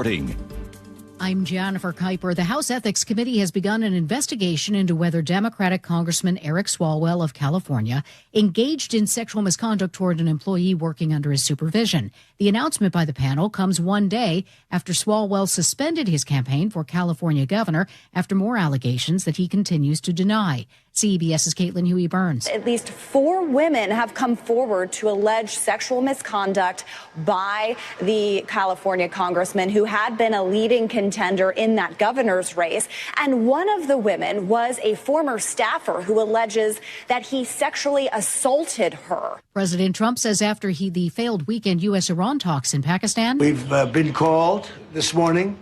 reporting. I'm Jennifer Kuiper. The House Ethics Committee has begun an investigation into whether Democratic Congressman Eric Swalwell of California engaged in sexual misconduct toward an employee working under his supervision. The announcement by the panel comes one day after Swalwell suspended his campaign for California governor after more allegations that he continues to deny. CBS's Caitlin Huey-Burns. At least 4 women have come forward to allege sexual misconduct by the California congressman who had been a leading contender in that governor's race. And one of the women was a former staffer who alleges that he sexually assaulted her. President Trump says after the failed weekend U.S.-Iran talks in Pakistan. We've been called this morning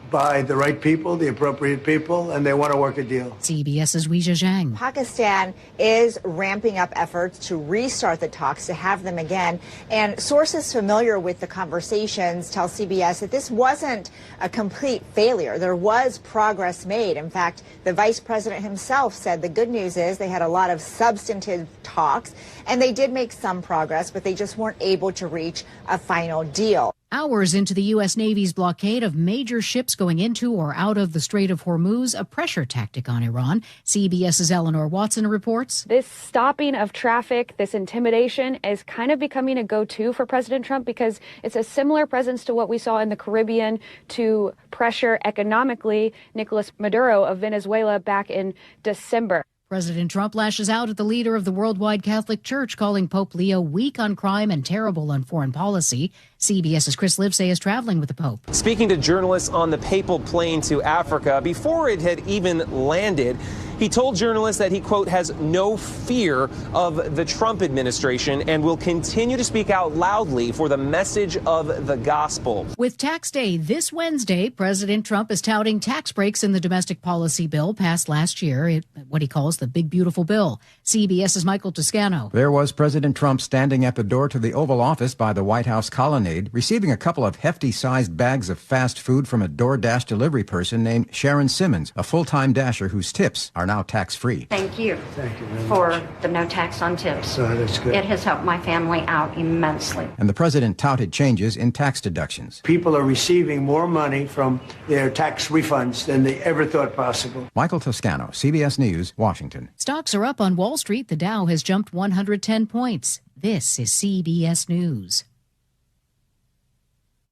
by the right people, the appropriate people, and they want to work a deal. CBS's Weijia Zhang. Pakistan is ramping up efforts to restart the talks, to have them again. And sources familiar with the conversations tell CBS that this wasn't a complete failure. There was progress made. In fact, the vice president himself said the good news is they had a lot of substantive talks, and they did make some progress, but they just weren't able to reach a final deal. Hours into the U.S. Navy's blockade of major ships going into or out of the Strait of Hormuz, a pressure tactic on Iran. CBS's Eleanor Watson reports. This stopping of traffic, this intimidation is kind of becoming a go-to for President Trump because it's a similar presence to what we saw in the Caribbean to pressure economically Nicolas Maduro of Venezuela back in December. President Trump lashes out at the leader of the worldwide Catholic Church, calling Pope Leo weak on crime and terrible on foreign policy. CBS's Chris Livesay is traveling with the Pope. Speaking to journalists on the papal plane to Africa, before it had even landed, he told journalists that he, quote, has no fear of the Trump administration and will continue to speak out loudly for the message of the gospel. With tax day this Wednesday, President Trump is touting tax breaks in the domestic policy bill passed last year, what he calls the big, beautiful bill. CBS's Michael Toscano. There was President Trump standing at the door to the Oval Office by the White House colonnade, receiving a couple of hefty-sized bags of fast food from a DoorDash delivery person named Sharon Simmons, a full-time dasher whose tips are now tax-free. Thank you very for much. the no tax on tips. That's good. It has helped my family out immensely. And the president touted changes in tax deductions. People are receiving more money from their tax refunds than they ever thought possible. Michael Toscano, CBS News, Washington. Stocks are up on Wall Street. The Dow has jumped 110 points. This is CBS News.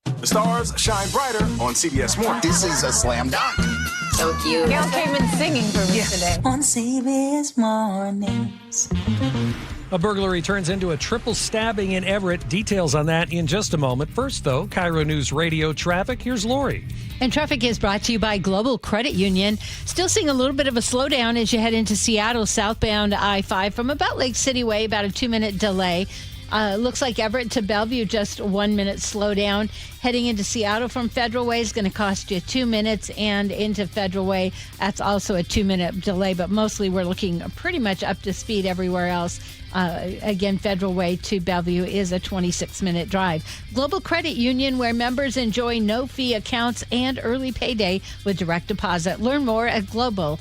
The stars shine brighter on CBS Mornings. This is a slam dunk. So cute. Gail came in singing for me today. On CBS Mornings. A burglary turns into a triple stabbing in Everett. Details on that in just a moment. First, though, KIRO News Radio traffic. Here's Lori. And traffic is brought to you by Global Credit Union. Still seeing a little bit of a slowdown as you head into Seattle, southbound I-5 from about Lake City Way, about a 2-minute delay. Looks like Everett to Bellevue, just 1 minute slowdown. Heading into Seattle from Federal Way is going to cost you 2 minutes, and into Federal Way, that's also a 2-minute delay, but mostly we're looking pretty much up to speed everywhere else. Again, Federal Way to Bellevue is a 26-minute drive. Global Credit Union, where members enjoy no-fee accounts and early payday with direct deposit. Learn more at global-c-u.org.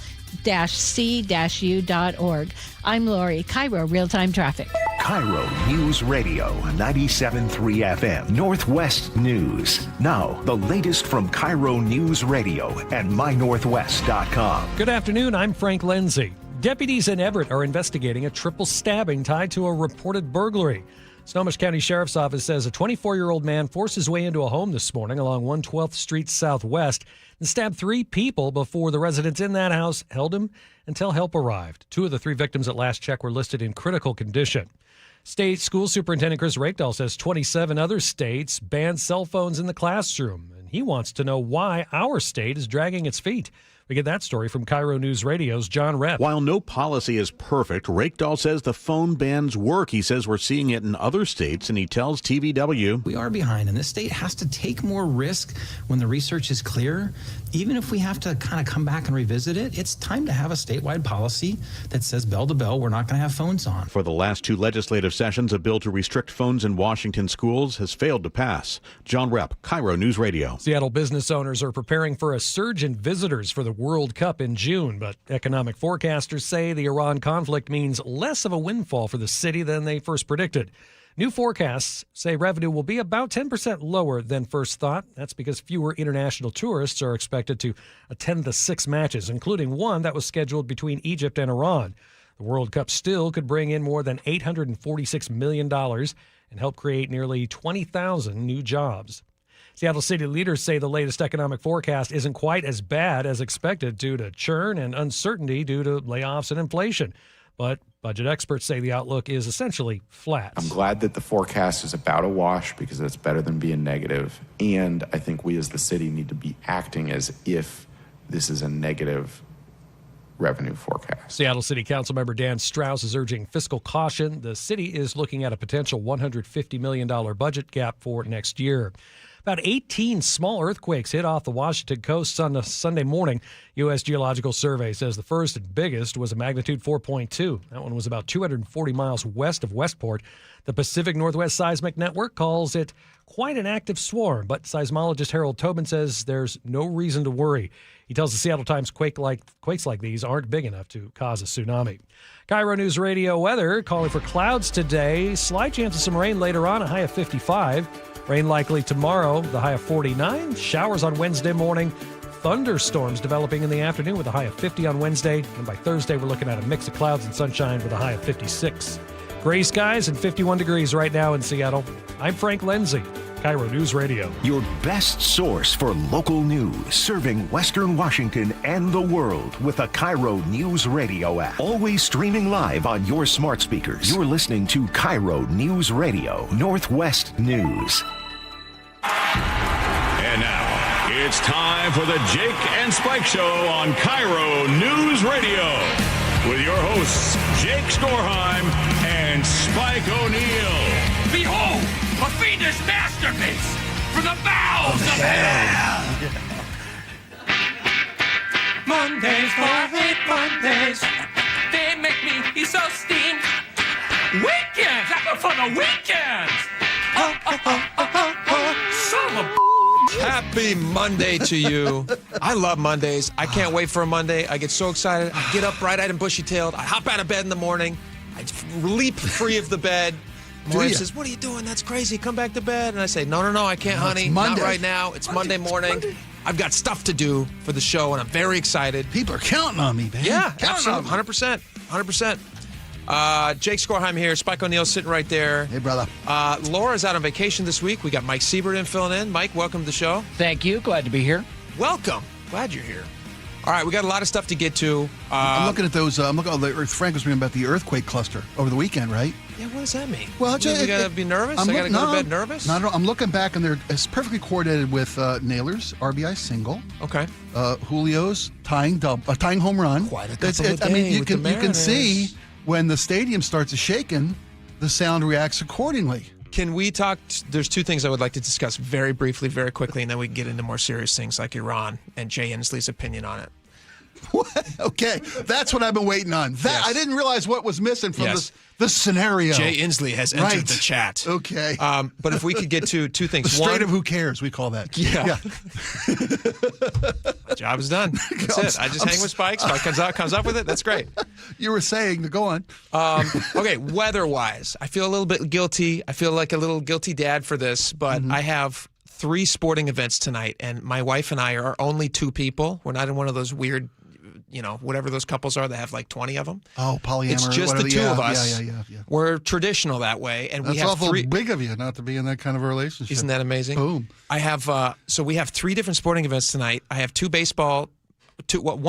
I'm Lori, KIRO Real-Time Traffic. KIRO News Radio, 97.3 FM, Northwest News. Now, the latest from KIRO News Radio and mynorthwest.com. Good afternoon, I'm Frank Lindsay. Deputies in Everett are investigating a triple stabbing tied to a reported burglary. Snohomish County Sheriff's Office says a 24-year-old man forced his way into a home this morning along 112th Street Southwest and stabbed 3 people before the residents in that house held him until help arrived. 2 of the 3 victims at last check were listed in critical condition. State School Superintendent Chris Rakedahl says 27 other states banned cell phones in the classroom, and he wants to know why our state is dragging its feet. We get that story from KIRO News Radio's John Rep. While no policy is perfect, Rakedahl says the phone bans work. He says we're seeing it in other states, and he tells TVW. We are behind, and this state has to take more risk when the research is clear. Even if we have to kind of come back and revisit it, it's time to have a statewide policy that says bell to bell, we're not going to have phones on. For the last 2 legislative sessions, a bill to restrict phones in Washington schools has failed to pass. John Rep, KIRO News Radio. Seattle business owners are preparing for a surge in visitors for the World Cup in June, but economic forecasters say the Iran conflict means less of a windfall for the city than they first predicted. New forecasts say revenue will be about 10% lower than first thought. That's because fewer international tourists are expected to attend the 6 matches, including one that was scheduled between Egypt and Iran. The World Cup still could bring in more than $846 million and help create nearly 20,000 new jobs. Seattle City leaders say the latest economic forecast isn't quite as bad as expected due to churn and uncertainty due to layoffs and inflation. But budget experts say the outlook is essentially flat. I'm glad that the forecast is about a wash because it's better than being negative. And I think we as the city need to be acting as if this is a negative revenue forecast. Seattle City Council member Dan Strauss is urging fiscal caution. The city is looking at a potential $150 million budget gap for next year. About 18 small earthquakes hit off the Washington coast on a Sunday morning. U.S. Geological Survey says the first and biggest was a magnitude 4.2. That one was about 240 miles west of Westport. The Pacific Northwest Seismic Network calls it quite an active swarm, but seismologist Harold Tobin says there's no reason to worry. He tells the Seattle Times quakes like these aren't big enough to cause a tsunami. KIRO News Radio weather calling for clouds today. Slight chance of some rain later on, a high of 55. Rain likely tomorrow, the high of 49. Showers on Wednesday morning. Thunderstorms developing in the afternoon with a high of 50 on Wednesday. And by Thursday, we're looking at a mix of clouds and sunshine with a high of 56. Gray skies and 51 degrees right now in Seattle. I'm Frank Lindsay, KIRO News Radio. Your best source for local news, serving Western Washington and the world with the KIRO News Radio app. Always streaming live on your smart speakers. You're listening to KIRO News Radio, Northwest News. And now, it's time for the Jake and Spike Show on KIRO News Radio. With your hosts, Jake Skorheim and Spike O'Neill. Behold, a fiendish masterpiece from the bowels of hell. Mondays, 4-8 Mondays, they make me so steamed. Weekends, I go for the weekends. Son of a Happy Monday to you. I love Mondays. I can't wait for a Monday. I get so excited. I get up bright-eyed and bushy-tailed. I hop out of bed in the morning. I leap free of the bed. My wife says, "What are you doing? That's crazy. Come back to bed." And I say, No, I can't, honey. Not right now. It's Monday morning. I've got stuff to do for the show, and I'm very excited. People are counting on me, man. Yeah, absolutely. 100%. 100%. Jake Skorheim here. Spike O'Neill sitting right there. Hey, brother. Laura's out on vacation this week. We got Mike Siebert in filling in. Mike, welcome to the show. Thank you. Glad to be here. Welcome. Glad you're here. All right, we got a lot of stuff to get to. I'm looking at those. I'm looking at the Frank was reading about the earthquake cluster over the weekend, right? Yeah, what does that mean? Well, we got to be nervous? I got to go to bed nervous? No, I'm looking back, and it's perfectly coordinated with Naylor's RBI single. Okay. Julio's tying home run. Quite a couple of days you can see when the stadium starts shaking, the sound reacts accordingly. Can we talk? There's two things I would like to discuss very briefly, very quickly, and then we can get into more serious things like Iran and Jay Inslee's opinion on it. Okay, that's what I've been waiting on. I didn't realize what was missing from this scenario. Jay Inslee has entered the chat. Okay. But if we could get to two things. The Strait of Who Cares, we call that. Yeah. My job is done. That's it. I just hang with Spike. Spike comes up with it. That's great. You were saying to go on. Okay, weather-wise, I feel a little bit guilty. I feel like a little guilty dad for this, but I have 3 sporting events tonight, and my wife and I are only 2 people. We're not in one of those weird, whatever those couples are that have like 20 of them. Oh, polyamory. It's just the 2 of us. Yeah. We're traditional that way, and we have awful big of you not to be in that kind of a relationship. Isn't that amazing? Boom. I have so we have 3 different sporting events tonight. I have 1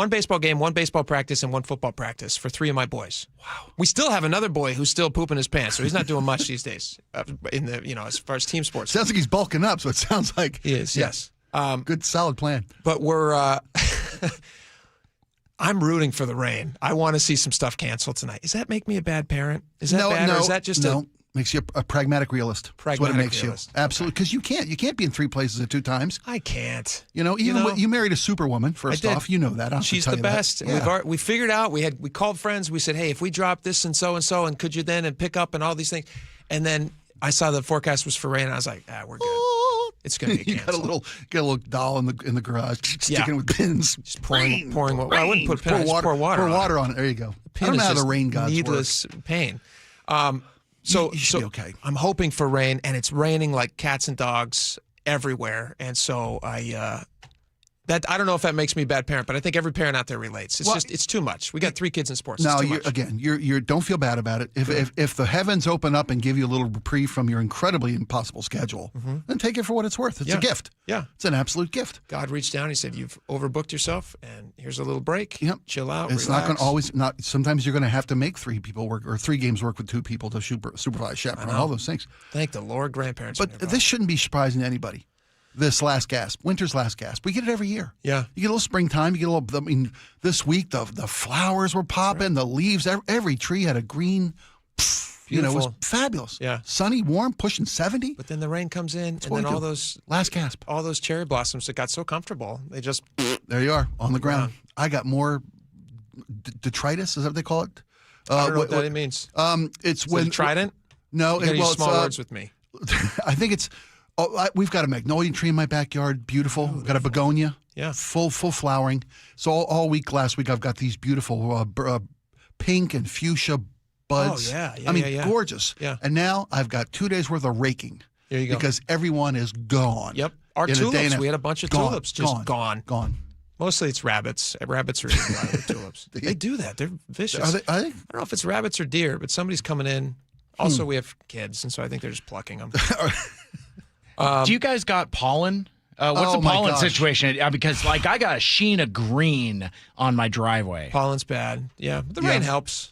baseball game, 1 baseball practice, and 1 football practice for 3 of my boys. Wow. We still have another boy who's still pooping his pants, so he's not doing much these days in the as far as team sports. Sounds like he's bulking up, so it sounds like he is. Yes. Good, solid plan. But we're. I'm rooting for the rain. I want to see some stuff canceled tonight. Does that make me a bad parent? Is that bad, or is that just makes you a pragmatic realist. That's what it makes realist. You. Absolutely, because you can't be in 3 places at 2 times. I can't. You married a superwoman. First off, you know that. She's the best. Yeah. We figured out. We called friends. We said, hey, if we drop this and so, and could you then and pick up and all these things, and then I saw the forecast was for rain. And I was like, we're good. It's going to get canceled. You got a little doll in the garage, sticking with pins. Just pouring water. Well, I wouldn't put pins. Pour water on it. There you go. I don't know how the rain gods needless work. Pain. you should be okay. I'm hoping for rain, and it's raining like cats and dogs everywhere. And so I don't know if that makes me a bad parent, but I think every parent out there relates. It's too much. We got 3 kids in sports. No, it's too much. you don't feel bad about it. If the heavens open up and give you a little reprieve from your incredibly impossible schedule, then take it for what it's worth. It's a gift. Yeah. It's an absolute gift. God reached down. He said, "You've overbooked yourself, and here's a little break. Yep. Chill out. It's relax." not going to always. Sometimes you're going to have to make 3 people work or 3 games work with 2 people to supervise, chaperone, all those things. Thank the Lord, grandparents. But this shouldn't be surprising to anybody. This last gasp, winter's last gasp. We get it every year. Yeah. You get a little springtime. You get a little. I mean, this week the flowers were popping. The leaves. Every tree had a green. It was fabulous. Yeah. Sunny, warm, pushing 70. But then the rain comes in, and then all those last gasp, all those cherry blossoms that got so comfortable, they just there you are on the ground. I got more detritus. Is that what they call it? I don't know what that means. It's when when trident. No, you use small words with me. I think it's. We've got a magnolia tree in my backyard. Beautiful. We've got a begonia. Yeah. Full flowering. So all week last week I've got these beautiful pink and fuchsia buds. Oh, yeah. I mean, gorgeous. Yeah. And now I've got 2 days worth of raking. There you go. Because everyone is gone. Yep. Our tulips. We had a bunch of tulips just gone. Mostly it's rabbits. Rabbits are eating tulips. They do that. They're vicious. Are they? I don't know if it's rabbits or deer, but somebody's coming in. Also, we have kids, and so I think they're just plucking them. Do you guys got pollen? What's the pollen situation? Because I got a sheen of green on my driveway. Pollen's bad. Yeah, the rain helps.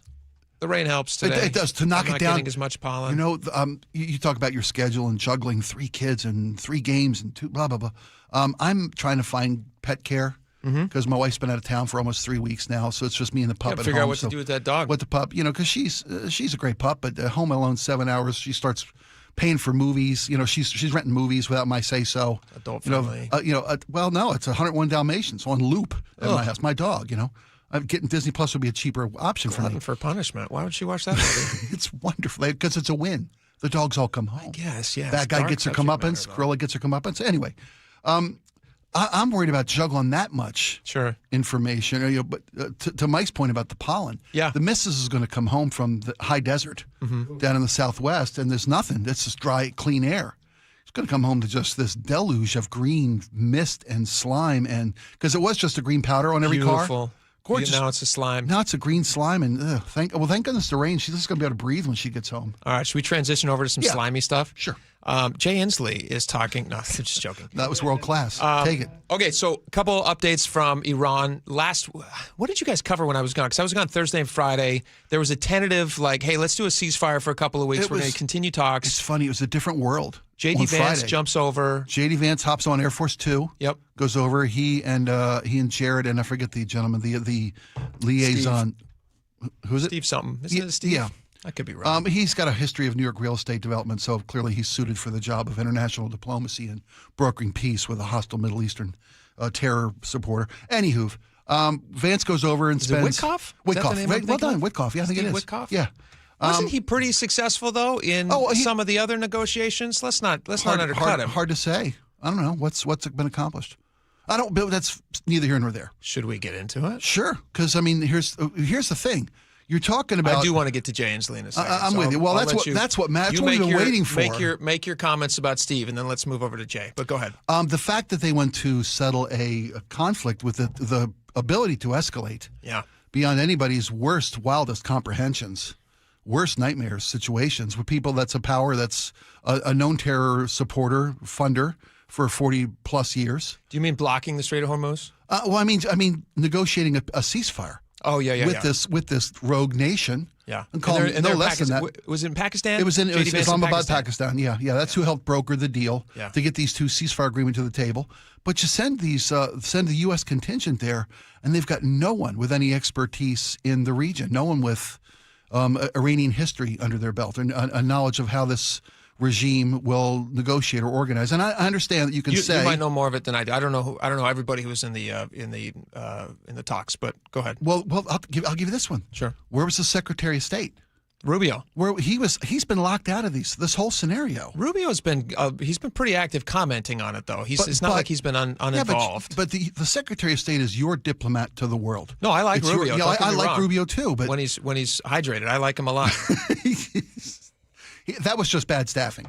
The rain helps today. It does to knock I'm it not down. Getting as much pollen. You know, you talk about your schedule and juggling 3 kids and 3 games and 2 blah blah blah. I'm trying to find pet care because my wife's been out of town for almost 3 weeks now, so it's just me and the pup at home. Figure out what to do with that dog. With the pup, because she's a great pup, but home alone 7 hours, she starts paying for movies. She's renting movies without my say so. Adult family. Well, no, it's 101 Dalmatians on loop at my house. My dog, I'm getting Disney Plus would be a cheaper option for me. For punishment. Why would she watch that movie? It's wonderful because it's a win. The dogs all come home. I guess, yeah. That guy gets her comeuppance. Cruella gets her comeuppance. Anyway, I'm worried about juggling that much information. But to Mike's point about the pollen, the missus is going to come home from the high desert down in the Southwest, and there's nothing. It's just dry, clean air. It's going to come home to just this deluge of green mist and slime, and because it was just a green powder on every car. Gorgeous. Now it's a slime. Now it's a green slime, and thank goodness the rain. She's just going to be able to breathe when she gets home. All right, should we transition over to some slimy stuff? Sure. Jay Inslee is talking. No, I'm just joking. That was world class. Take it. Okay, so a couple updates from Iran. What did you guys cover when I was gone? Because I was gone Thursday and Friday. There was a tentative, hey, let's do a ceasefire for a couple of weeks. We're going to continue talks. It's funny. It was a different world. J.D. Vance jumps over. J.D. Vance hops on Air Force 2. Yep. Goes over. He and Jared, and I forget the gentleman, the liaison. Steve. Who's it? Steve something. Isn't it Steve? Yeah. I could be wrong. He's got a history of New York real estate development, so clearly he's suited for the job of international diplomacy and brokering peace with a hostile Middle Eastern terror supporter. Anywho, Vance goes over and spends... Witkoff? Well done, Witkoff. Yeah, I think it is. Witkoff? Yeah. Wasn't he pretty successful, though, in some of the other negotiations? Let's not undercut him. Hard to say. I don't know. What's been accomplished? But that's neither here nor there. Should we get into it? Sure. Because, here's the thing. You're talking about... I do want to get to Jay Inslee in a second. I'm with you. Well, that's what we've been waiting for. Make your comments about Steve, and then let's move over to Jay. But go ahead. The fact that they went to settle a conflict with the ability to escalate beyond anybody's worst, wildest comprehensions, worst nightmares, situations with people that's a power that's a known terror supporter, funder for 40-plus years. Do you mean blocking the Strait of Hormuz? Well, I mean negotiating a ceasefire. Oh yeah. With this rogue nation. Yeah. And no less than that. Was it in Pakistan? It was in Islamabad, Pakistan. Yeah. That's who helped broker the deal to get these 2 ceasefire agreements to the table. But you send the U.S. contingent there, and they've got no one with any expertise in the region, no one with Iranian history under their belt, and a knowledge of how this regime will negotiate or organize. And I understand that you say you might know more of it than I do. I don't know everybody who was in the talks, but go ahead. Well, I'll give you this one. Sure. Where was the Secretary of State? Rubio. Where he's been locked out of this whole scenario. Rubio's been he's been pretty active commenting on it, though. It's not like he's been uninvolved. But the Secretary of State is your diplomat to the world. No, I like Rubio. I like Rubio too. But when he's hydrated, I like him a lot. That was just bad staffing.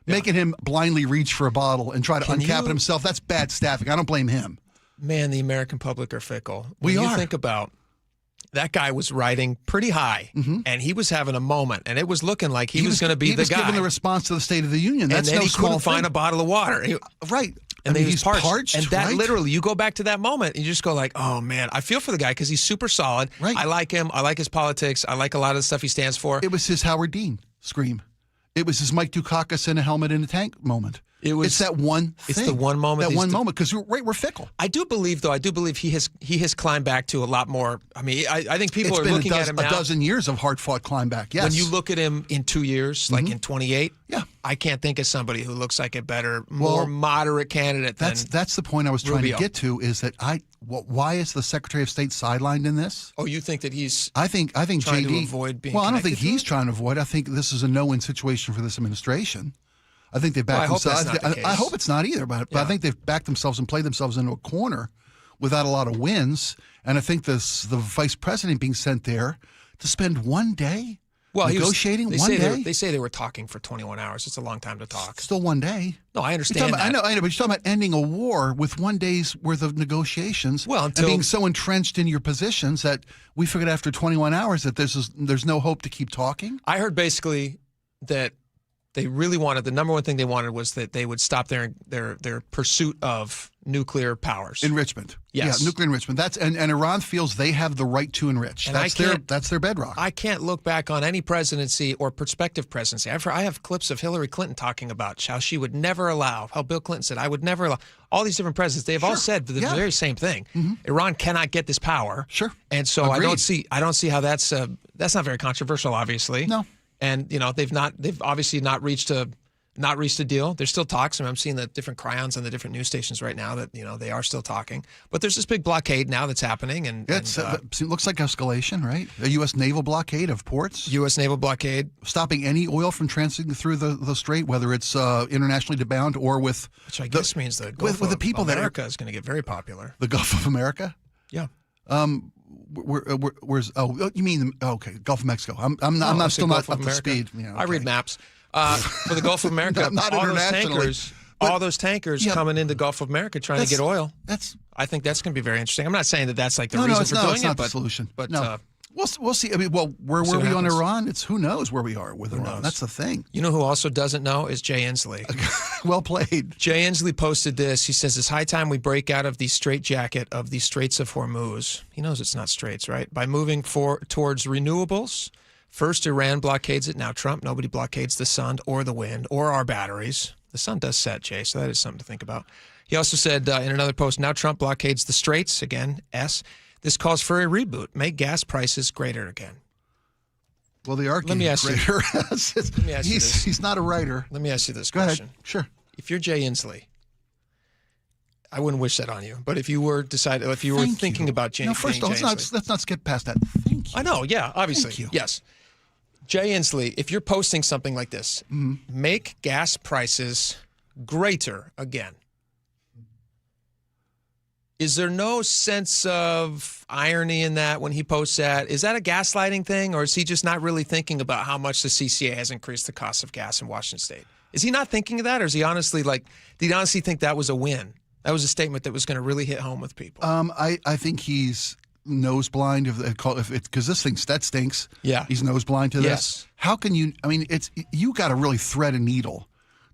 Making him blindly reach for a bottle and try to uncap it himself, that's bad staffing. I don't blame him. Man, the American public are fickle. We are. You think about that guy was riding pretty high, and he was having a moment, and it was looking like he was going to be the guy. He was giving the response to the State of the Union. That's and then no he small couldn't thing. find a bottle of water. Right. And then he's parched. And that right? literally, you go back to that moment, and you just go like, oh, man, I feel for the guy because he's super solid. Right. I like him. I like his politics. I like a lot of the stuff he stands for. It was his Howard Dean scream. It was his Mike Dukakis in a helmet in a tank moment. It's that one thing. It's the one moment. That one moment, because we're fickle. I do believe he has climbed back to a lot more. I mean, I think people are looking at him now. A dozen years of hard-fought climb back, yes. When you look at him in 2 years, like in 28, I can't think of somebody who looks like a better, more moderate candidate than That's the point I was trying to get to, is that why is the Secretary of State sidelined in this? Oh, you think that he's I think trying JD, to avoid being well, I don't think connected to he's it? trying to avoid. I think this is a no-win situation for this administration. I think they backed themselves. I hope it's not either, but I think they've backed themselves and played themselves into a corner without a lot of wins. And I think the vice president being sent there to spend one day negotiating one day. They say they were talking for 21 hours. It's a long time to talk. Still one day. No, I understand that. I know, but you're talking about ending a war with 1 day's worth of negotiations and being so entrenched in your positions that we figured after 21 hours that there's no hope to keep talking. I heard basically that they really wanted, the number one thing they wanted was that they would stop their pursuit of nuclear powers. Enrichment. Yes. Yeah, nuclear enrichment. And Iran feels they have the right to enrich. And that's their bedrock. I can't look back on any presidency or prospective presidency. I have clips of Hillary Clinton talking about how she would never allow, how Bill Clinton said, I would never allow. All these different presidents, they've all said the very same thing. Mm-hmm. Iran cannot get this power. Sure. And so Agreed. I don't see how that's not very controversial, obviously. No. And they've obviously not reached a deal. There's still talks. I mean, I'm seeing the different cryons on the different news stations right now that they are still talking. But there's this big blockade now that's happening, and it looks like escalation, right? A U.S. naval blockade of ports. U.S. naval blockade stopping any oil from transiting through the strait, whether it's internationally bound or with. Which I guess means the Gulf of America is going to get very popular. The Gulf of America. Yeah. Where's you mean Gulf of Mexico? I'm not still not up to speed. Yeah, okay. I read maps for the Gulf of America. not all internationally. Those tankers coming into Gulf of America trying to get oil. I think that's going to be very interesting. I'm not saying that that's like the reason for doing it's not it, the solution. But no. We'll see. I mean, where were we on Iran? It's who knows where we are with Iran. That's the thing. You know who also doesn't know is Jay Inslee. Well played. Jay Inslee posted this. He says, it's high time we break out of the straitjacket of the Straits of Hormuz. He knows it's not straits, right? By moving towards renewables. First, Iran blockades it. Now Trump. Nobody blockades the sun or the wind or our batteries. The sun does set, Jay, so that is something to think about. He also said in another post, now Trump blockades the straits. Again, S. This calls for a reboot. Make gas prices greater again. Well, they are getting greater. He's not a writer. Let me ask you this question. Go ahead. Sure. If you're Jay Inslee, I wouldn't wish that on you. But if you were thinking about Jay, first off, let's not skip past that. Thank you. I know. Yeah. Obviously. Thank you. Yes. Jay Inslee, if you're posting something like this, make gas prices greater again. Is there no sense of irony in that when he posts that? Is that a gaslighting thing, or is he just not really thinking about how much the CCA has increased the cost of gas in Washington State? Is he not thinking of that, or is he did he honestly think that was a win? That was a statement that was going to really hit home with people. I think he's nose blind because this thing that stinks. Yeah, he's nose blind to this. Yes. How can you? I mean, you got to really thread a needle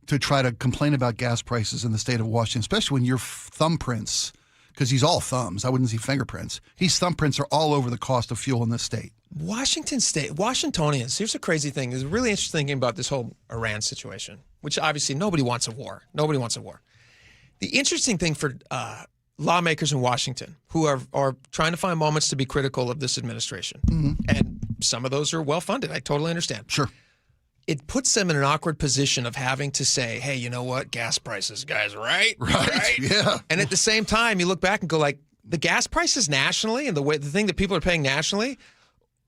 to try to complain about gas prices in the state of Washington, especially when your thumbprints. Because he's all thumbs. I wouldn't see fingerprints. His thumbprints are all over the cost of fuel in this state. Washington State, Washingtonians, here's a crazy thing. There's really interesting thing about this whole Iran situation, which obviously nobody wants a war. Nobody wants a war. The interesting thing for lawmakers in Washington who are trying to find moments to be critical of this administration, and some of those are well-funded. I totally understand. Sure. It puts them in an awkward position of having to say, hey, you know what? Gas prices, guys, right? Right. Yeah. And at the same time, you look back and go like, the gas prices nationally and the thing that people are paying nationally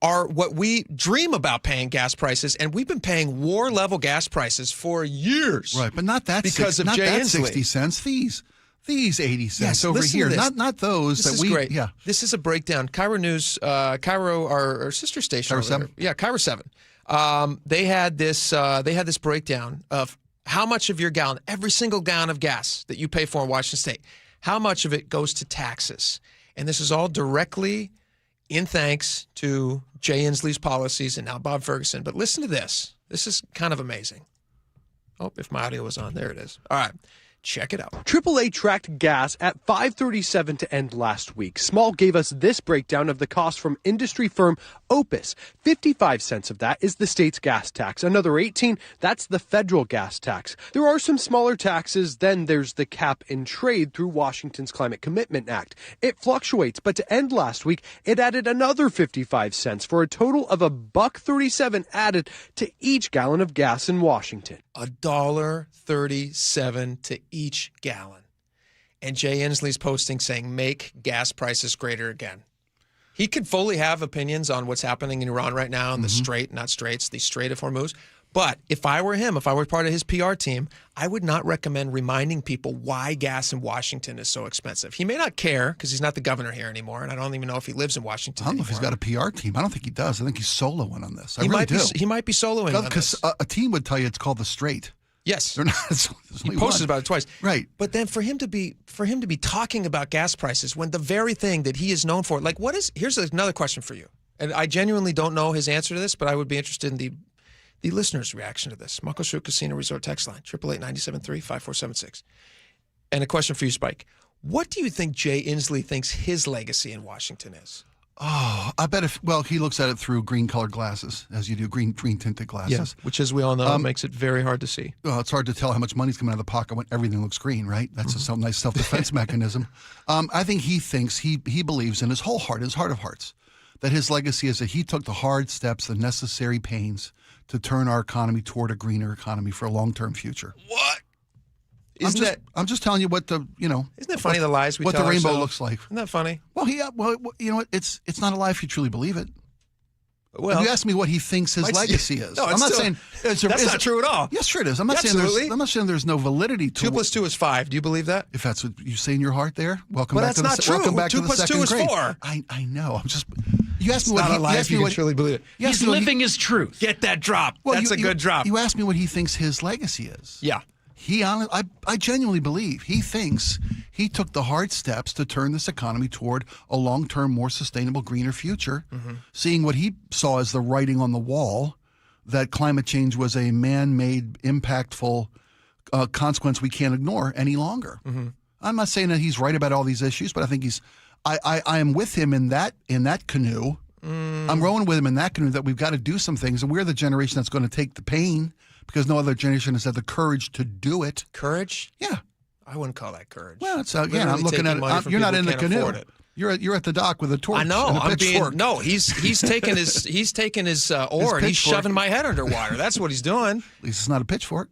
are what we dream about paying gas prices. And we've been paying war-level gas prices for years. Right, but not that because of not Jay that Inslee. 60 cents. These 80 cents over here. Not those this that we. Great. Yeah. This is a breakdown. KIRO News, KIRO, our sister station. KIRO 7. Yeah, KIRO 7. They had this breakdown of how much of your gallon, every single gallon of gas that you pay for in Washington State, how much of it goes to taxes. And this is all directly in thanks to Jay Inslee's policies and now Bob Ferguson. But listen to this. This is kind of amazing. Oh, if my audio was on, there it is. All right. Check it out. AAA tracked gas at 5:37 to end last week. Small gave us this breakdown of the cost from industry firm Opus. 55 cents of that is the state's gas tax. Another 18, that's the federal gas tax. There are some smaller taxes. Then there's the cap and trade through Washington's Climate Commitment Act. It fluctuates, but to end last week, it added another 55 cents for a total of $1.37 added to each gallon of gas in Washington. $1.37 to each gallon. And Jay Inslee's posting saying, make gas prices greater again. He could fully have opinions on what's happening in Iran right now and the Strait of Hormuz. But if I were him, if I were part of his PR team, I would not recommend reminding people why gas in Washington is so expensive. He may not care because he's not the governor here anymore, and I don't even know if he lives in Washington I don't know if he's got a PR team. I don't think he does. I think he's soloing on this. I really do. He might be soloing on this. Because a team would tell you it's called the Strait. Yes, they're not. He posted about it twice, right? But then for him to be talking about gas prices when the very thing that he is known for, like, here's another question for you, and I genuinely don't know his answer to this, but I would be interested in the listener's reaction to this. Muckleshoot Casino Resort text line 888-973-5476, and a question for you, Spike. What do you think Jay Inslee thinks his legacy in Washington is? Oh, I bet he looks at it through green-colored glasses, as you do, green-tinted glasses. Yeah, which, as we all know, makes it very hard to see. Well, it's hard to tell how much money's coming out of the pocket when everything looks green, right? That's a nice self-defense mechanism. I think he thinks, he believes in his whole heart, his heart of hearts, that his legacy is that he took the hard steps, the necessary pains to turn our economy toward a greener economy for a long-term future. What? I'm just telling you what the, Isn't it funny the lies we tell what the rainbow ourselves? looks like. Isn't that funny? Well, you know what? It's not a lie if you truly believe it. Well, you asked me what he thinks his legacy is. No, I'm not saying that's not true at all. Yes, sure it is. I'm not saying there's no validity to 2 + 2 is 5. Do you believe that? If that's what you say in your heart, there. Welcome but back to that's the not true. Welcome back 2 to the + second 2 is grade. 4. I know. I'm just. You asked it's me what not a lie if you truly believe it. He's living his truth. Get that drop. Well, that's a good drop. You asked me what he thinks his legacy is. Yeah. I genuinely believe he thinks he took the hard steps to turn this economy toward a long-term, more sustainable, greener future, seeing what he saw as the writing on the wall, that climate change was a man-made, impactful consequence we can't ignore any longer. I'm not saying that he's right about all these issues, but I think I am with him in that canoe. I'm rowing with him in that canoe that we've got to do some things, and we're the generation that's going to take the pain because no other generation has had the courage to do it. Courage? Yeah. I wouldn't call that courage. Well, it's again, I'm looking at it. You're not in the canoe. You're at the dock with a torch. I know. And a pitchfork. He's taking his oar and he's shoving my head underwater. That's what he's doing. At least it's not a pitchfork.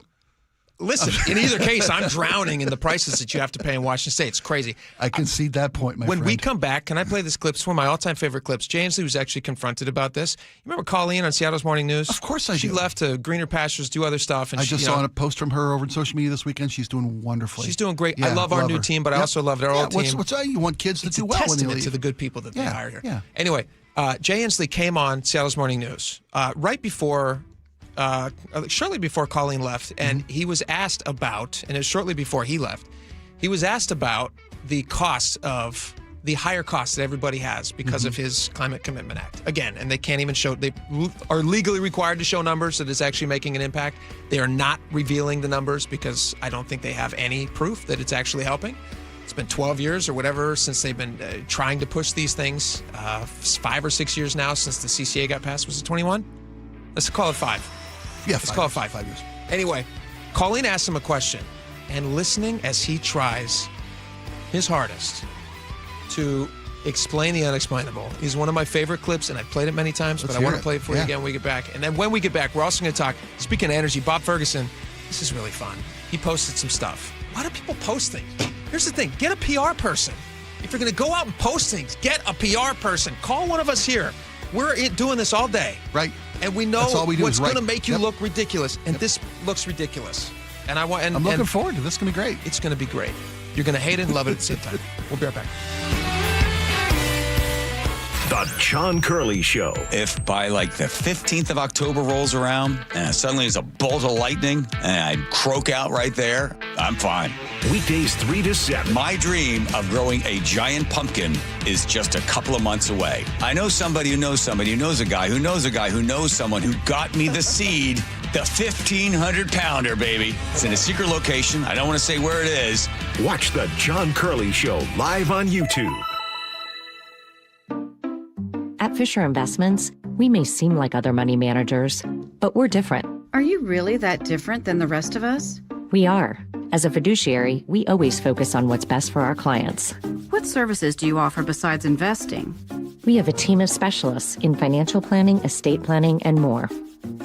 Listen, in either case, I'm drowning in the prices that you have to pay in Washington State. It's crazy. I concede that point, my friend. When we come back, can I play this clip? It's one of my all-time favorite clips. Jay Inslee was actually confronted about this. You remember Colleen on Seattle's Morning News? Of course I do. She left to greener pastures, do other stuff. And I just saw a post from her over on social media this weekend. She's doing wonderfully. She's doing great. Yeah, I love our new her. team, but I also love our old team. What's that? You want kids to do well when they leave. To the good people that they hire here. Yeah. Anyway, Jay Inslee came on Seattle's Morning News right before... shortly before Colleen left, and he was asked about, and it was shortly before he left, he was asked about the cost of the higher costs that everybody has because of his Climate Commitment Act. Again, and they can't even show, they are legally required to show numbers that it's actually making an impact. They are not revealing the numbers because I don't think they have any proof that it's actually helping. It's been 12 years or whatever since they've been trying to push these things. 5 or 6 years now since the CCA got passed. Was it 21? Let's call it 5. Yeah, let's call it 5 years. Anyway, Colleen asked him a question, and listening as he tries his hardest to explain the unexplainable is one of my favorite clips, and I've played it many times, but I want to play it for you again when we get back. And then when we get back, we're also going to talk, speaking of energy, Bob Ferguson, this is really fun. He posted some stuff. Why do people post things? Here's the thing. Get a PR person. If you're going to go out and post things, get a PR person. Call one of us here. We're doing this all day. Right. And we know what's going to make you look ridiculous. And this looks ridiculous. And I'm looking forward to this. It's going to be great. It's going to be great. You're going to hate it and love it at the same time. We'll be right back. The John Curley Show. If by like the 15th of October rolls around and suddenly there's a bolt of lightning and I croak out right there, I'm fine. Weekdays 3 to 7. My dream of growing a giant pumpkin is just a couple of months away. I know somebody who knows somebody who knows a guy who knows a guy who knows someone who got me the seed, the 1,500-pounder, baby. It's in a secret location. I don't want to say where it is. Watch The John Curley Show live on YouTube. At Fisher Investments, we may seem like other money managers, but we're different. Are you really that different than the rest of us? We are. As a fiduciary, we always focus on what's best for our clients. What services do you offer besides investing? We have a team of specialists in financial planning, estate planning, and more.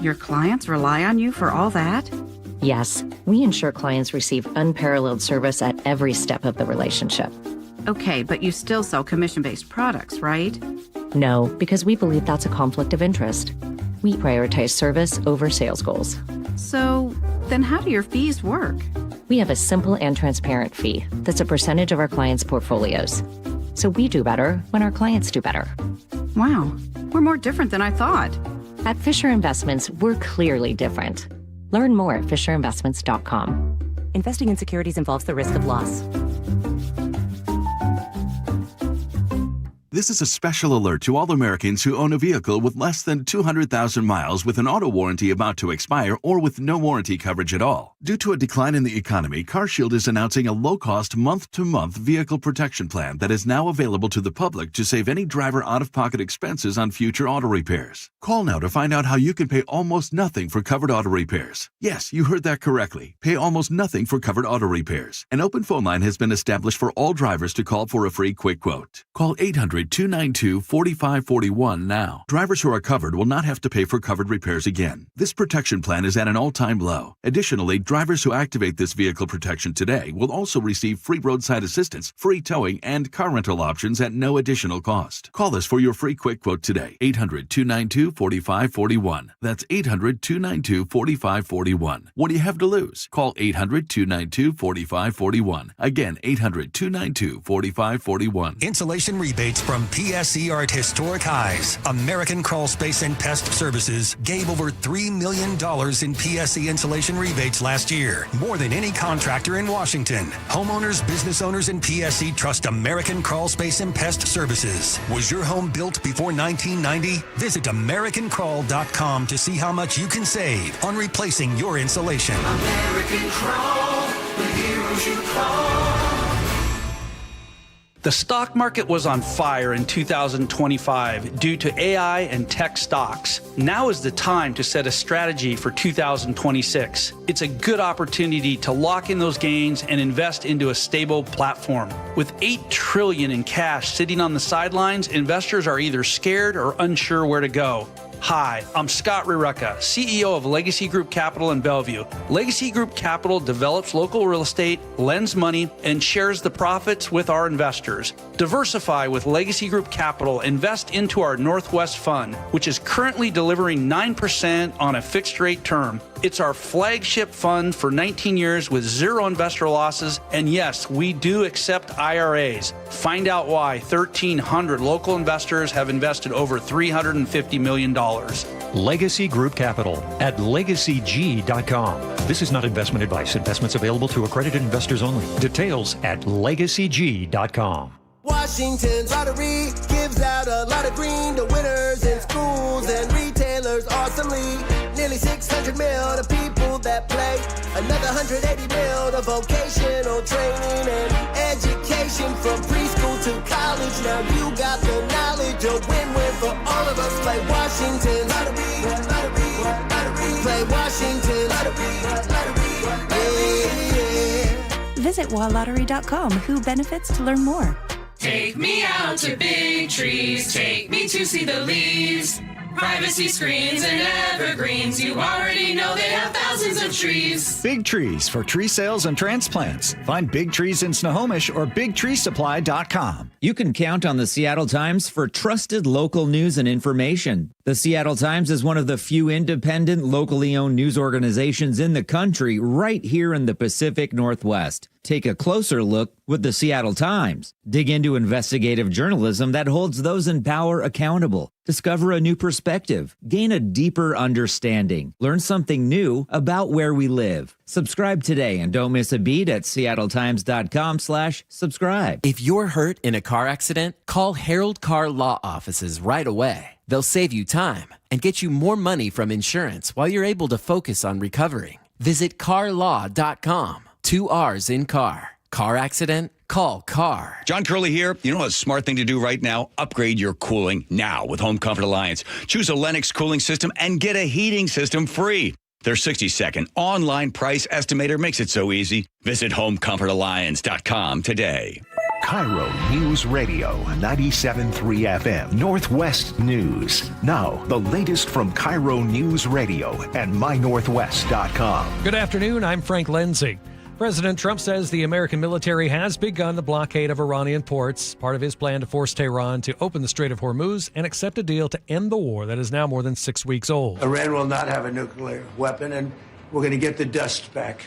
Your clients rely on you for all that? Yes, we ensure clients receive unparalleled service at every step of the relationship. Okay, but you still sell commission-based products, right? No, because we believe that's a conflict of interest. We prioritize service over sales goals. So, then how do your fees work? We have a simple and transparent fee that's a percentage of our clients' portfolios. So we do better when our clients do better. Wow, we're more different than I thought. At Fisher Investments, we're clearly different. Learn more at fisherinvestments.com. Investing in securities involves the risk of loss. This is a special alert to all Americans who own a vehicle with less than 200,000 miles with an auto warranty about to expire or with no warranty coverage at all. Due to a decline in the economy, CarShield is announcing a low-cost month-to-month vehicle protection plan that is now available to the public to save any driver out-of-pocket expenses on future auto repairs. Call now to find out how you can pay almost nothing for covered auto repairs. Yes, you heard that correctly. Pay almost nothing for covered auto repairs. An open phone line has been established for all drivers to call for a free quick quote. Call 800-292-4541 now. Drivers who are covered will not have to pay for covered repairs again. This protection plan is at an all-time low. Additionally, drivers who activate this vehicle protection today will also receive free roadside assistance, free towing, and car rental options at no additional cost. Call us for your free quick quote today. 800-292-4541. That's 800-292-4541. What do you have to lose? Call 800-292-4541. Again, 800-292-4541. Insulation rebates from PSE are at historic highs. American Crawl Space and Pest Services gave over $3 million in PSE insulation rebates last year, more than any contractor in Washington. Homeowners, business owners, and PSE trust American Crawl Space and Pest Services. Was your home built before 1990? Visit AmericanCrawl.com to see how much you can save on replacing your insulation. American Crawl, the heroes you call. The stock market was on fire in 2025 due to AI and tech stocks. Now is the time to set a strategy for 2026. It's a good opportunity to lock in those gains and invest into a stable platform. With $8 trillion in cash sitting on the sidelines, investors are either scared or unsure where to go. Hi, I'm Scott Rirucka, CEO of Legacy Group Capital in Bellevue. Legacy Group Capital develops local real estate, lends money, and shares the profits with our investors. Diversify with Legacy Group Capital. Invest into our Northwest Fund, which is currently delivering 9% on a fixed rate term. It's our flagship fund for 19 years with zero investor losses. And yes, we do accept IRAs. Find out why 1,300 local investors have invested over $350 million. Legacy Group Capital at legacyg.com. This is not investment advice. Investments available to accredited investors only. Details at legacyg.com. Washington's lottery gives out a lot of green to winners in schools and retailers awesomely. Nearly 600 mil to people that play. Another 180 mil to vocational training and education from preschool to college. Now you got the knowledge, a win-win for all of us. Play Washington lottery, lottery, lottery. Play Washington lottery, lottery, yeah. Visit walottery.com. Who benefits to learn more. Take me out to big trees, take me to see the leaves. Privacy screens and evergreens, you already know they have thousands of trees. Big Trees for tree sales and transplants. Find Big Trees in Snohomish or BigTreeSupply.com. You can count on the Seattle Times for trusted local news and information. The Seattle Times is one of the few independent, locally owned news organizations in the country right here in the Pacific Northwest. Take a closer look with the Seattle Times. Dig into investigative journalism that holds those in power accountable. Discover a new perspective. Gain a deeper understanding. Learn something new about where we live. Subscribe today and don't miss a beat at seattletimes.com/subscribe. If you're hurt in a car accident, call Harold Car Law Offices right away. They'll save you time and get you more money from insurance while you're able to focus on recovering. Visit carlaw.com. 2 R's in car. Car accident? Call CAR. John Curley here. You know a smart thing to do right now? Upgrade your cooling now with Home Comfort Alliance. Choose a Lennox cooling system and get a heating system free. Their 60-second online price estimator makes it so easy. Visit homecomfortalliance.com today. KIRO News Radio 97.3 FM Northwest News. Now, the latest from KIRO News Radio and mynorthwest.com. Good afternoon. I'm Frank Lindsay. President Trump says the American military has begun the blockade of Iranian ports, part of his plan to force Tehran to open the Strait of Hormuz and accept a deal to end the war that is now more than 6 weeks old. Iran will not have a nuclear weapon, and we're going to get the dust back.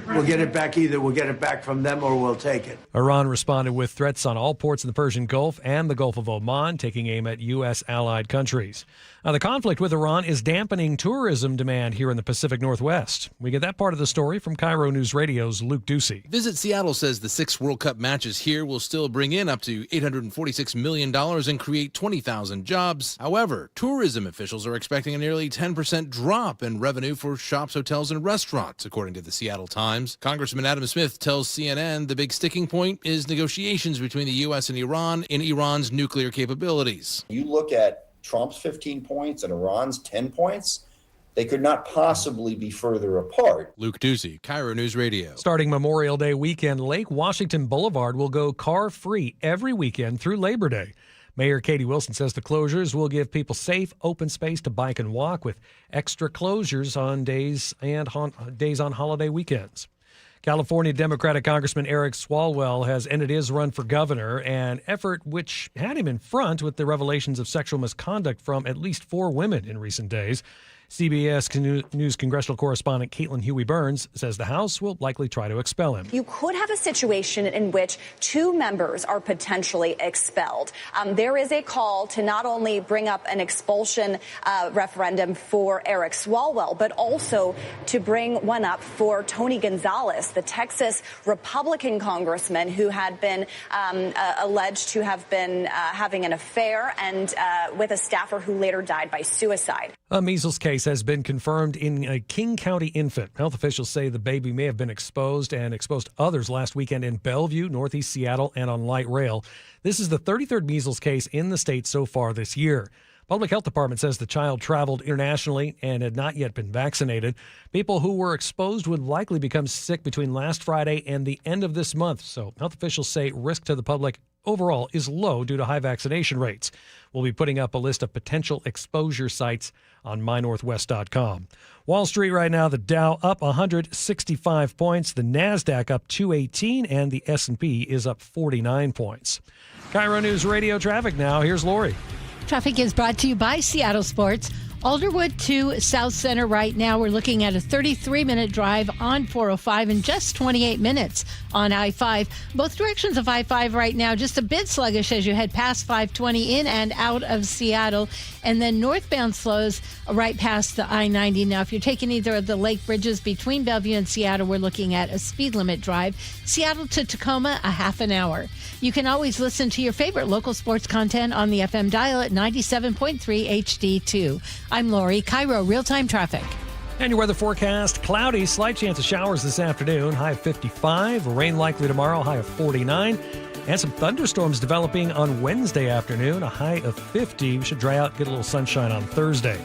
We'll get it back. Either we'll get it back from them or we'll take it. Iran responded with threats on all ports in the Persian Gulf and the Gulf of Oman, taking aim at U.S. allied countries. Now, the conflict with Iran is dampening tourism demand here in the Pacific Northwest. We get that part of the story from KIRO News Radio's Luke Ducey. Visit Seattle says the 6 World Cup matches here will still bring in up to $846 million and create 20,000 jobs. However, tourism officials are expecting a nearly 10% drop in revenue for shops, hotels, and restaurants, according to the Seattle Times. Congressman Adam Smith tells CNN the big sticking point is negotiations between the U.S. and Iran in Iran's nuclear capabilities. You look at Trump's 15 points and Iran's 10 points, they could not possibly be further apart. Luke Ducey, KIRO News Radio. Starting Memorial Day weekend, Lake Washington Boulevard will go car-free every weekend through Labor Day. Mayor Katie Wilson says the closures will give people safe, open space to bike and walk, with extra closures on days on holiday weekends. California Democratic Congressman Eric Swalwell has ended his run for governor, an effort which had him in front with the revelations of sexual misconduct from at least 4 women in recent days. CBS News congressional correspondent Caitlin Huey-Burns says the House will likely try to expel him. You could have a situation in which 2 members are potentially expelled. There is a call to not only bring up an expulsion referendum for Eric Swalwell, but also to bring one up for Tony Gonzalez, the Texas Republican congressman who had been alleged to have been having an affair and with a staffer who later died by suicide. A measles case has been confirmed in a King County infant. Health officials say the baby may have been exposed others last weekend in Bellevue, northeast Seattle, and on light rail. This is the 33rd measles case in the state so far this year. Public Health Department says the child traveled internationally and had not yet been vaccinated. People who were exposed would likely become sick between last Friday and the end of this month. So health officials say risk to the public overall is low due to high vaccination rates. We'll be putting up a list of potential exposure sites on mynorthwest.com. Wall Street right now, the Dow up 165 points, the NASDAQ up 218, and the S&P is up 49 points. KIRO News Radio traffic now. Here's Lori. Traffic is brought to you by Seattle Sports. Alderwood to South Center right now. We're looking at a 33-minute drive on 405 and just 28 minutes on I-5. Both directions of I-5 right now, just a bit sluggish as you head past 520 in and out of Seattle. And then northbound slows right past the I-90. Now, if you're taking either of the lake bridges between Bellevue and Seattle, we're looking at a speed limit drive. Seattle to Tacoma, a half an hour. You can always listen to your favorite local sports content on the FM dial at 97.3 HD2. I'm Lori, KIRO Real-Time Traffic. And your weather forecast, cloudy, slight chance of showers this afternoon, high of 55, rain likely tomorrow, high of 49, and some thunderstorms developing on Wednesday afternoon, a high of 50. We should dry out, get a little sunshine on Thursday.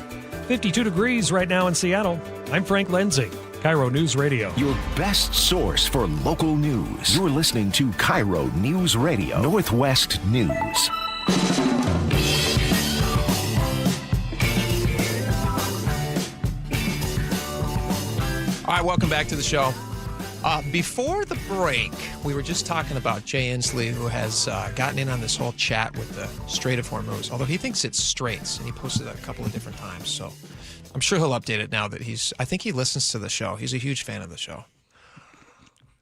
52 degrees right now in Seattle. I'm Frank Lindsay, KIRO News Radio. Your best source for local news. You're listening to KIRO News Radio, Northwest News. All right, welcome back to the show. Before the break, we were just talking about Jay Inslee, who has gotten in on this whole chat with the Strait of Hormuz, although he thinks it's straits, and he posted that a couple of different times. So I'm sure he'll update it now that I think he listens to the show. He's a huge fan of the show.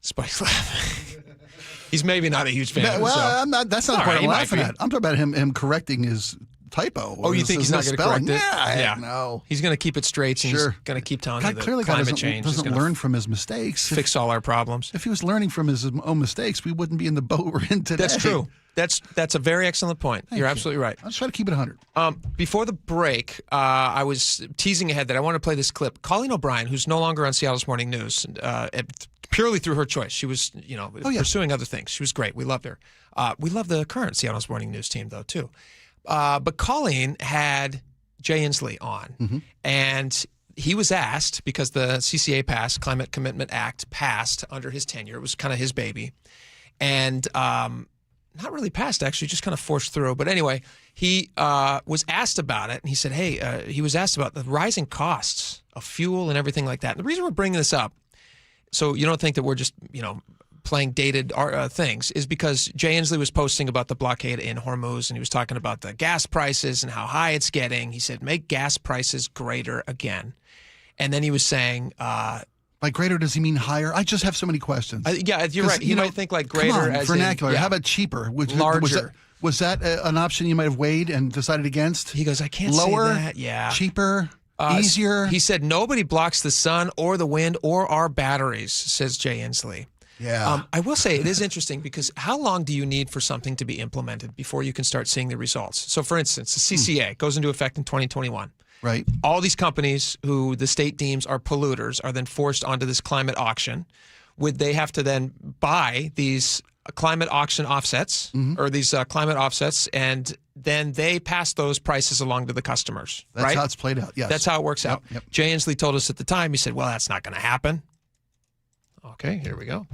Spike's laughing. He's maybe not a huge fan of the show. I'm not. That's not the part I'm laughing at. I'm talking about him correcting his typo. Oh, you think he's not going to correct it? Yeah, no. He's going to keep it straight, and he's going to keep telling you that climate change doesn't learn from his mistakes. Fix all our problems. If he was learning from his own mistakes, we wouldn't be in the boat we're in today. That's true. That's a very excellent point. You're absolutely right. I'll just try to keep it 100. Before the break, I was teasing ahead that I want to play this clip. Colleen O'Brien, who's no longer on Seattle's Morning News, purely through her choice. She was, pursuing other things. She was great. We loved her. We love the current Seattle's Morning News team, though, too. But Colleen had Jay Inslee on, and he was asked, because the CCA passed, Climate Commitment Act passed under his tenure. It was kind of his baby. And not really passed, actually, just kind of forced through. But anyway, he was asked about it, and he said, he was asked about the rising costs of fuel and everything like that. And the reason we're bringing this up, so you don't think that we're just, playing dated things, is because Jay Inslee was posting about the blockade in Hormuz, and he was talking about the gas prices and how high it's getting. He said, make gas prices greater again. And then he was saying... By greater, does he mean higher? I just have so many questions. Yeah, you're right. He might think like greater come on, as vernacular. In, How about cheaper? Larger. Was that an option you might have weighed and decided against? He goes, I can't Lower, say that. Yeah. Cheaper, easier? He said, nobody blocks the sun or the wind or our batteries, says Jay Inslee. Yeah. I will say it is interesting because how long do you need for something to be implemented before you can start seeing the results? So, for instance, the CCA goes into effect in 2021. Right. All these companies who the state deems are polluters are then forced onto this climate auction. They have to then buy these climate auction offsets or these climate offsets, and then they pass those prices along to the customers. That's how it's played out, yes. That's how it works out. Yep. Jay Inslee told us at the time, he said, well, that's not going to happen. Okay, here we go.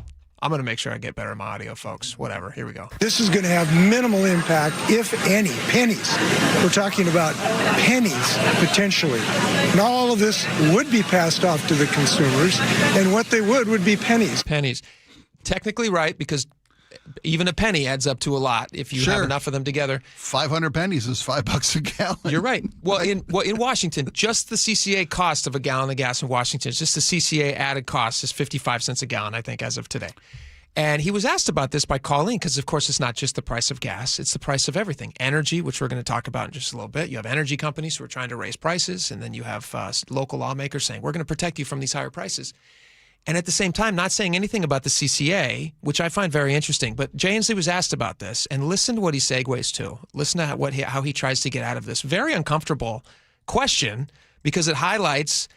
I'm going to make sure I get better in my audio, folks. Whatever. Here we go. This is going to have minimal impact, if any, pennies. We're talking about pennies, potentially. Not all of this would be passed off to the consumers, and what they would be pennies. Pennies. Technically right, because even a penny adds up to a lot if you have enough of them together. 500 pennies is $5 a gallon. You're right. Well, in Washington, just the CCA cost of a gallon of gas in Washington, just the CCA added cost is 55 cents a gallon, I think, as of today. And he was asked about this by Colleen because, of course, it's not just the price of gas. It's the price of everything. Energy, which we're going to talk about in just a little bit. You have energy companies who are trying to raise prices, and then you have local lawmakers saying, we're going to protect you from these higher prices. And at the same time, not saying anything about the CCA, which I find very interesting. But Jay Inslee was asked about this, and listen to what he segues to. Listen to how he tries to get out of this very uncomfortable question, because it highlights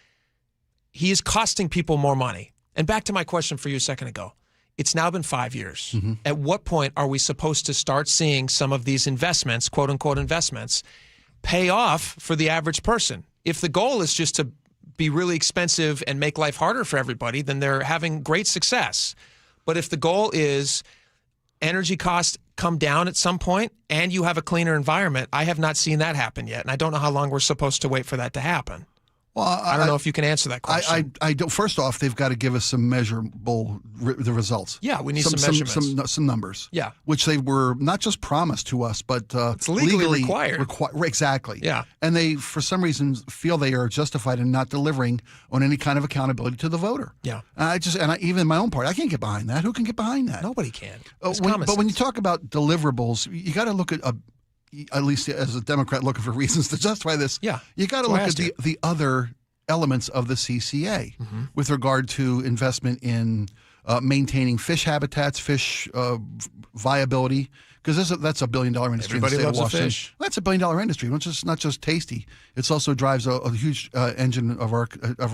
he is costing people more money. And back to my question for you a second ago. It's now been 5 years. At what point are we supposed to start seeing some of these investments, quote unquote investments, pay off for the average person? If the goal is just to be really expensive and make life harder for everybody, then they're having great success. But if the goal is energy costs come down at some point and you have a cleaner environment, I have not seen that happen yet. And I don't know how long we're supposed to wait for that to happen. Well, I don't know if you can answer that question. I don't. First off, they've got to give us some measurable the results. Yeah, we need some measurements. Some numbers. Yeah. Which they were not just promised to us, but it's legally required. Exactly. Yeah. And they, for some reason, feel they are justified in not delivering on any kind of accountability to the voter. Yeah. Even in my own party, I can't get behind that. Who can get behind that? Nobody can. But when you talk about deliverables, you got to look at least as a Democrat looking for reasons to justify this, you got to look at the other elements of the CCA with regard to investment in maintaining fish habitats, fish viability, because that's $1 billion industry. Everybody in the state loves of Washington. a fish. That's $1 billion industry. It's not just tasty. It also drives a huge engine of our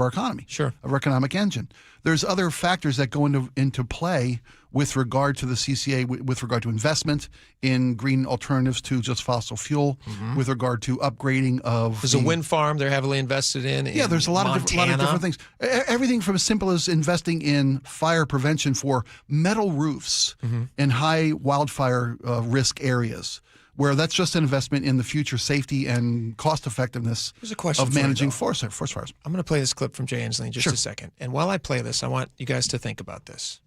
economy. Sure. Of our economic engine. There's other factors that go into play with regard to the CCA, with regard to investment in green alternatives to just fossil fuel, with regard to upgrading of... There's a wind farm they're heavily invested in Yeah, there's a lot of different things. Everything from as simple as investing in fire prevention for metal roofs in high wildfire risk areas, where that's just an investment in the future safety and cost effectiveness of managing forest fires. I'm going to play this clip from Jay Inslee in just a second. And while I play this, I want you guys to think about this.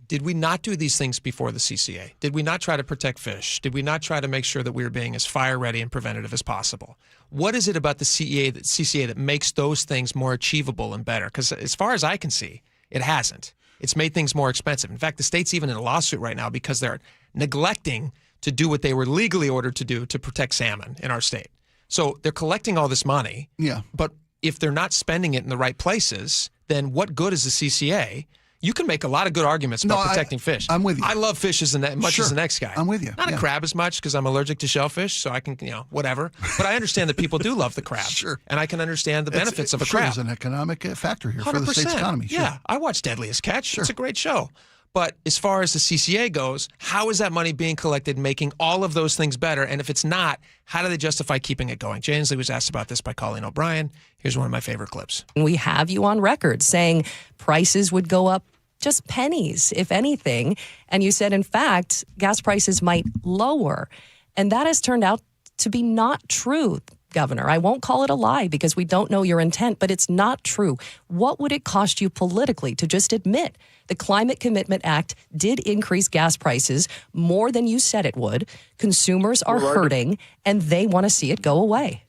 Did we not do these things before the CCA? Did we not try to protect fish? Did we not try to make sure that we were being as fire ready and preventative as possible? What is it about the CCA that makes those things more achievable and better? Because as far as I can see, it hasn't. It's made things more expensive. In fact, the state's even in a lawsuit right now because they're neglecting to do what they were legally ordered to do to protect salmon in our state. So they're collecting all this money. Yeah. But if they're not spending it in the right places, then what good is the CCA? You can make a lot of good arguments about protecting fish. I'm with you. I love fish as much as the next guy. I'm with you. Not a crab as much because I'm allergic to shellfish, so I can, whatever. But I understand that people do love the crab. Sure. And I can understand the benefits of a crab. There's an economic factor here 100%. for the state's economy. Sure. Yeah, I watch Deadliest Catch. It's a great show. But as far as the CCA goes, how is that money being collected, making all of those things better? And if it's not, how do they justify keeping it going? Jay Inslee was asked about this by Colleen O'Brien. Here's one of my favorite clips. We have you on record saying prices would go up just pennies, if anything. And you said, in fact, gas prices might lower. And that has turned out to be not true, Governor. I won't call it a lie because we don't know your intent, but it's not true. What would it cost you politically to just admit the Climate Commitment Act did increase gas prices more than you said it would? Consumers are hurting, and they want to see it go away.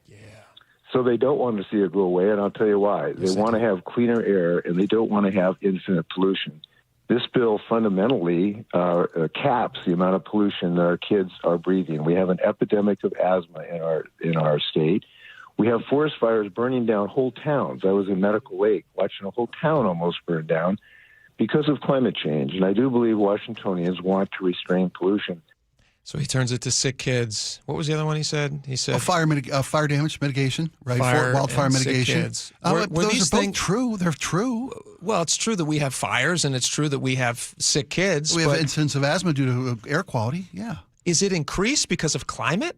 So they don't want to see it go away, and I'll tell you why. They want to have cleaner air, and they don't want to have infinite pollution. This bill fundamentally caps the amount of pollution that our kids are breathing. We have an epidemic of asthma in our state. We have forest fires burning down whole towns. I was in Medical Lake watching a whole town almost burn down because of climate change. And I do believe Washingtonians want to restrain pollution. So he turns it to sick kids. What was the other one he said? He said fire damage mitigation, right? Wildfire mitigation. Were those these are both true. They're true. Well, it's true that we have fires, and it's true that we have sick kids. We have incidents of asthma due to air quality. Yeah. Is it increased because of climate?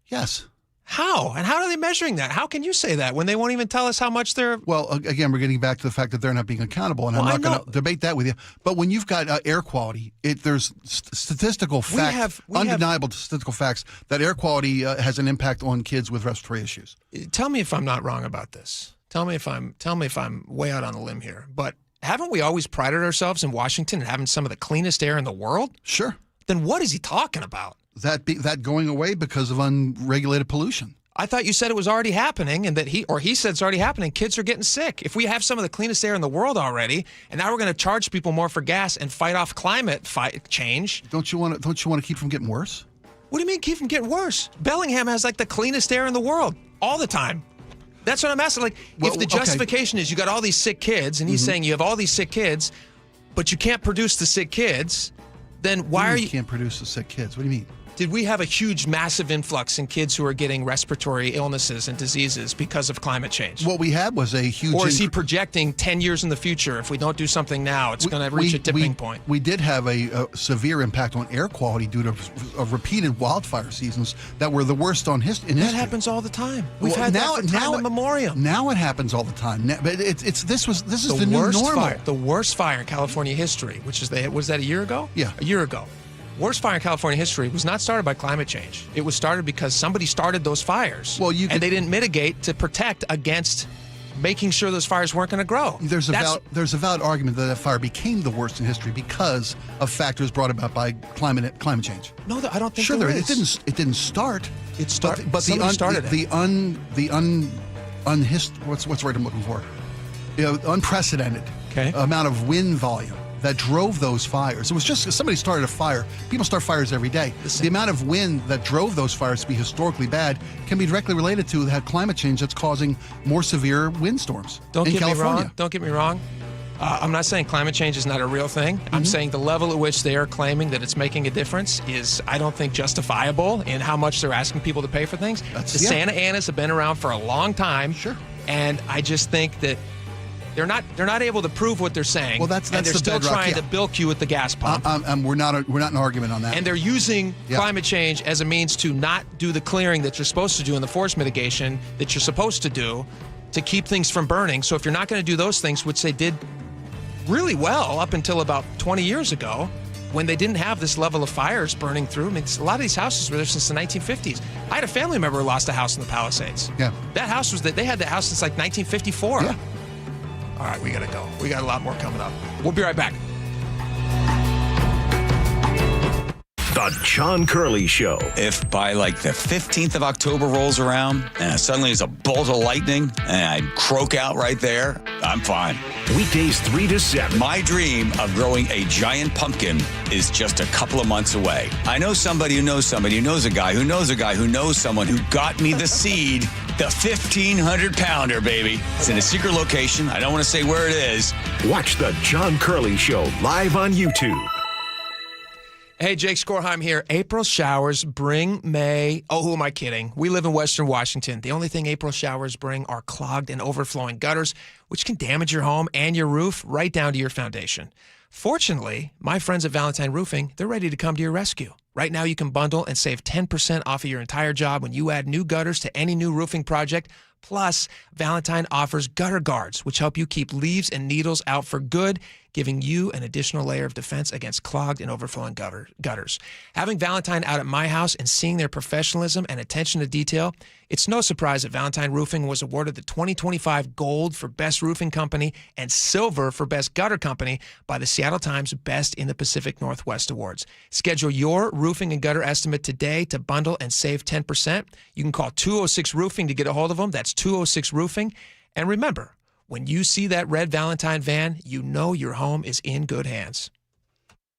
Yes. How? And how are they measuring that? How can you say that when they won't even tell us how much they're... Well, again, we're getting back to the fact that they're not being accountable, and I'm not going to debate that with you. But when you've got air quality, there's statistical facts, undeniable statistical facts that air quality has an impact on kids with respiratory issues. Tell me if I'm not wrong about this. Tell me if I'm way out on a limb here. But haven't we always prided ourselves in Washington and having some of the cleanest air in the world? Sure. Then what is he talking about? That going away because of unregulated pollution. I thought you said it was already happening, and that he said it's already happening. Kids are getting sick. If we have some of the cleanest air in the world already, and now we're going to charge people more for gas and fight off climate change, don't you want to keep from getting worse? What do you mean keep from getting worse? Bellingham has like the cleanest air in the world all the time. That's what I'm asking. Like, if the justification is you got all these sick kids, and he's saying you have all these sick kids, but you can't produce the sick kids, then why are you can't produce the sick kids? What do you mean? Did we have a huge, massive influx in kids who are getting respiratory illnesses and diseases because of climate change? What we had was a huge... Or is he projecting 10 years in the future, if we don't do something now, it's going to reach a tipping point? We did have a severe impact on air quality due to repeated wildfire seasons that were the worst in history. That happens all the time. We've had that for time immemorial. Now it happens all the time. But this is the new normal. The worst fire in California history, was that a year ago? Yeah. A year ago. Worst fire in California history was not started by climate change. It was started because somebody started those fires. And they didn't mitigate to protect against making sure those fires weren't going to grow. There's a valid argument that fire became the worst in history because of factors brought about by climate change. No, I don't think there is. It didn't start. It started. But what's the word I'm looking for? Unprecedented amount of wind volume that drove those fires. It was just somebody started a fire. People start fires every day. The amount of wind that drove those fires to be historically bad can be directly related to that climate change that's causing more severe windstorms in California. Don't get me wrong. I'm not saying climate change is not a real thing. I'm saying the level at which they are claiming that it's making a difference is, I don't think, justifiable in how much they're asking people to pay for things. Santa Anas have been around for a long time. Sure. And I just think that They're not able to prove what they're saying. Well, that's and they're the still bedrock, trying to bilk you at the gas pump. We're not in an argument on that. And they're using climate change as a means to not do the clearing that you're supposed to do in the forest mitigation that you're supposed to do to keep things from burning. So if you're not going to do those things, which they did really well up until about 20 years ago, when they didn't have this level of fires burning through. I mean, a lot of these houses were there since the 1950s. I had a family member who lost a house in the Palisades. Yeah. That house they had that house since like 1954. Yeah. All right, we got to go. We got a lot more coming up. We'll be right back. The John Curley Show. If by like the 15th of October rolls around and suddenly there's a bolt of lightning and I croak out right there, I'm fine. Weekdays 3 to 7. My dream of growing a giant pumpkin is just a couple of months away. I know somebody who knows somebody who knows a guy who knows a guy who knows someone who got me the seed, the 1,500-pounder, baby. It's in a secret location. I don't want to say where it is. Watch The John Curley Show live on YouTube. Hey, Jake Skorheim here. April showers bring May. Oh, who am I kidding? We live in Western Washington. The only thing April showers bring are clogged and overflowing gutters, which can damage your home and your roof right down to your foundation. Fortunately, my friends at Valentine Roofing, they're ready to come to your rescue. Right now, you can bundle and save 10% off of your entire job when you add new gutters to any new roofing project. Plus, Valentine offers gutter guards, which help you keep leaves and needles out for good, giving you an additional layer of defense against clogged and overflowing gutters. Having Valentine out at my house and seeing their professionalism and attention to detail, it's no surprise that Valentine Roofing was awarded the 2025 Gold for Best Roofing Company and Silver for Best Gutter Company by the Seattle Times Best in the Pacific Northwest Awards. Schedule your roofing and gutter estimate today to bundle and save 10%. You can call 206 Roofing to get a hold of them. That's 206 Roofing. And remember, when you see that red Valentine van, you know your home is in good hands.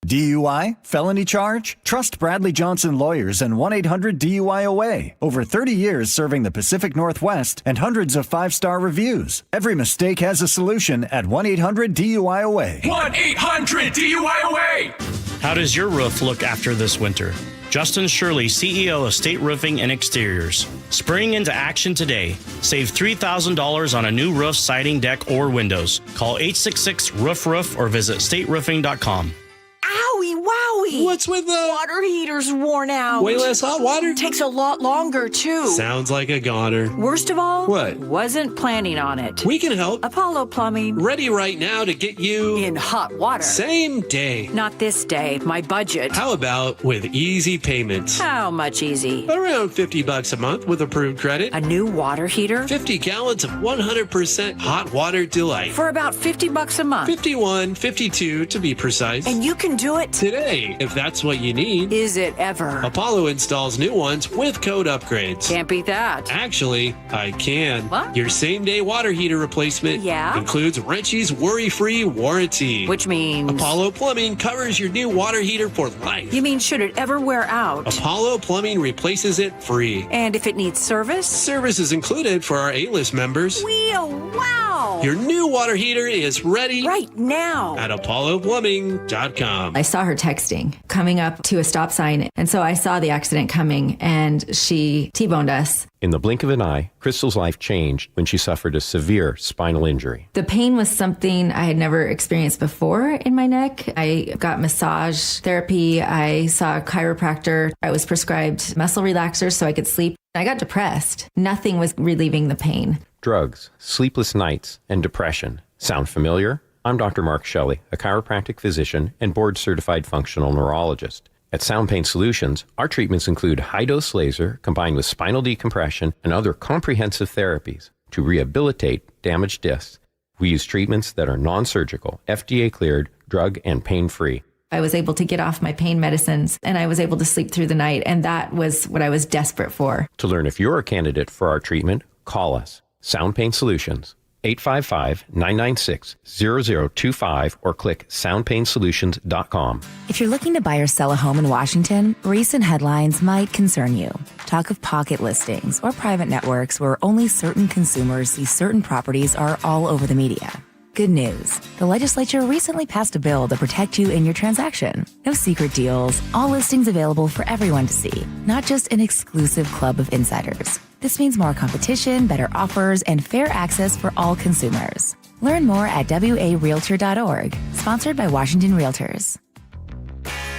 DUI? Felony charge? Trust Bradley Johnson Lawyers and 1-800-DUI-AWAY. Over 30 years serving the Pacific Northwest and hundreds of 5-star reviews. Every mistake has a solution at 1-800-DUI-AWAY. 1-800-DUI-AWAY! How does your roof look after this winter? Justin Shirley, CEO of State Roofing and Exteriors. Spring into action today. Save $3,000 on a new roof, siding, deck, or windows. Call 866-ROOF-ROOF or visit stateroofing.com. Owie, wowie. What's with the water heater's worn out? Way less hot water? Takes a lot longer, too. Sounds like a goner. Worst of all? What? Wasn't planning on it. We can help. Apollo Plumbing. Ready right now to get you in hot water. Same day. Not this day. My budget. How about with easy payments? How much easy? Around $50 a month with approved credit. A new water heater? 50 gallons of 100% hot water delight. For about $50 a month. 51, 52 to be precise. And you can do it today, if that's what you need. Is it ever? Apollo installs new ones with code upgrades. Can't beat that. Actually, I can. What? Your same-day water heater replacement includes Wrenchy's worry-free warranty. Which means? Apollo Plumbing covers your new water heater for life. You mean should it ever wear out? Apollo Plumbing replaces it free. And if it needs service? Service is included for our A-list members. Wow! Your new water heater is ready right now at apolloplumbing.com. I saw her texting coming up to a stop sign, and so I saw the accident coming, and she T-boned us. In the blink of an eye, Crystal's life changed when she suffered a severe spinal injury. The pain was something I had never experienced before in my neck. I got massage therapy. I saw a chiropractor. I was prescribed muscle relaxers so I could sleep. I got depressed. Nothing was relieving the pain. Drugs, sleepless nights, and depression. Sound familiar? I'm Dr. Mark Shelley, a chiropractic physician and board-certified functional neurologist. At Sound Pain Solutions, our treatments include high-dose laser combined with spinal decompression and other comprehensive therapies to rehabilitate damaged discs. We use treatments that are non-surgical, FDA-cleared, drug and pain-free. I was able to get off my pain medicines, and I was able to sleep through the night, and that was what I was desperate for. To learn if you're a candidate for our treatment, call us. Sound Pain Solutions, 855-996-0025, or click soundpainsolutions.com. If you're looking to buy or sell a home in Washington, recent headlines might concern you. Talk of pocket listings or private networks where only certain consumers see certain properties are all over the media. Good news. The legislature recently passed a bill to protect you in your transaction. No secret deals, all listings available for everyone to see, not just an exclusive club of insiders. This means more competition, better offers, and fair access for all consumers. Learn more at warealtor.org. Sponsored by Washington Realtors.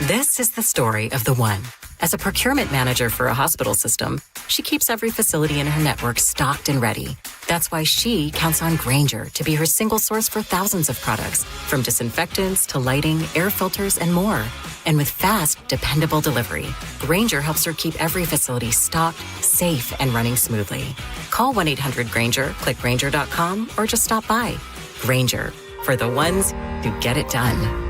This is the story of the one. As a procurement manager for a hospital system, she keeps every facility in her network stocked and ready. That's why she counts on Grainger to be her single source for thousands of products, from disinfectants to lighting, air filters, and more. And with fast, dependable delivery, Grainger helps her keep every facility stocked, safe, and running smoothly. Call 1-800-GRAINGER, click Grainger.com, or just stop by. Grainger, for the ones who get it done.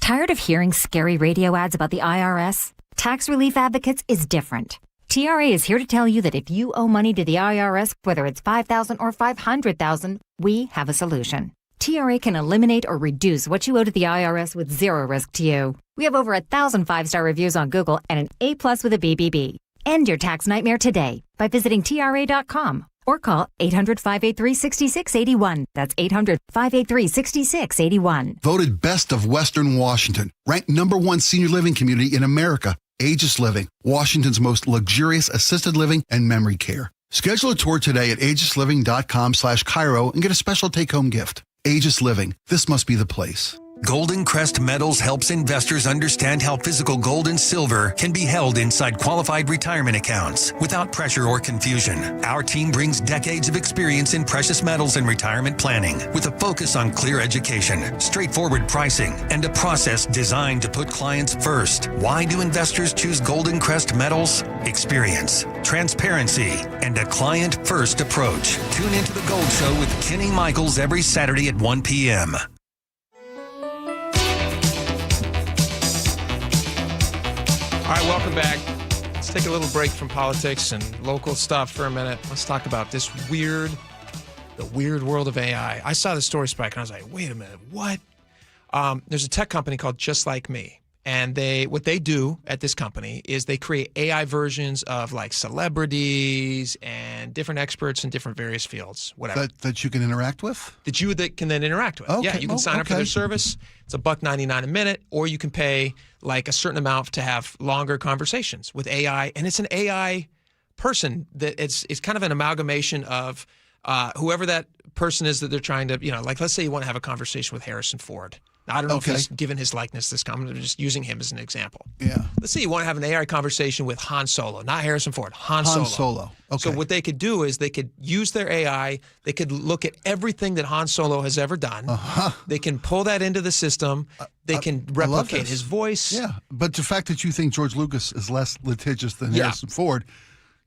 Tired of hearing scary radio ads about the IRS? Tax Relief Advocates is different. TRA is here to tell you that if you owe money to the IRS, whether it's $5,000 or $500,000, we have a solution. TRA can eliminate or reduce what you owe to the IRS with zero risk to you. We have over 1,000 5-star reviews on Google and an A+ with a BBB. End your tax nightmare today by visiting TRA.com or call 800-583-6681. That's 800-583-6681. Voted best of Western Washington. Ranked #1 senior living community in America. Aegis Living, Washington's most luxurious assisted living and memory care. Schedule a tour today at aegisliving.com/KIRO and get a special take-home gift. Aegis Living. This must be the place. Golden Crest Metals helps investors understand how physical gold and silver can be held inside qualified retirement accounts without pressure or confusion. Our team brings decades of experience in precious metals and retirement planning with a focus on clear education, straightforward pricing, and a process designed to put clients first. Why do investors choose Golden Crest Metals? Experience, transparency, and a client-first approach. Tune into The Gold Show with Kenny Michaels every Saturday at 1 p.m. All right, welcome back. Let's take a little break from politics and local stuff for a minute. Let's talk about the weird world of AI. I saw the story, Spike, and I was like, wait a minute, what? There's a tech company called Just Like Me. And what they do at this company is they create AI versions of like celebrities and different experts in different various fields, whatever. That you can interact with? That can then interact with. Okay. Yeah, you can sign up for their service. It's $1.99 a minute, or you can pay like a certain amount to have longer conversations with AI. And it's an AI person that it's kind of an amalgamation of whoever that person is that they're trying to, like let's say you want to have a conversation with Harrison Ford. Now, I don't know if he's given his likeness this comment. I'm just using him as an example. Yeah. Let's say you want to have an AI conversation with Han Solo, not Harrison Ford, Han Solo. Okay. So what they could do is they could use their AI. They could look at everything that Han Solo has ever done. They can pull that into the system. They can replicate his voice. Yeah. But the fact that you think George Lucas is less litigious than Harrison Ford,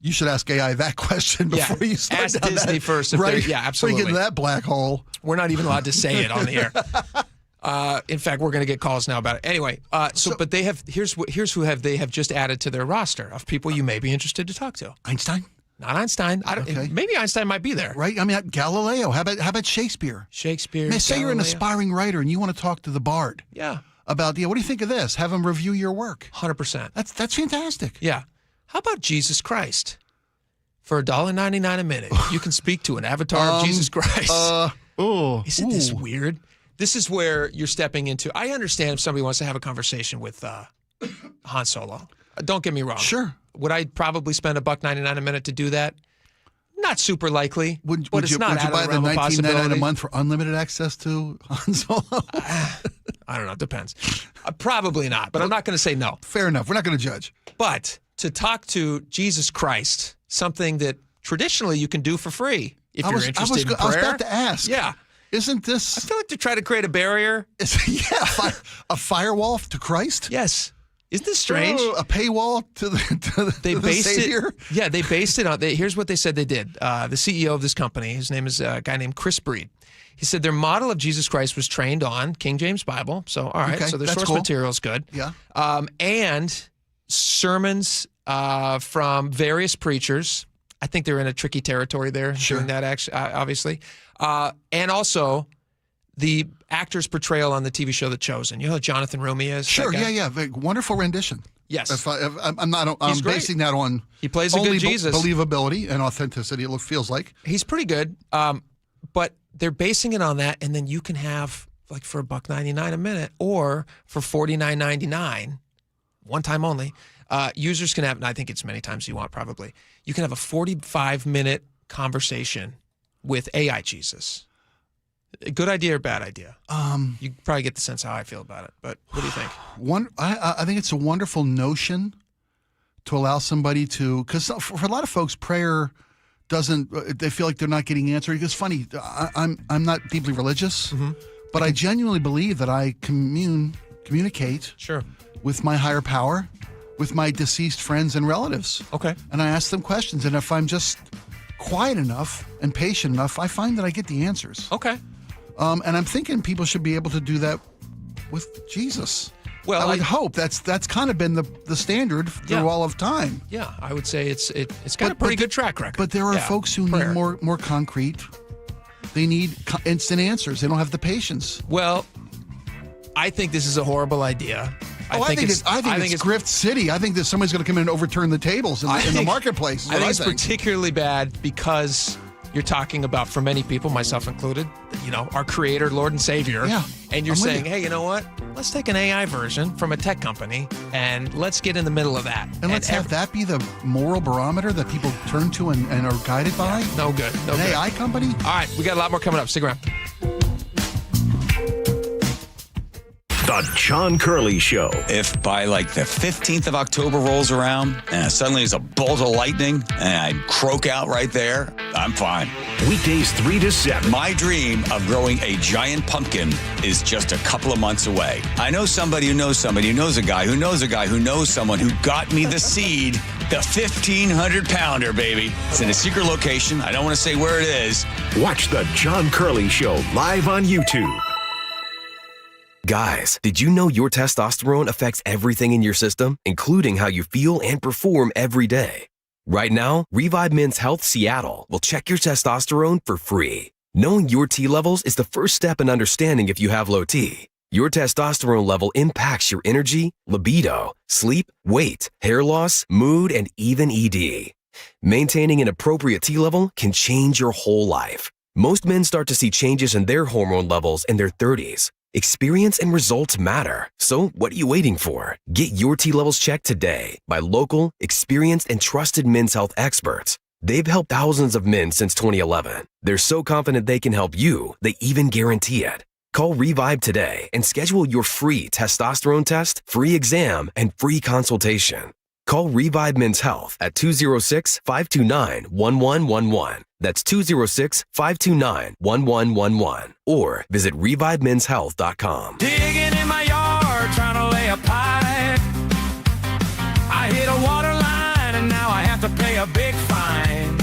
you should ask AI that question before you start ask down Disney that, first. Right? Yeah, absolutely. So you get into that black hole. We're not even allowed to say it on the air. In fact, we're going to get calls now about it. Anyway, but they have here's who they have just added to their roster of people you may be interested to talk to. Einstein? Not Einstein. Maybe Einstein might be there. Right? I mean, Galileo. How about Shakespeare? Shakespeare. Say you're an aspiring writer and you want to talk to the Bard. Yeah. About what do you think of this? Have him review your work. 100%. That's fantastic. Yeah. How about Jesus Christ? For $1.99 a minute, you can speak to an avatar of Jesus Christ. Isn't this weird? This is where you're stepping into. I understand if somebody wants to have a conversation with Han Solo. Don't get me wrong. Sure. Would I probably spend $1.99 a minute to do that? Not super likely. Would you buy the $19.99 a month for unlimited access to Han Solo? I don't know. It depends. Probably not. But I'm not going to say no. Fair enough. We're not going to judge. But to talk to Jesus Christ, something that traditionally you can do for free if you're interested in prayer. I was about to ask. Yeah. Isn't this... I feel like they're trying to create a barrier. A firewall to Christ? Yes. Isn't this strange? A paywall to the Savior? They based it on... Here's what they said they did. The CEO of this company, his name is a guy named Chris Breed. He said their model of Jesus Christ was trained on King James Bible. So, all right. So their source material is good. Yeah. And sermons from various preachers. I think they're in a tricky territory there doing that, actually, obviously. And also the actor's portrayal on the TV show The Chosen. You know who Jonathan Rumi is? Sure, yeah. Wonderful rendition. Yes. I'm basing that on he plays a good Jesus. Believability and authenticity, it feels like. He's pretty good. But they're basing it on that, and then you can have, like, for $1.99 a minute or for $49.99, one time only, users can have, and I think it's many times you want probably, you can have a 45-minute conversation with AI Jesus. Good idea or bad idea? You probably get the sense how I feel about it, but what do you think? I think it's a wonderful notion to allow somebody to, because for a lot of folks, prayer doesn't, they feel like they're not getting answered. It's funny, I'm not deeply religious, but I genuinely believe that I communicate with my higher power, with my deceased friends and relatives. Okay. And I ask them questions, and if I'm just quiet enough and patient enough, I find that I get the answers. Okay. And I'm thinking people should be able to do that with Jesus. Well, I would hope that's kind of been the standard through all of time. Yeah, I would say it's got a pretty good track record. But there are folks who need more concrete. They need instant answers. They don't have the patience. Well, I think this is a horrible idea. I think it's Grift City. I think that somebody's going to come in and overturn the tables in the marketplace. I think it's particularly bad because you're talking about, for many people, myself included, our creator, Lord and Savior. Yeah. And you're saying, hey, you know what? Let's take an AI version from a tech company and let's get in the middle of that. And let's have that be the moral barometer that people turn to and are guided by? Yeah, no good. An AI company? All right, we got a lot more coming up. Stick around. The John Curley Show. If by like the 15th of October rolls around and suddenly there's a bolt of lightning and I croak out right there, I'm fine. Weekdays 3 to 7. My dream of growing a giant pumpkin is just a couple of months away. I know somebody who knows somebody who knows a guy who knows a guy who knows someone who got me the seed, the 1,500-pounder, baby. It's in a secret location. I don't want to say where it is. Watch The John Curley Show live on YouTube. Guys, did you know your testosterone affects everything in your system, including how you feel and perform every day? Right now, Revive Men's Health Seattle will check your testosterone for free. Knowing your T levels is the first step in understanding if you have low T. Your testosterone level impacts your energy, libido, sleep, weight, hair loss, mood, and even ED. Maintaining an appropriate T level can change your whole life. Most men start to see changes in their hormone levels in their 30s. Experience and results matter. So what are you waiting for? Get your T levels checked today by local, experienced, and trusted men's health experts. They've helped thousands of men since 2011. They're so confident they can help you, they even guarantee it. Call Revive today and schedule your free testosterone test, free exam, and free consultation. Call Revive Men's Health at 206-529-1111. That's 206-529-1111. Or visit ReviveMen'sHealth.com. Digging in my yard, trying to lay a pipe. I hit a water line and now I have to pay a big fine.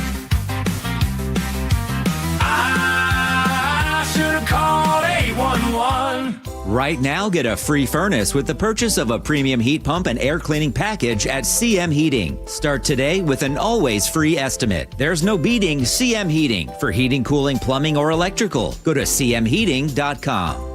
I should have called 811. Right now, get a free furnace with the purchase of a premium heat pump and air cleaning package at CM Heating. Start today with an always free estimate. There's no beating CM Heating for heating, cooling, plumbing, or electrical. Go to cmheating.com.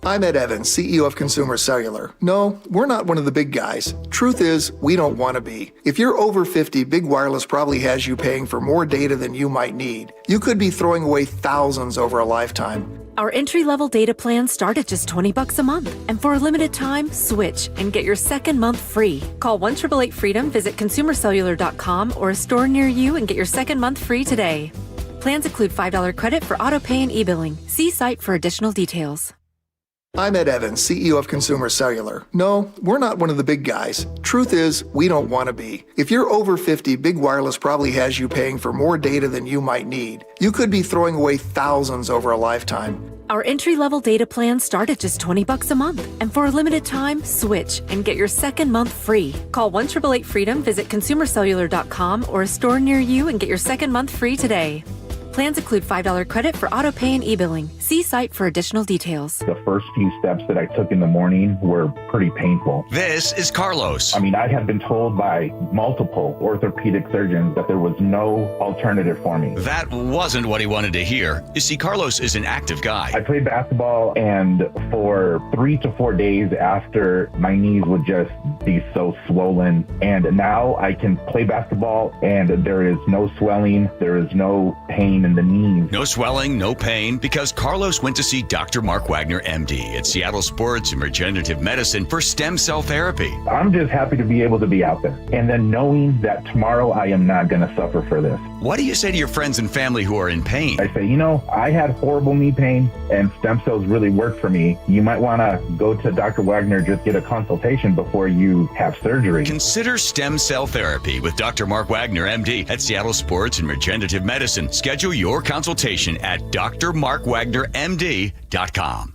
I'm Ed Evans, CEO of Consumer Cellular. No, we're not one of the big guys. Truth is, we don't want to be. If you're over 50, Big Wireless probably has you paying for more data than you might need. You could be throwing away thousands over a lifetime. Our entry-level data plans start at just $20 a month. And for a limited time, switch and get your second month free. Call 1-888-FREEDOM, visit consumercellular.com or a store near you and get your second month free today. Plans include $5 credit for auto pay and e-billing. See site for additional details. I'm Ed Evans, CEO of Consumer Cellular. No, we're not one of the big guys. Truth is, we don't want to be. If you're over 50, Big Wireless probably has you paying for more data than you might need. You could be throwing away thousands over a lifetime. Our entry-level data plans start at just $20 a month. And for a limited time, switch and get your second month free. Call 1-888-FREEDOM, visit consumercellular.com or a store near you and get your second month free today. Plans include $5 credit for auto pay and e-billing. See site for additional details. The first few steps that I took in the morning were pretty painful. This is Carlos. I mean, I had been told by multiple orthopedic surgeons that there was no alternative for me. That wasn't what he wanted to hear. You see, Carlos is an active guy. I played basketball, and for 3 to 4 days after, my knees would just be so swollen. And now I can play basketball, and there is no swelling, there is no pain in the knees. No swelling, no pain, because Carlos went to see Dr. Mark Wagner, MD, at Seattle Sports and Regenerative Medicine for stem cell therapy. I'm just happy to be able to be out there. And then knowing that tomorrow I am not going to suffer for this. What do you say to your friends and family who are in pain? I say, I had horrible knee pain and stem cells really work for me. You might want to go to Dr. Wagner, just get a consultation before you have surgery. Consider stem cell therapy with Dr. Mark Wagner, MD, at Seattle Sports and Regenerative Medicine. Schedule your consultation at drmarkwagnermd.com.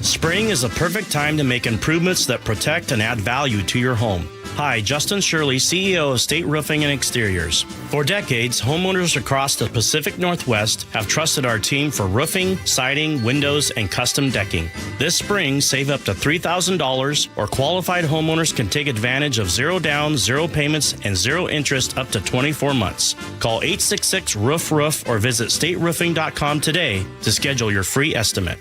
Spring is the perfect time to make improvements that protect and add value to your home. Hi, Justin Shirley, CEO of State Roofing and Exteriors. For decades, homeowners across the Pacific Northwest have trusted our team for roofing, siding, windows, and custom decking. This spring, save up to $3,000, or qualified homeowners can take advantage of 0 down, 0 payments, and 0 interest up to 24 months. Call 866-ROOF-ROOF or visit stateroofing.com today to schedule your free estimate.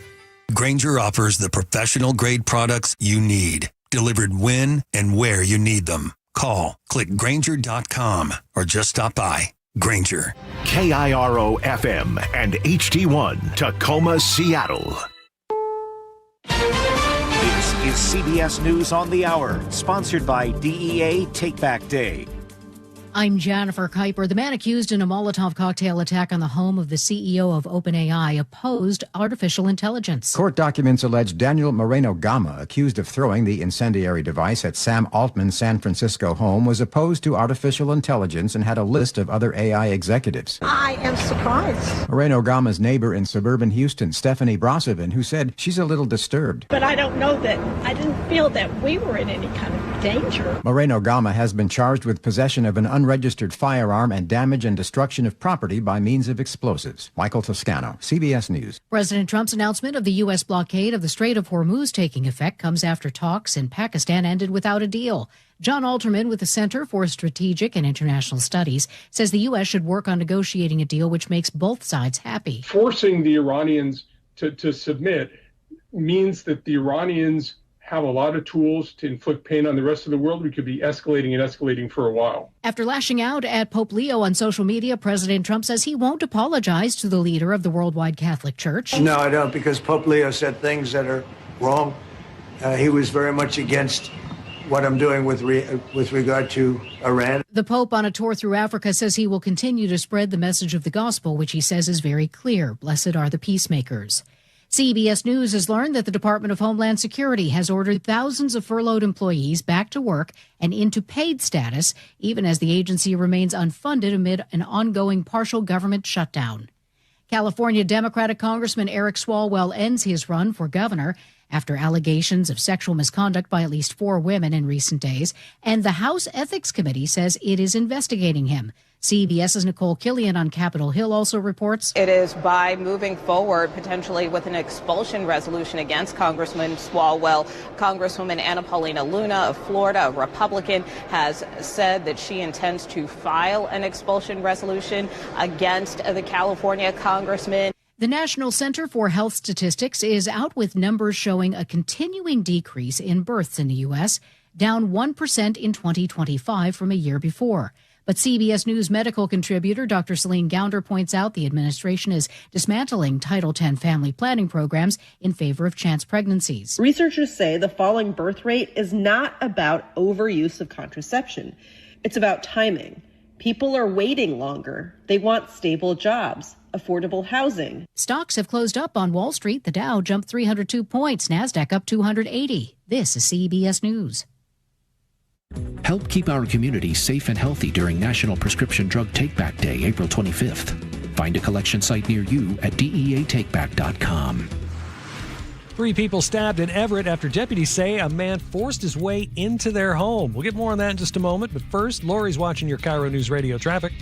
Grainger offers the professional-grade products you need, delivered when and where you need them. Call, click Grainger.com, or just stop by. Grainger. KIRO FM and HD1, Tacoma, Seattle. This is CBS News on the Hour, sponsored by DEA Take Back Day. I'm Jennifer Kuiper. The man accused in a Molotov cocktail attack on the home of the CEO of OpenAI opposed artificial intelligence. Court documents allege Daniel Moreno-Gama, accused of throwing the incendiary device at Sam Altman's San Francisco home, was opposed to artificial intelligence and had a list of other AI executives. I am surprised. Moreno-Gama's neighbor in suburban Houston, Stephanie Brosovin, who said she's a little disturbed. But I don't know that, I didn't feel that we were in any kind of danger. Moreno-Gama has been charged with possession of an unregistered firearm and damage and destruction of property by means of explosives. Michael Toscano, CBS News. President Trump's announcement of the U.S. blockade of the Strait of Hormuz taking effect comes after talks in Pakistan ended without a deal. John Alterman with the Center for Strategic and International Studies says the U.S. should work on negotiating a deal which makes both sides happy. Forcing the Iranians to submit means that the Iranians have a lot of tools to inflict pain on the rest of the world. We could be escalating for a while. After lashing out at Pope Leo on social media, President Trump says he won't apologize to the leader of the worldwide Catholic Church. No, I don't, because Pope Leo said things that are wrong. He was very much against what I'm doing with regard to Iran. The Pope, on a tour through Africa, says he will continue to spread the message of the gospel, which he says is very clear. Blessed are the peacemakers. CBS News has learned that the Department of Homeland Security has ordered thousands of furloughed employees back to work and into paid status, even as the agency remains unfunded amid an ongoing partial government shutdown. California Democratic Congressman Eric Swalwell ends his run for governor after allegations of sexual misconduct by at least 4 women in recent days, and the House Ethics Committee says it is investigating him. CBS's Nicole Killian on Capitol Hill also reports. It is by moving forward potentially with an expulsion resolution against Congressman Swalwell. Congresswoman Anna Paulina Luna of Florida, a Republican, has said that she intends to file an expulsion resolution against the California congressman. The National Center for Health Statistics is out with numbers showing a continuing decrease in births in the U.S., down 1% in 2025 from a year before. But CBS News medical contributor Dr. Celine Gounder points out the administration is dismantling Title X family planning programs in favor of chance pregnancies. Researchers say the falling birth rate is not about overuse of contraception. It's about timing. People are waiting longer. They want stable jobs, affordable housing. Stocks have closed up on Wall Street. The Dow jumped 302 points, NASDAQ up 280. This is CBS News. Help keep our community safe and healthy during National Prescription Drug Take-Back Day, April 25th. Find a collection site near you at DEATakeback.com. 3 people stabbed in Everett after deputies say a man forced his way into their home. We'll get more on that in just a moment, but first, Lori's watching your KIRO News Radio traffic.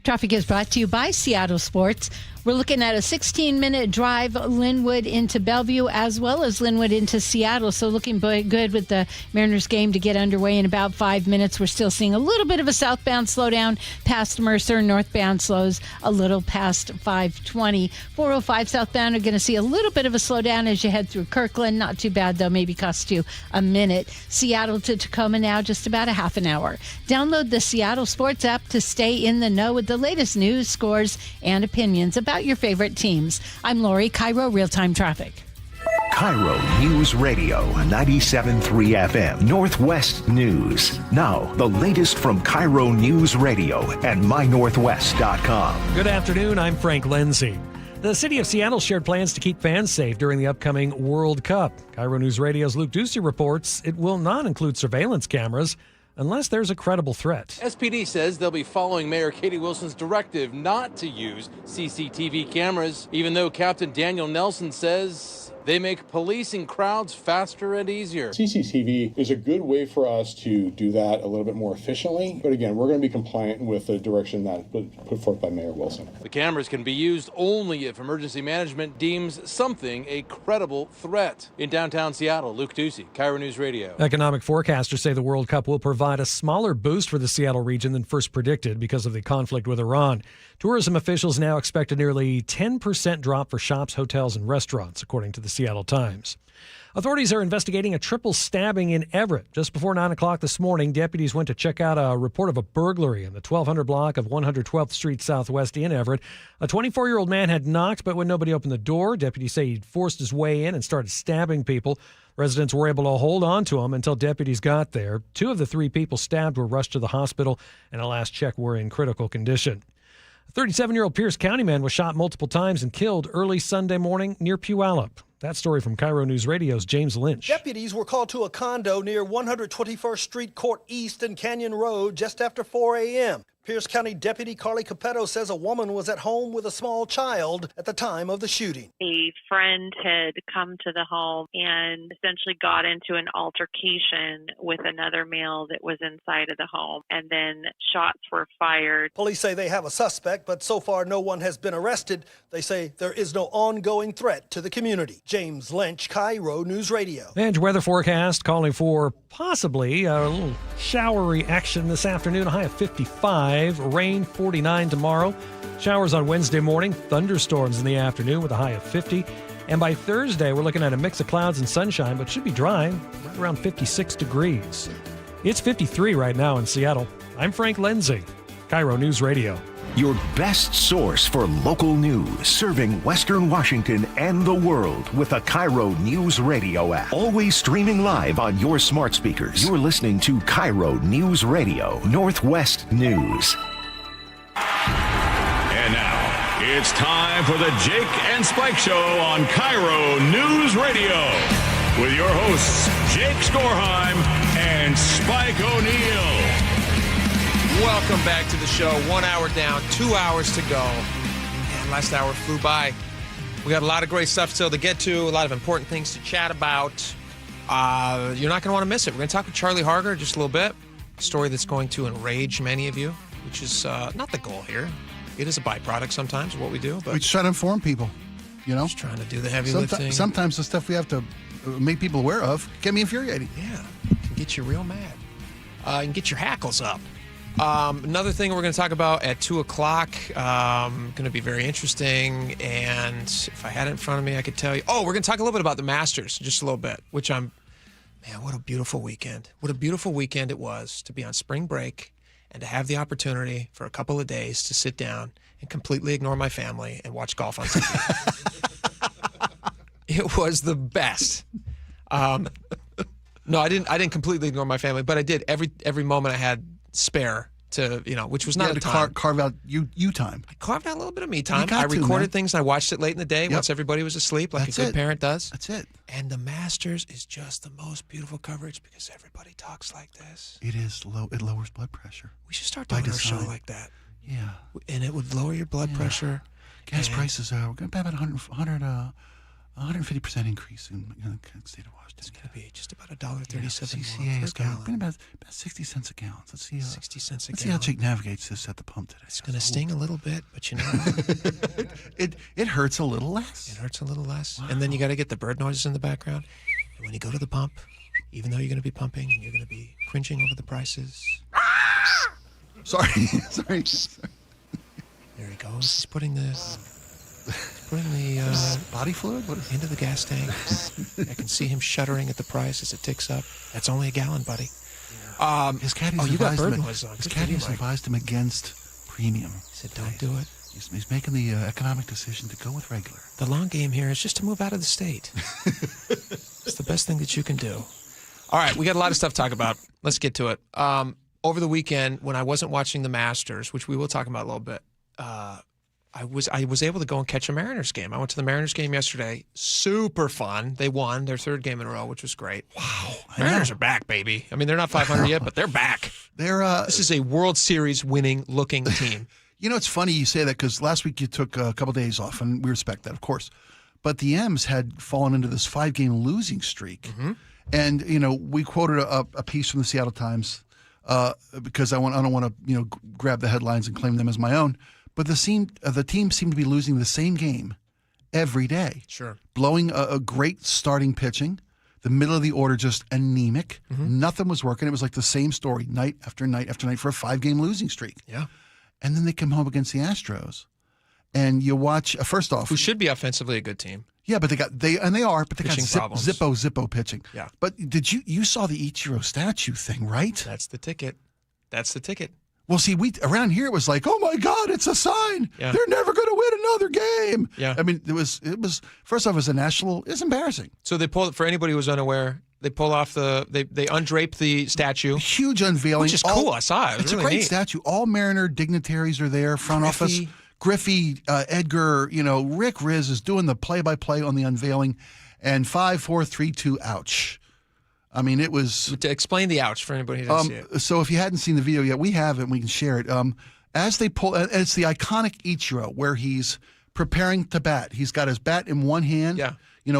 Traffic is brought to you by Seattle Sports. We're looking at a 16-minute drive, Linwood into Bellevue, as well as Linwood into Seattle. So looking good with the Mariners game to get underway in about 5 minutes. We're still seeing a little bit of a southbound slowdown past Mercer. Northbound slows a little past 520. 405 southbound are going to see a little bit of a slowdown as you head through Kirkland. Not too bad, though. Maybe cost you a minute. Seattle to Tacoma now, just about a half an hour. Download the Seattle Sports app to stay in the know with the latest news, scores, and opinions about your favorite teams. I'm Lori, KIRO Real-Time Traffic. KIRO News Radio 97.3 FM Northwest News. Now, the latest from KIRO News Radio and mynorthwest.com. Good afternoon. I'm Frank Lindsay. The city of Seattle shared plans to keep fans safe during the upcoming World Cup. KIRO News Radio's Luke Ducey reports it will not include surveillance cameras unless there's a credible threat. SPD says they'll be following Mayor Katie Wilson's directive not to use CCTV cameras, even though Captain Daniel Nelson says they make policing crowds faster and easier. CCTV is a good way for us to do that a little bit more efficiently. But again, we're going to be compliant with the direction that was put forth by Mayor Wilson. The cameras can be used only if emergency management deems something a credible threat. In downtown Seattle, Luke Ducey, KIRO News Radio. Economic forecasters say the World Cup will provide a smaller boost for the Seattle region than first predicted because of the conflict with Iran. Tourism officials now expect a nearly 10% drop for shops, hotels, and restaurants, according to the Seattle Times. Authorities are investigating a triple stabbing in Everett. Just before 9 o'clock this morning, deputies went to check out a report of a burglary in the 1200 block of 112th Street Southwest in Everett. A 24-year-old man had knocked, but when nobody opened the door, deputies say he forced his way in and started stabbing people. Residents were able to hold on to him until deputies got there. 2 of the 3 people stabbed were rushed to the hospital, and at last check were in critical condition. A 37-year-old Pierce County man was shot multiple times and killed early Sunday morning near Puyallup. That story from KIRO News Radio's James Lynch. Deputies were called to a condo near 121st Street Court East and Canyon Road just after 4 a.m. Pierce County Deputy Carly Capetto says a woman was at home with a small child at the time of the shooting. A friend had come to the home and essentially got into an altercation with another male that was inside of the home, and then shots were fired. Police say they have a suspect, but so far no one has been arrested. They say there is no ongoing threat to the community. James Lynch, KIRO News Radio. And weather forecast calling for possibly a little showery action this afternoon, a high of 55. Rain 49 tomorrow. Showers on Wednesday morning. Thunderstorms in the afternoon with a high of 50. And by Thursday, we're looking at a mix of clouds and sunshine, but should be dry, right around 56 degrees. It's 53 right now in Seattle. I'm Frank Lindsay, KIRO News Radio. Your best source for local news, serving Western Washington and the world with the KIRO News Radio app. Always streaming live on your smart speakers. You're listening to KIRO News Radio, Northwest News. And now, it's time for the Jake and Spike Show on KIRO News Radio with your hosts, Jake Skorheim and Spike O'Neill. Welcome back to the show. 1 hour down, 2 hours to go. And last hour flew by. We got a lot of great stuff still to get to, a lot of important things to chat about. You're not going to want to miss it. We're going to talk with Charlie Harger just a little bit. A story that's going to enrage many of you, which is not the goal here. It is a byproduct sometimes of what we do. But we just try to inform people, you know? Just trying to do the heavy lifting. Sometimes the stuff we have to make people aware of can be infuriating. Yeah, it can get you real mad. And get your hackles up. Another thing we're going to talk about at 2 o'clock, going to be very interesting, and if I had it in front of me, I could tell you. Oh, we're going to talk a little bit about the Masters, just a little bit, which man, what a beautiful weekend. What a beautiful weekend it was to be on spring break and to have the opportunity for a couple of days to sit down and completely ignore my family and watch golf on TV. It was the best. No, I didn't completely ignore my family, but I did every moment I had spare to, which was not a time. Carve out you time. I carved out a little bit of me time. I recorded things and I watched it late in the day once everybody was asleep, like a good parent does. That's it. And the Masters is just the most beautiful coverage because everybody talks like this. It is low. It lowers blood pressure. We should start doing our show like that. Yeah. And it would lower your blood pressure. Gas prices are, we're going to pay about $100 150% increase in the state of Washington. It's going to be just about $1.37 CCA is going to be about 60 cents a gallon. Let's see. 60 cents a let's gallon. see how Jake navigates this at the pump today. It's going to sting a little bit, but you know, it hurts a little less. It hurts a little less, and then you got to get the bird noises in the background. And when you go to the pump, even though you're going to be pumping and you're going to be cringing over the prices. Sorry. There he goes. He's putting the body fluid into the gas tank. I can see him shuddering at the price as it ticks up. That's only a gallon, buddy. His caddies you got advised bird him. noise on. His Good for you, caddies Mike. advised him against premium. He said, "Don't do it." He's making the economic decision to go with regular. The long game here is just to move out of the state. It's the best thing that you can do. All right, we got a lot of stuff to talk about. Let's get to it. Over the weekend, when I wasn't watching the Masters, which we will talk about a little bit, I was able to go and catch a Mariners game. I went to the Mariners game yesterday. Super fun. They won their third game in a row, which was great. Wow. Mariners are back, baby. I mean, they're not 500 yet, but they're back. This is a World Series winning looking team. You know, it's funny you say that because last week you took a couple days off, and we respect that, of course. But the M's had fallen into this 5-game losing streak. Mm-hmm. And, you know, we quoted a piece from the Seattle Times because I don't want to, grab the headlines and claim them as my own. But the team seemed to be losing the same game every day. Sure. Blowing a great starting pitching. The middle of the order just anemic. Mm-hmm. Nothing was working. It was like the same story night after night after night for a 5-game losing streak. Yeah. And then they come home against the Astros. And you watch, first off. Who should be offensively a good team. Yeah, but they got Pitching problems. Zippo pitching. Yeah. But you saw the Ichiro statue thing, right? That's the ticket. Well, see, around here it was like, oh my God, it's a sign. Yeah. They're never going to win another game. Yeah. I mean, it was first off, it's embarrassing. So they pull, for anybody who's unaware, they pull off they undrape the statue. Huge unveiling. Which is cool. I saw it. It's really a great neat. statue. All Mariner dignitaries are there, front office. Griffey, Edgar, Rick Riz is doing the play-by-play on the unveiling. And 5, 4, 3, 2, ouch. I mean, it was... To explain the ouch for anybody who doesn't see it. So if you hadn't seen the video yet, we have it and we can share it. As they pull... And it's the iconic Ichiro where he's preparing to bat. He's got his bat in one hand,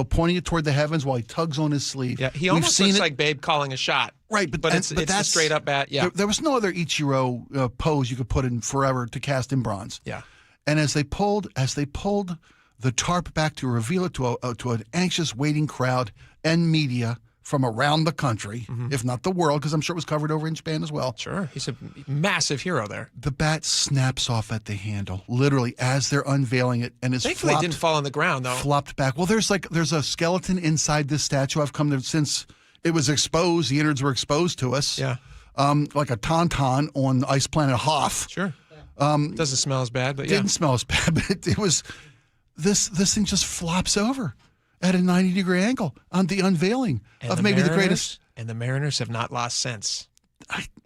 pointing it toward the heavens while he tugs on his sleeve. Yeah, he almost looks like Babe calling a shot. Right, but it's a straight up bat. Yeah, there was no other Ichiro pose you could put in forever to cast in bronze. Yeah, and as they pulled the tarp back to reveal it to an anxious waiting crowd and media from around the country, if not the world, because I'm sure it was covered over in Japan as well. Sure, he's a massive hero there. The bat snaps off at the handle, literally as they're unveiling it, and is thankfully it didn't fall on the ground though. Flopped back. Well, there's a skeleton inside this statue. I've come to since it was exposed. The innards were exposed to us. Yeah, like a tauntaun on Ice Planet Hoth. Sure. Doesn't smell as bad, but didn't smell as bad. But it was this thing just flops over at a 90-degree angle on the unveiling of maybe the greatest. And the Mariners have not lost sense.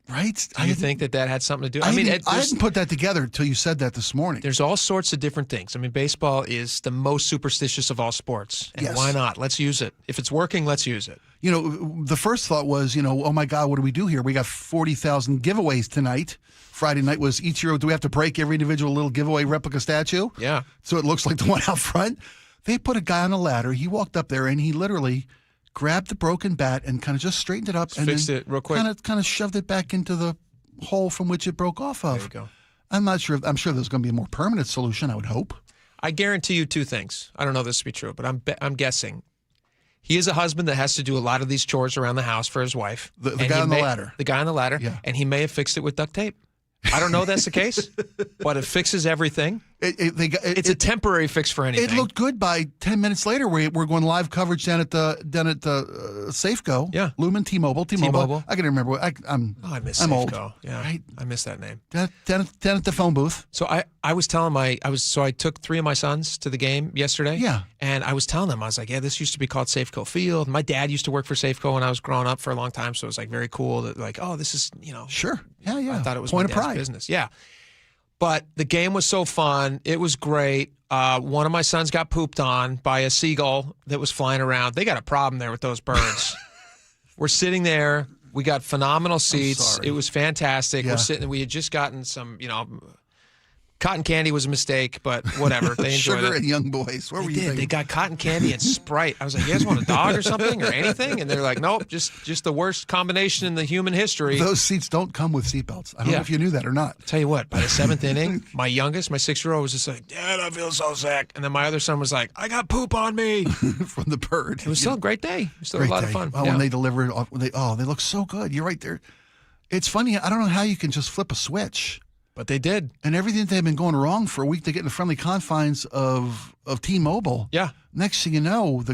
Right? Do you think that had something to do? I didn't put that together until you said that this morning. There's all sorts of different things. I mean, baseball is the most superstitious of all sports. And why not? Let's use it. If it's working, let's use it. The first thought was, oh my God, what do we do here? We got 40,000 giveaways tonight. Friday night was Ichiro. Do we have to break every individual little giveaway replica statue? Yeah. So it looks like the one out front. They put a guy on a ladder. He walked up there and he literally grabbed the broken bat and kind of just straightened it up and fixed it real quick. Kind of shoved it back into the hole from which it broke off of. There you go. I'm not sure. I'm sure there's going to be a more permanent solution, I would hope. I guarantee you two things. I don't know this to be true, but I'm guessing. He is a husband that has to do a lot of these chores around the house for his wife. The guy on the ladder. The guy on the ladder. Yeah. And he may have fixed it with duct tape. I don't know if that's the case, but it fixes everything. It's a temporary fix for anything. It looked good by 10 minutes later. We're going live coverage down at the Safeco. Yeah. Lumen T-Mobile. I can remember. I miss I'm Safeco. old. Yeah, right? I miss that name. Down at the phone booth. So I was telling I took 3 of my sons to the game yesterday. Yeah. And I was telling them, I was like, yeah, this used to be called Safeco Field. My dad used to work for Safeco when I was growing up for a long time. So it was like very cool that this is, Sure. Yeah. I thought it was Point my of dad's pride. business. Yeah. But the game was so fun. It was great. One of my sons got pooped on by a seagull that was flying around. They got a problem there with those birds. We're sitting there. We got phenomenal seats. It was fantastic. Yeah. We're sitting. We had just gotten some, Cotton candy was a mistake, but whatever. They enjoyed Sugar it. and Young Boys. What were you thinking? They got cotton candy and Sprite. I was like, you guys want a dog or something or anything? And they're like, nope, just the worst combination in the human history. Those seats don't come with seatbelts. I don't know if you knew that or not. Tell you what, by the 7th inning, my youngest, my 6-year-old, was just like, Dad, I feel so sick. And then my other son was like, I got poop on me. From the bird. It was still a great day. It was still Great a lot day. of fun. Oh, when they deliver it, they look so good. You're right there. It's funny. I don't know how you can just flip a switch. But they did. And everything that had been going wrong for a week, they get in the friendly confines of T-Mobile. Yeah. Next thing you know,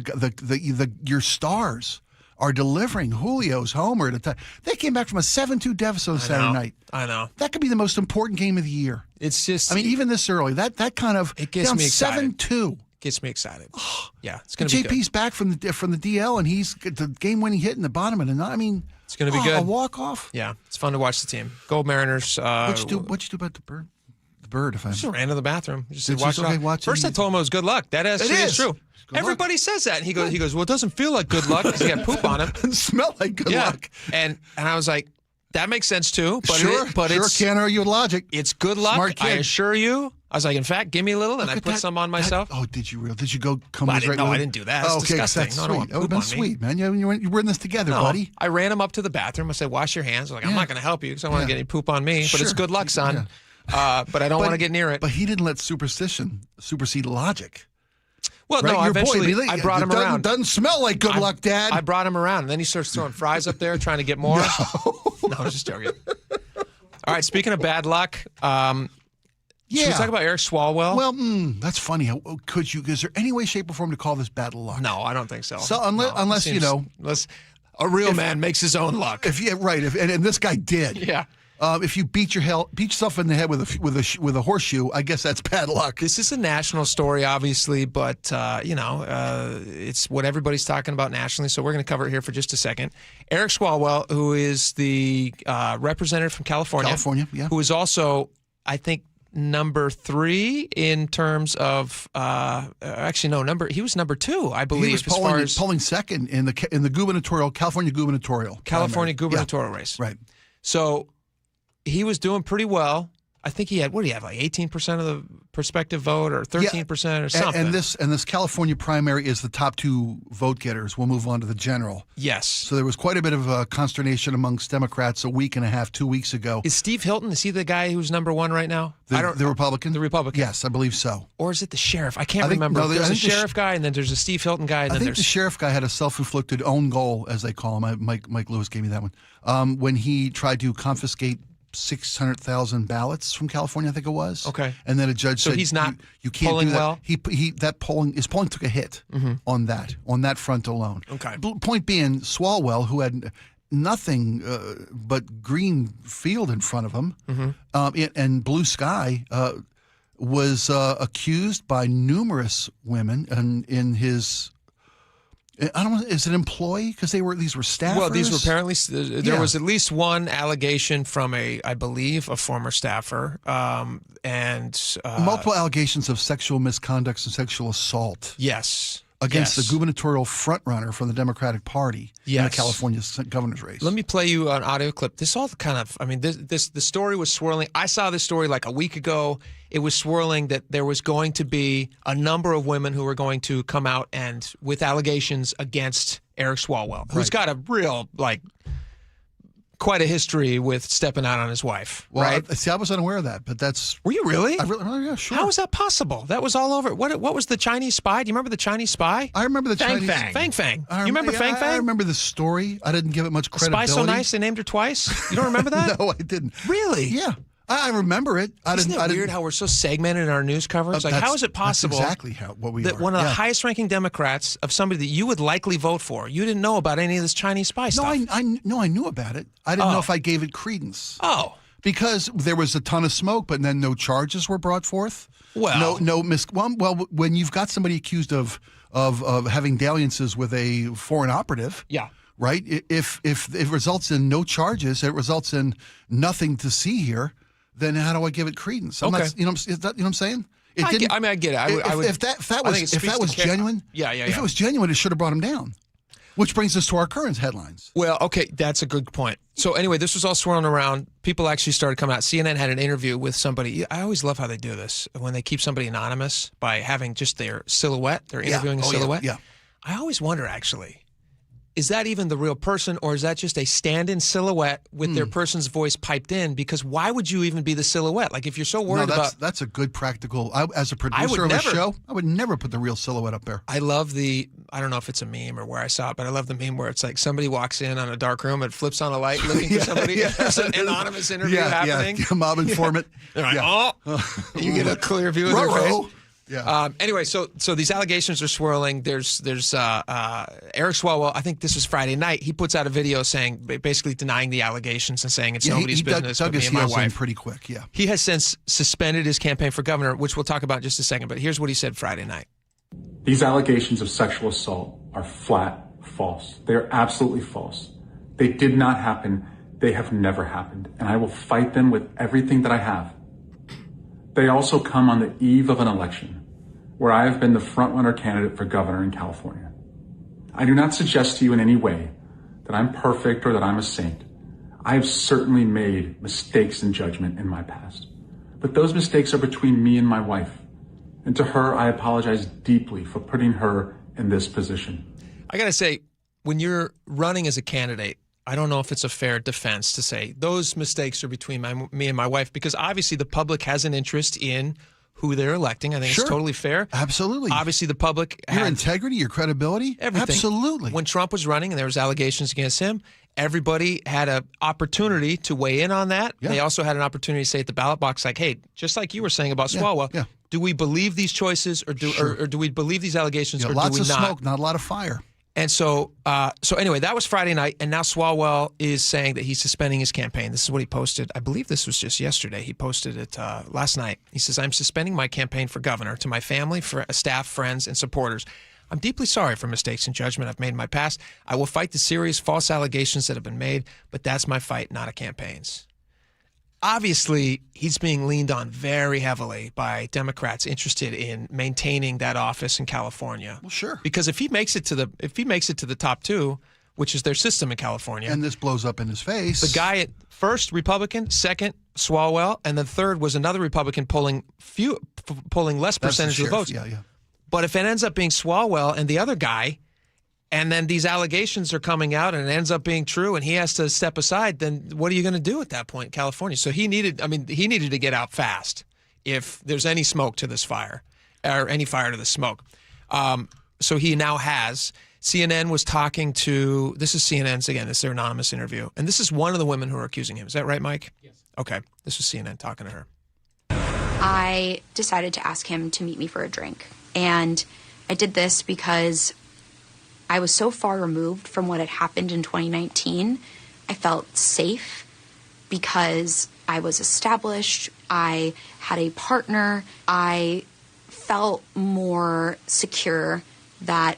your stars are delivering. Julio's homer at a time. They came back from a 7-2 deficit on Saturday night. I know. That could be the most important game of the year. It's just. I mean, even this early, that kind of it gets down me excited. 7-2. Gets me excited. Yeah, it's going to be good. JP's back from the DL, and he's the game-winning hit in the bottom of the ninth. I mean, it's going to be good. A walk-off. Yeah, it's fun to watch the team. Go Mariners. What'd you do about the bird? The bird, if I just ran to the bathroom. Just Did watch you? Okay, watch First, it. I told him it was good luck. That actually is true. Everybody says that. And he goes, well, it doesn't feel like good luck because he got poop on him. It smelled like good luck. And I was like, that makes sense too. But Sure, it's can't argue with logic. It's good luck. Smart kid. I assure you. I was like, in fact, give me a little, and I put some on myself. Did you really? Did you go come Well, with right? No, I didn't do that. It's disgusting. That's No, sweet. That would have been sweet, man. You were in this together, buddy. I ran him up to the bathroom. I said, wash your hands. I'm like, I'm not going to help you because I don't want to get any poop on me. But it's good luck, son. But I don't want to get near it. But he didn't let superstition supersede logic. Well, right? no, Your eventually boy, I brought him around. Doesn't smell like good luck, Dad. I brought him around, and then he starts throwing fries up there, trying to get more. No, I was just joking. All right, speaking of bad luck, should we talk about Eric Swalwell? Well, that's funny. Could you? Is there any way, shape, or form to call this bad luck? No, I don't think so. So unless you know, unless a real man makes his own luck. And this guy did. Yeah. If you beat yourself in the head with a horseshoe, I guess that's bad luck. This is a national story, obviously, but it's what everybody's talking about nationally. So we're going to cover it here for just a second. Eric Swalwell, who is the representative from California, who is also, I think, number 3 in terms of he was number 2, I believe. He was polling second in the California gubernatorial race. Right. So he was doing pretty well. I think he had like 18% of the prospective vote or 13% or something. And this California primary is the top 2 vote getters. We'll move on to the general. Yes. So there was quite a bit of consternation amongst Democrats a week and a half, 2 weeks ago. Is Steve Hilton, is he the guy who's number 1 right now? The Republican? The Republican. Yes, I believe so. Or is it the sheriff? I can't remember. No, there's a sheriff guy, and then there's a Steve Hilton guy. And I think the sheriff guy had a self-inflicted own goal, as they call him. Mike Lewis gave me that one. When he tried to confiscate 600,000 ballots from California, I think it was. Okay. And then a judge said, he's not you can't polling do that. well? His polling took a hit on that front alone. Okay. Point being, Swalwell, who had nothing but green field in front of him and blue sky, was accused by numerous women in his. I don't know. Is it employee? Because these were staffers. Well, these were apparently there was at least one allegation from I believe, a former staffer, and multiple allegations of sexual misconduct and sexual assault. Yes. Against the gubernatorial frontrunner from the Democratic Party in the California governor's race. Let me play you an audio clip. This all kind of, the story was swirling. I saw this story like a week ago. It was swirling that there was going to be a number of women who were going to come out and with allegations against Eric Swalwell, who's got a real, quite a history with stepping out on his wife, right? I was unaware of that, but that's... Were you really? Yeah, sure. How is that possible? That was all over. What was the Chinese spy? Do you remember the Chinese spy? I remember the Fang Chinese... Fang. Fang Fang. You remember Fang Fang? I remember the story. I didn't give it much credibility. Spy so nice they named her twice? You don't remember that? No, I didn't. Really? Yeah. I remember it. Isn't it weird how we're so segmented in our news coverage? How is it possible that's exactly what we that are. One of the highest-ranking Democrats of somebody that you would likely vote for, you didn't know about any of this Chinese spy stuff? I knew about it. I didn't know if I gave it credence. Oh. Because there was a ton of smoke, but then no charges were brought forth. Well. Well, when you've got somebody accused of having dalliances with a foreign operative. Yeah. Right? If it results in no charges, it results in nothing to see here. Then how do I give it credence? I'm not, you know what I'm saying? I get it. If that was genuine, if it was genuine, it should have brought him down. Which brings us to our current headlines. Well, okay, that's a good point. So anyway, this was all swirling around. People actually started coming out. CNN had an interview with somebody. I always love how they do this when they keep somebody anonymous by having just their silhouette. They're interviewing a silhouette. Yeah. I always wonder, actually, is that even the real person, or is that just a stand-in silhouette with their person's voice piped in? Because why would you even be the silhouette? Like, if you're so worried about... That's a good practical... as a producer of a show, I would never put the real silhouette up there. I love I don't know if it's a meme or where I saw it, but I love the meme where it's like somebody walks in on a dark room and flips on a light looking for somebody. There's an anonymous interview happening. Yeah, mob informant. They're like, you get a clear view of their face. Yeah. Anyway, so these allegations are swirling. There's Eric Swalwell. I think this was Friday night. He puts out a video saying, basically denying the allegations and saying it's nobody's business but me and my wife. Pretty quick. Yeah. He has since suspended his campaign for governor, which we'll talk about in just a second. But here's what he said Friday night. These allegations of sexual assault are flat false. They are absolutely false. They did not happen. They have never happened, and I will fight them with everything that I have. They also come on the eve of an election where I have been the front-runner candidate for governor in California. I do not suggest to you in any way that I'm perfect or that I'm a saint. I have certainly made mistakes in judgment in my past, but those mistakes are between me and my wife. And to her, I apologize deeply for putting her in this position. I got to say, when you're running as a candidate, I don't know if it's a fair defense to say those mistakes are between me and my wife, because obviously the public has an interest in who they're electing. I think it's totally fair. Absolutely. Obviously the public your integrity, your credibility, everything. Absolutely. When Trump was running and there was allegations against him, everybody had an opportunity to weigh in on that. Yeah. They also had an opportunity to say at the ballot box, like, hey, just like you were saying about Swalwell, do we believe these choices or do we believe these allegations or do we not? Lots of smoke, not a lot of fire. And so anyway, that was Friday night, and now Swalwell is saying that he's suspending his campaign. This is what he posted. I believe this was just yesterday. He posted it last night. He says, I'm suspending my campaign for governor. To my family, staff, friends, and supporters, I'm deeply sorry for mistakes and judgment I've made in my past. I will fight the serious false allegations that have been made, but that's my fight, not a campaign's. Obviously, he's being leaned on very heavily by Democrats interested in maintaining that office in California. Well, sure. Because if he makes it to the top two, which is their system in California, and this blows up in his face, the guy at first Republican, second Swalwell, and then third was another Republican polling less percentage of the votes. Yeah. But if it ends up being Swalwell and the other guy, and then these allegations are coming out and it ends up being true and he has to step aside, then what are you going to do at that point in California? So he needed to get out fast if there's any smoke to this fire or any fire to the smoke. So he now has. CNN was talking to, this is CNN's, again, this is their anonymous interview. And this is one of the women who are accusing him. Is that right, Mike? Yes. Okay. This was CNN talking to her. I decided to ask him to meet me for a drink. And I did this because I was so far removed from what had happened in 2019. I felt safe because I was established. I had a partner. I felt more secure that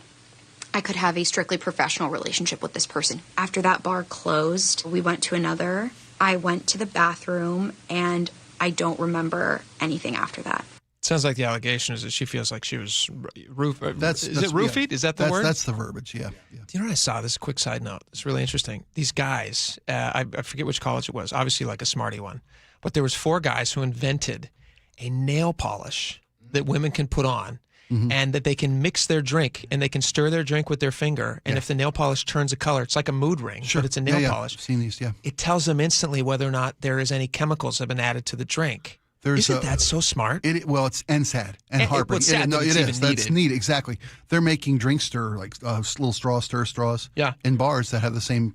I could have a strictly professional relationship with this person. After that bar closed, we went to another. I went to the bathroom, and I don't remember anything after that. Sounds like the allegation is that she feels like she was roofied? Yeah. Is that the word? That's the verbiage, yeah. Do you know what I saw? This is a quick side note. It's really interesting. These guys, I forget which college it was, obviously like a smarty one, but there was 4 guys who invented a nail polish that women can put on and that they can mix their drink and they can stir their drink with their finger. And if the nail polish turns a color, it's like a mood ring, but it's a nail polish. I've seen these, It tells them instantly whether or not there is any chemicals that have been added to the drink. Isn't that so smart? It's sad and heartbreaking. Sad it is. That's neat. Exactly. They're making drink stir, like little stir straws in bars that have the same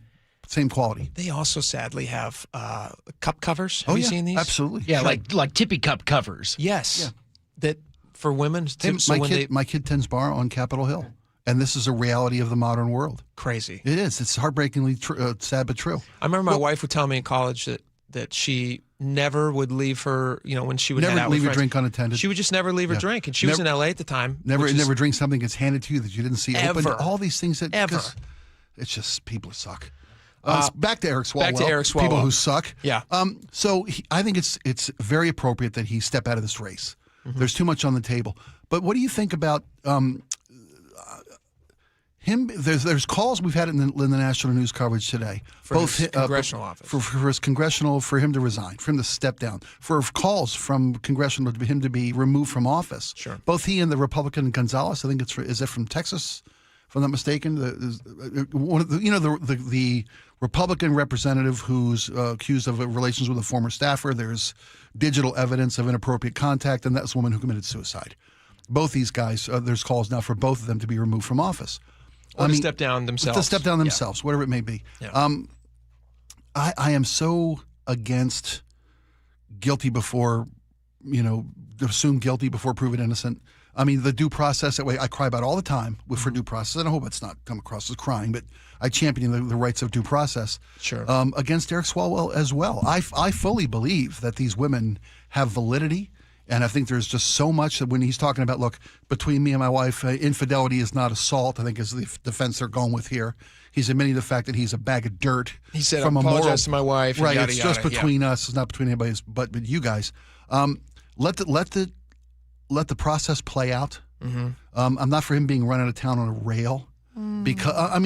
quality. They also sadly have cup covers. Have you seen these? Absolutely. Yeah, like tippy cup covers. Yes. Yeah. That for women. My kid tends bar on Capitol Hill. And this is a reality of the modern world. Crazy. It is. It's heartbreakingly sad but true. I remember my wife would tell me in college that she never would leave her, when she would head out with friends. Never leave your drink unattended. She would just never leave her drink. And she was in L.A. at the time. Never drink something that's handed to you that you didn't see open. All these things that... Ever. It's just people suck. Back to Eric Swalwell. People who suck. Yeah. So I think it's very appropriate that he step out of this race. There's too much on the table. But what do you think about... There's calls we've had in the national news coverage today. For his congressional office. For his congressional, for him to resign, for him to step down, for calls from congressional to him to be removed from office. Sure. Both he and the Republican Gonzalez, I think is it from Texas, if I'm not mistaken? The Republican representative who's accused of relations with a former staffer. There's digital evidence of inappropriate contact, and that's the woman who committed suicide. Both these guys, there's calls now for both of them to be removed from office. Or to step down themselves. To step down themselves, whatever it may be. Yeah. I am so against guilty before, assume guilty before proven innocent. I mean, the due process, that way I cry about all the time for due process, and I hope it's not come across as crying, but I champion the rights of due process. Sure. Against Eric Swalwell as well. I fully believe that these women have validity. And I think there's just so much that when he's talking about, look, between me and my wife, infidelity is not assault, I think is the defense they're going with here. He's admitting the fact that he's a bag of dirt. He said, from I apologize to my wife. Right, yada, it's yada, just between us. It's not between anybody else but you guys. Let the process play out. Mm-hmm. I'm not for him being run out of town on a rail. Because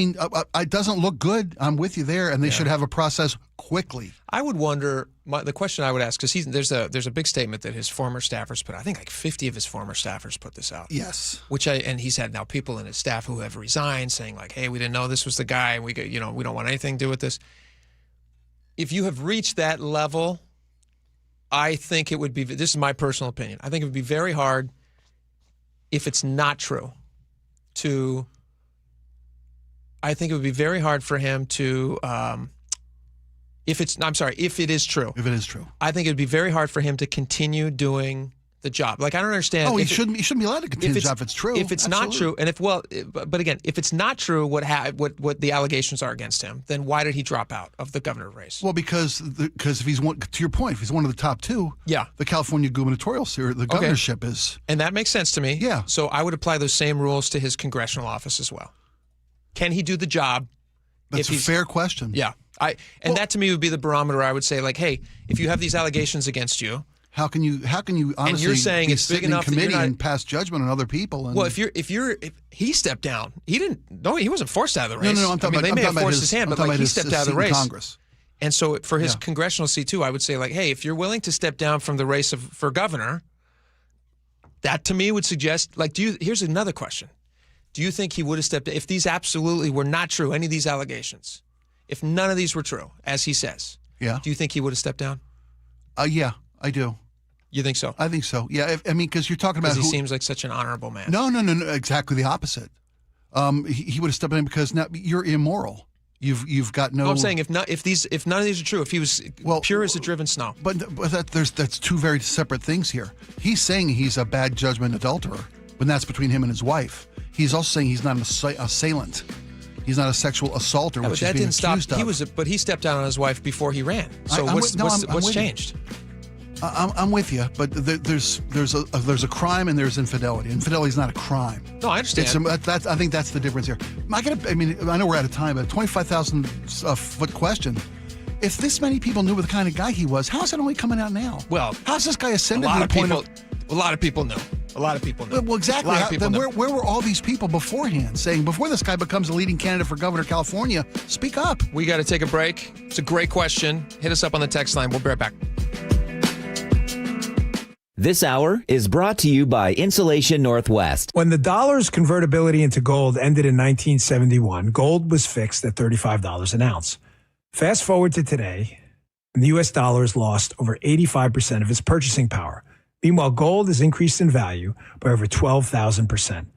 it doesn't look good. I'm with you there, and they should have a process quickly. I would wonder. The question I would ask, because there's a big statement that his former staffers put. I think like 50 of his former staffers put this out. Yes. And he's had now people in his staff who have resigned, saying like, "Hey, we didn't know this was the guy. We don't want anything to do with this." If you have reached that level, I think it would be. This is my personal opinion. I think it would be very hard, if it's not true, I think it would be very hard for him to, if it is true. If it is true. I think it would be very hard for him to continue doing the job. Like, I don't understand. Oh, he shouldn't be allowed to continue the job if it's true. If it's not true, and but again, if it's not true, what the allegations are against him, then why did he drop out of the governor race? Well, because if he's one, to your point, if he's one of the top two, the California gubernatorial the governorship is. And that makes sense to me. Yeah. So I would apply those same rules to his congressional office as well. Can he do the job? That's a fair question. Yeah. That to me would be the barometer. I would say, like, hey, if you have these allegations against you, how can you honestly and you're saying it's big enough committee and pass judgment on other people? And, well, if he stepped down, he wasn't forced out of the race. No, I'm talking about they may have forced his hand, but like he stepped out of the race. Congress. And so for his congressional seat too, I would say, like, hey, if you're willing to step down from the race for governor, that to me would suggest, like, here's another question. Do you think he would have stepped in if these absolutely were not true, any of these allegations? If none of these were true, as he says, do you think he would have stepped down? Yeah, I do. You think so? I think so. Yeah, because you're talking about he seems like such an honorable man. No, exactly the opposite. He would have stepped in because now you're immoral. You've got no. No, I'm saying if none of these are true, if he was pure as a driven snow. But that's two very separate things here. He's saying he's a bad judgment adulterer, but that's between him and his wife. He's also saying he's not an assailant. He's not a sexual assaulter, which that he's being didn't accused stop. of. But he stepped down on his wife before he ran. So what's changed? I'm with you, but there's a crime and there's infidelity. Infidelity is not a crime. No, I understand. I think that's the difference here. I know we're out of time, but 25,000 foot question. If this many people knew the kind of guy he was, how's it only coming out now? Well, how's this guy ascended to the point of? A lot of people knew. A lot of people knew. Well, exactly. Then where were all these people beforehand saying, before this guy becomes a leading candidate for governor of California, speak up? We got to take a break. It's a great question. Hit us up on the text line. We'll be right back. This hour is brought to you by Insulation Northwest. When the dollar's convertibility into gold ended in 1971, gold was fixed at $35 an ounce. Fast forward to today, and the U.S. dollar has lost over 85% of its purchasing power. Meanwhile, gold has increased in value by over 12,000%.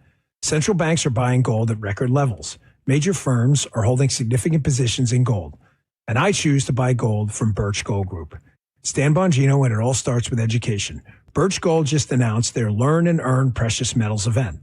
Central banks are buying gold at record levels. Major firms are holding significant positions in gold. And I choose to buy gold from Birch Gold Group. Stan Bongino, and it all starts with education. Birch Gold just announced their Learn and Earn Precious Metals event.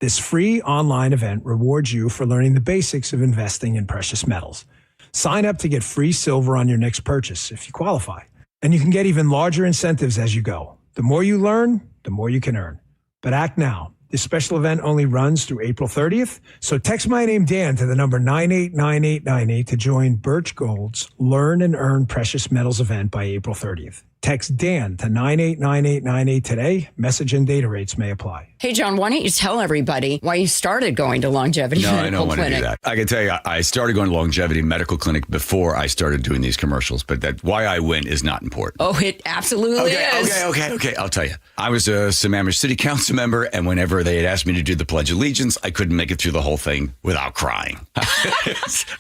This free online event rewards you for learning the basics of investing in precious metals. Sign up to get free silver on your next purchase if you qualify. And you can get even larger incentives as you go. The more you learn, the more you can earn. But act now. This special event only runs through April 30th. So text my name, Dan, to the number 989898 to join Birch Gold's Learn and Earn Precious Metals event by April 30th. Text Dan to 989898 today. Message and data rates may apply. Hey, John, why don't you tell everybody why you started going to Longevity No, I Medical don't want to Clinic? do that. I can tell you, I started going to Longevity Medical Clinic before I started doing these commercials, but that why I went is not important. Oh, it absolutely is. Okay. I'll tell you. I was a Sammamish City Council member, and whenever they had asked me to do the Pledge of Allegiance, I couldn't make it through the whole thing without crying.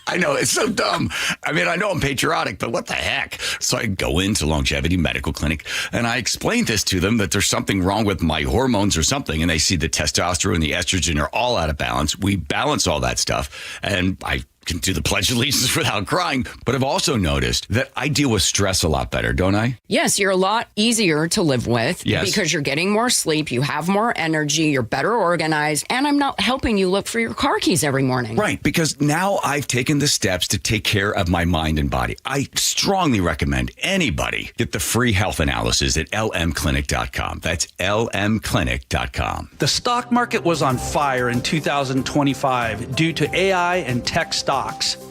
I know, it's so dumb. I mean, I know I'm patriotic, but what the heck? So I go into Longevity Medical Clinic, and I explained this to them, that there's something wrong with my hormones or something, and they see the testosterone and the estrogen are all out of balance. We balance all that stuff, and I can do the Pledge of Allegiance without crying. But I've also noticed that I deal with stress a lot better, don't I? Yes, you're a lot easier to live with because you're getting more sleep, you have more energy, you're better organized, and I'm not helping you look for your car keys every morning. Right, because now I've taken the steps to take care of my mind and body. I strongly recommend anybody get the free health analysis at lmclinic.com. That's lmclinic.com. The stock market was on fire in 2025 due to AI and tech stocks.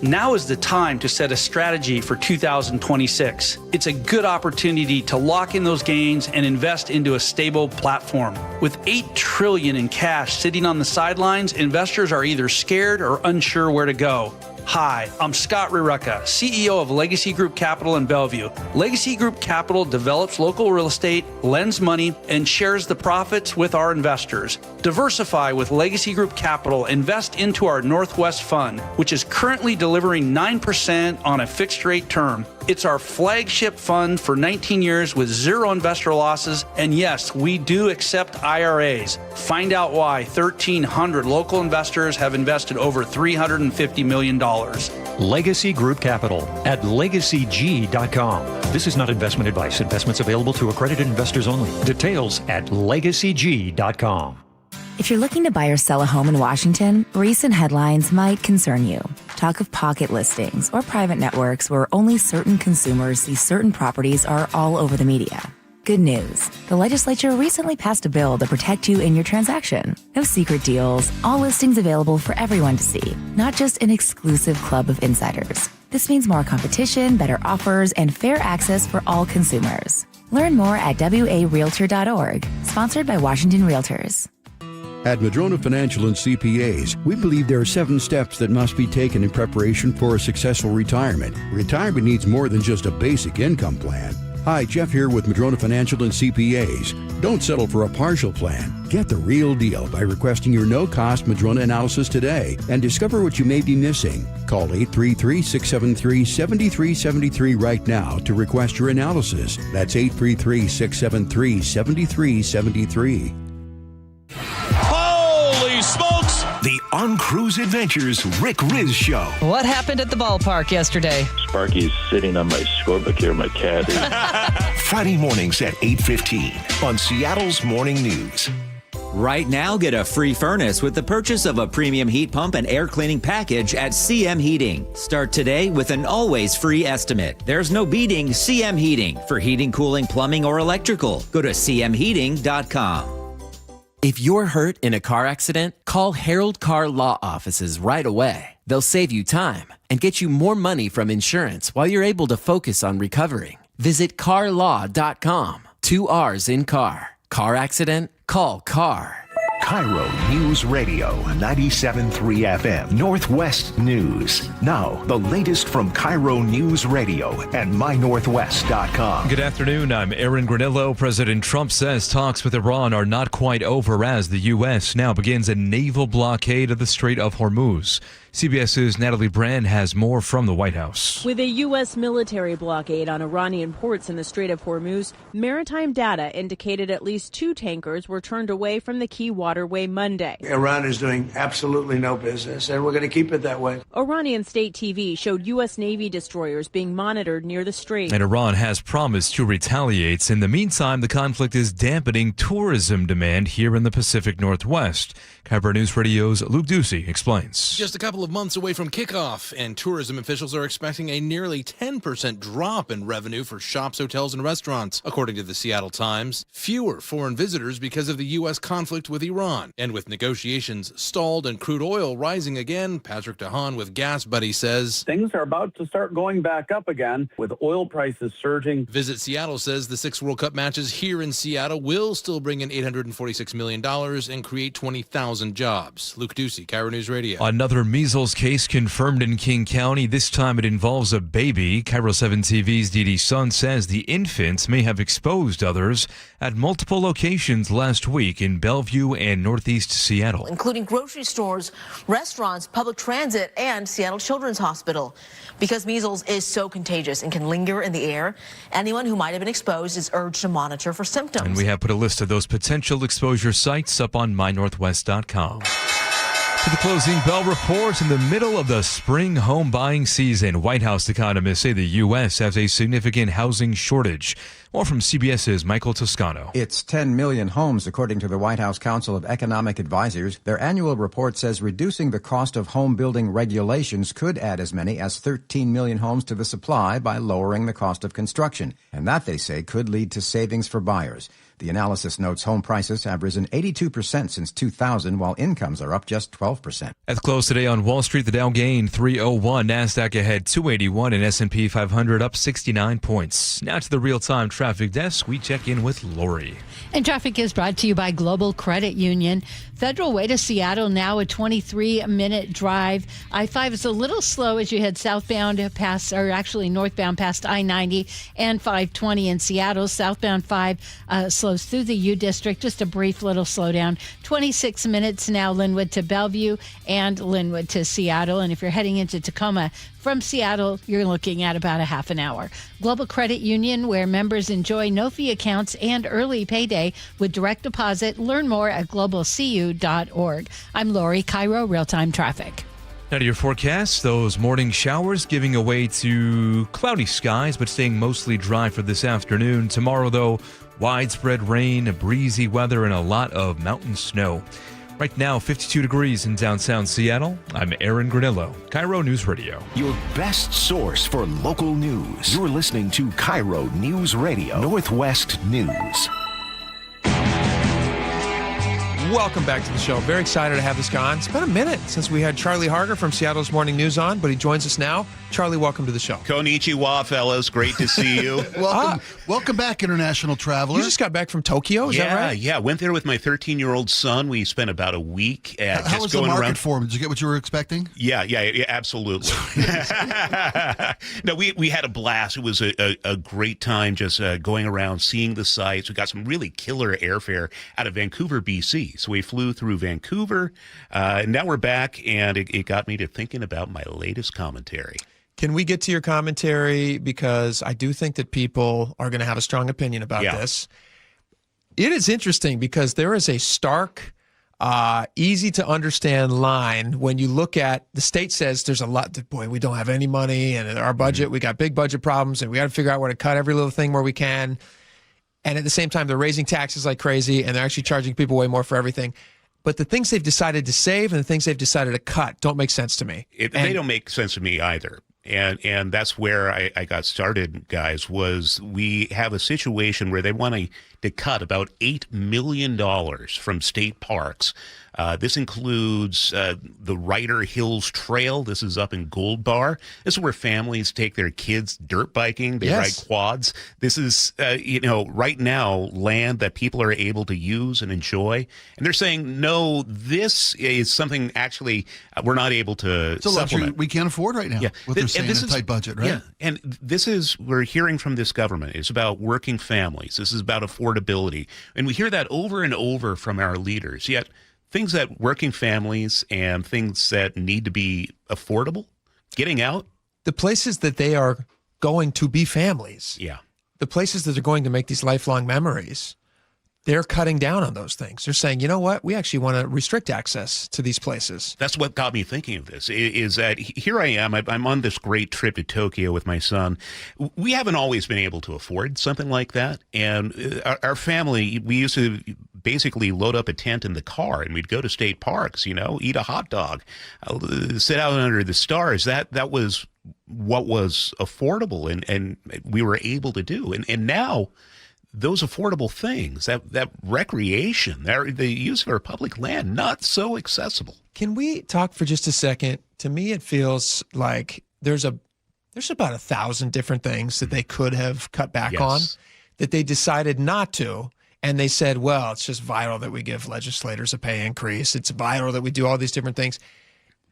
Now is the time to set a strategy for 2026. It's a good opportunity to lock in those gains and invest into a stable platform. With $8 trillion in cash sitting on the sidelines, investors are either scared or unsure where to go. Hi, I'm Scott Rurecka, CEO of Legacy Group Capital in Bellevue. Legacy Group Capital develops local real estate, lends money, and shares the profits with our investors. Diversify with Legacy Group Capital. Invest into our Northwest Fund, which is currently delivering 9% on a fixed rate term. It's our flagship fund for 19 years with zero investor losses. And yes, we do accept IRAs. Find out why 1,300 local investors have invested over $350 million. Legacy Group Capital at legacyg.com. This is not investment advice. Investments available to accredited investors only. Details at legacyg.com. If you're looking to buy or sell a home in Washington, recent headlines might concern you. Talk of pocket listings or private networks where only certain consumers see certain properties are all over the media. Good news. The legislature recently passed a bill to protect you in your transaction. No secret deals, all listings available for everyone to see, not just an exclusive club of insiders. This means more competition, better offers, and fair access for all consumers. Learn more at warealtor.org, sponsored by Washington Realtors. At Madrona Financial and CPAs, we believe there are 7 steps that must be taken in preparation for a successful retirement. Retirement needs more than just a basic income plan. Hi, Jeff here with Madrona Financial and CPAs. Don't settle for a partial plan. Get the real deal by requesting your no-cost Madrona analysis today and discover what you may be missing. Call 833-673-7373 right now to request your analysis. That's 833-673-7373. Holy smokes! The On Cruise Adventures Rick Riz Show. What happened at the ballpark yesterday? Sparky's sitting on my scorebook here, my cat. Friday mornings at 8:15 on Seattle's Morning News. Right now, get a free furnace with the purchase of a premium heat pump and air cleaning package at CM Heating. Start today with an always free estimate. There's no beating CM Heating for heating, cooling, plumbing, or electrical. Go to cmheating.com. If you're hurt in a car accident, call Harold Car Law Offices right away. They'll save you time and get you more money from insurance while you're able to focus on recovering. Visit carlaw.com. 2 R's in car. Car accident? Call CAR. KIRO News Radio 97.3 FM Northwest News. Now, the latest from KIRO News Radio and mynorthwest.com. Good afternoon. I'm Aaron Granillo. President Trump says talks with Iran are not quite over as the U.S. now begins a naval blockade of the Strait of Hormuz. CBS's Natalie Brand has more from the White House. With a U.S. military blockade on Iranian ports in the Strait of Hormuz, maritime data indicated at least 2 tankers were turned away from the key waterway Monday. Iran is doing absolutely no business, and we're going to keep it that way. Iranian state TV showed U.S. Navy destroyers being monitored near the strait. And Iran has promised to retaliate. In the meantime, the conflict is dampening tourism demand here in the Pacific Northwest. KIRO News Radio's Luke Ducey explains. Just a couple couple of months away from kickoff, and tourism officials are expecting a nearly 10% drop in revenue for shops, hotels, and restaurants. According to the Seattle Times, fewer foreign visitors because of the U.S. conflict with Iran. And with negotiations stalled and crude oil rising again, Patrick DeHaan with Gas Buddy says, things are about to start going back up again with oil prices surging. Visit Seattle says the 6 World Cup matches here in Seattle will still bring in $846 million and create 20,000 jobs. Luke Ducey, KIRO News Radio. Another measles case confirmed in King County. This time it involves a baby. KIRO 7 TV's Dee Sun says the infant may have exposed others at multiple locations last week in Bellevue and Northeast Seattle, including grocery stores, restaurants, public transit, and Seattle Children's Hospital. Because measles is so contagious and can linger in the air, anyone who might have been exposed is urged to monitor for symptoms. And we have put a list of those potential exposure sites up on mynorthwest.com. To the closing bell report. In the middle of the spring home buying season, White House economists say the U.S. has a significant housing shortage. More from CBS's Michael Toscano. It's 10 million homes, according to the White House Council of Economic Advisors. Their annual report says reducing the cost of home building regulations could add as many as 13 million homes to the supply by lowering the cost of construction. And that, they say, could lead to savings for buyers. The analysis notes home prices have risen 82% since 2000, while incomes are up just 12%. At the close today on Wall Street, the Dow gained 301, NASDAQ ahead 281, and S&P 500 up 69 points. Now to the real-time traffic desk. We check in with Lori. And traffic is brought to you by Global Credit Union. Federal Way to Seattle, now a 23-minute drive. I-5 is a little slow as you head southbound past, or actually northbound past I-90 and 520 in Seattle. Southbound 5 slows through the U District, just a brief little slowdown. 26 minutes now, Linwood to Bellevue and Linwood to Seattle. And if you're heading into Tacoma from Seattle, you're looking at about a half an hour. Global Credit Union, where members enjoy no-fee accounts and early payday with direct deposit. Learn more at globalcu.org. I'm Lori, KIRO Real-Time Traffic. Now to your forecast. Those morning showers giving way to cloudy skies, but staying mostly dry for this afternoon. Tomorrow, though, widespread rain, breezy weather, and a lot of mountain snow. Right now, 52 degrees in downtown Seattle. I'm Aaron Granillo, KIRO News Radio. Your best source for local news. You're listening to KIRO News Radio, Northwest News. Welcome back to the show. Very excited to have this guy on. It's been a minute since we had Charlie Harger from Seattle's Morning News on, but he joins us now. Charlie, welcome to the show. Konnichiwa, fellas. Great to see you. Welcome back, international traveler. You just got back from Tokyo, is that right? Yeah. Went there with my 13-year-old son. We spent about a week How was the market for him? Did you get what you were expecting? Yeah, absolutely. No, we had a blast. It was a great time just going around, seeing the sights. We got some really killer airfare out of Vancouver, BC. So we flew through Vancouver, and now we're back, and it got me to thinking about my latest commentary. Can we get to your commentary? Because I do think that people are going to have a strong opinion about this. It is interesting because there is a stark, easy to understand line when you look at the state says there's a lot, we don't have any money and our budget, we got big budget problems and we got to figure out where to cut every little thing where we can. And at the same time, they're raising taxes like crazy and they're actually charging people way more for everything. But the things they've decided to save and the things they've decided to cut don't make sense to me. They don't make sense to me either. And that's where I got started, guys, was we have a situation where they want to cut about $8 million from state parks. This includes the Ryder Hills Trail. This is up in Gold Bar. This is where families take their kids dirt biking. They ride quads. This is, right now, land that people are able to use and enjoy. And they're saying, no, this is something actually we're not able to it's a luxury we can't afford right now. Yeah. What they're saying, a tight budget, right? Yeah. And this is, we're hearing from this government. It's about working families. This is about affordability. And we hear that over and over from our leaders. Yet, things that working families and things that need to be affordable, getting out. The places that they are going to be families. Yeah. The places that are going to make these lifelong memories, they're cutting down on those things. They're saying, you know what? We actually want to restrict access to these places. That's what got me thinking of this, is that here I am. I'm on this great trip to Tokyo with my son. We haven't always been able to afford something like that. And our family, we used to basically load up a tent in the car and we'd go to state parks, eat a hot dog, sit out under the stars. That was what was affordable and we were able to do. And now those affordable things, that recreation, the use of our public land, not so accessible. Can we talk for just a second? To me, it feels like there's about 1,000 different things that they could have cut back on that they decided not to. And they said, well, it's just vital that we give legislators a pay increase. It's vital that we do all these different things.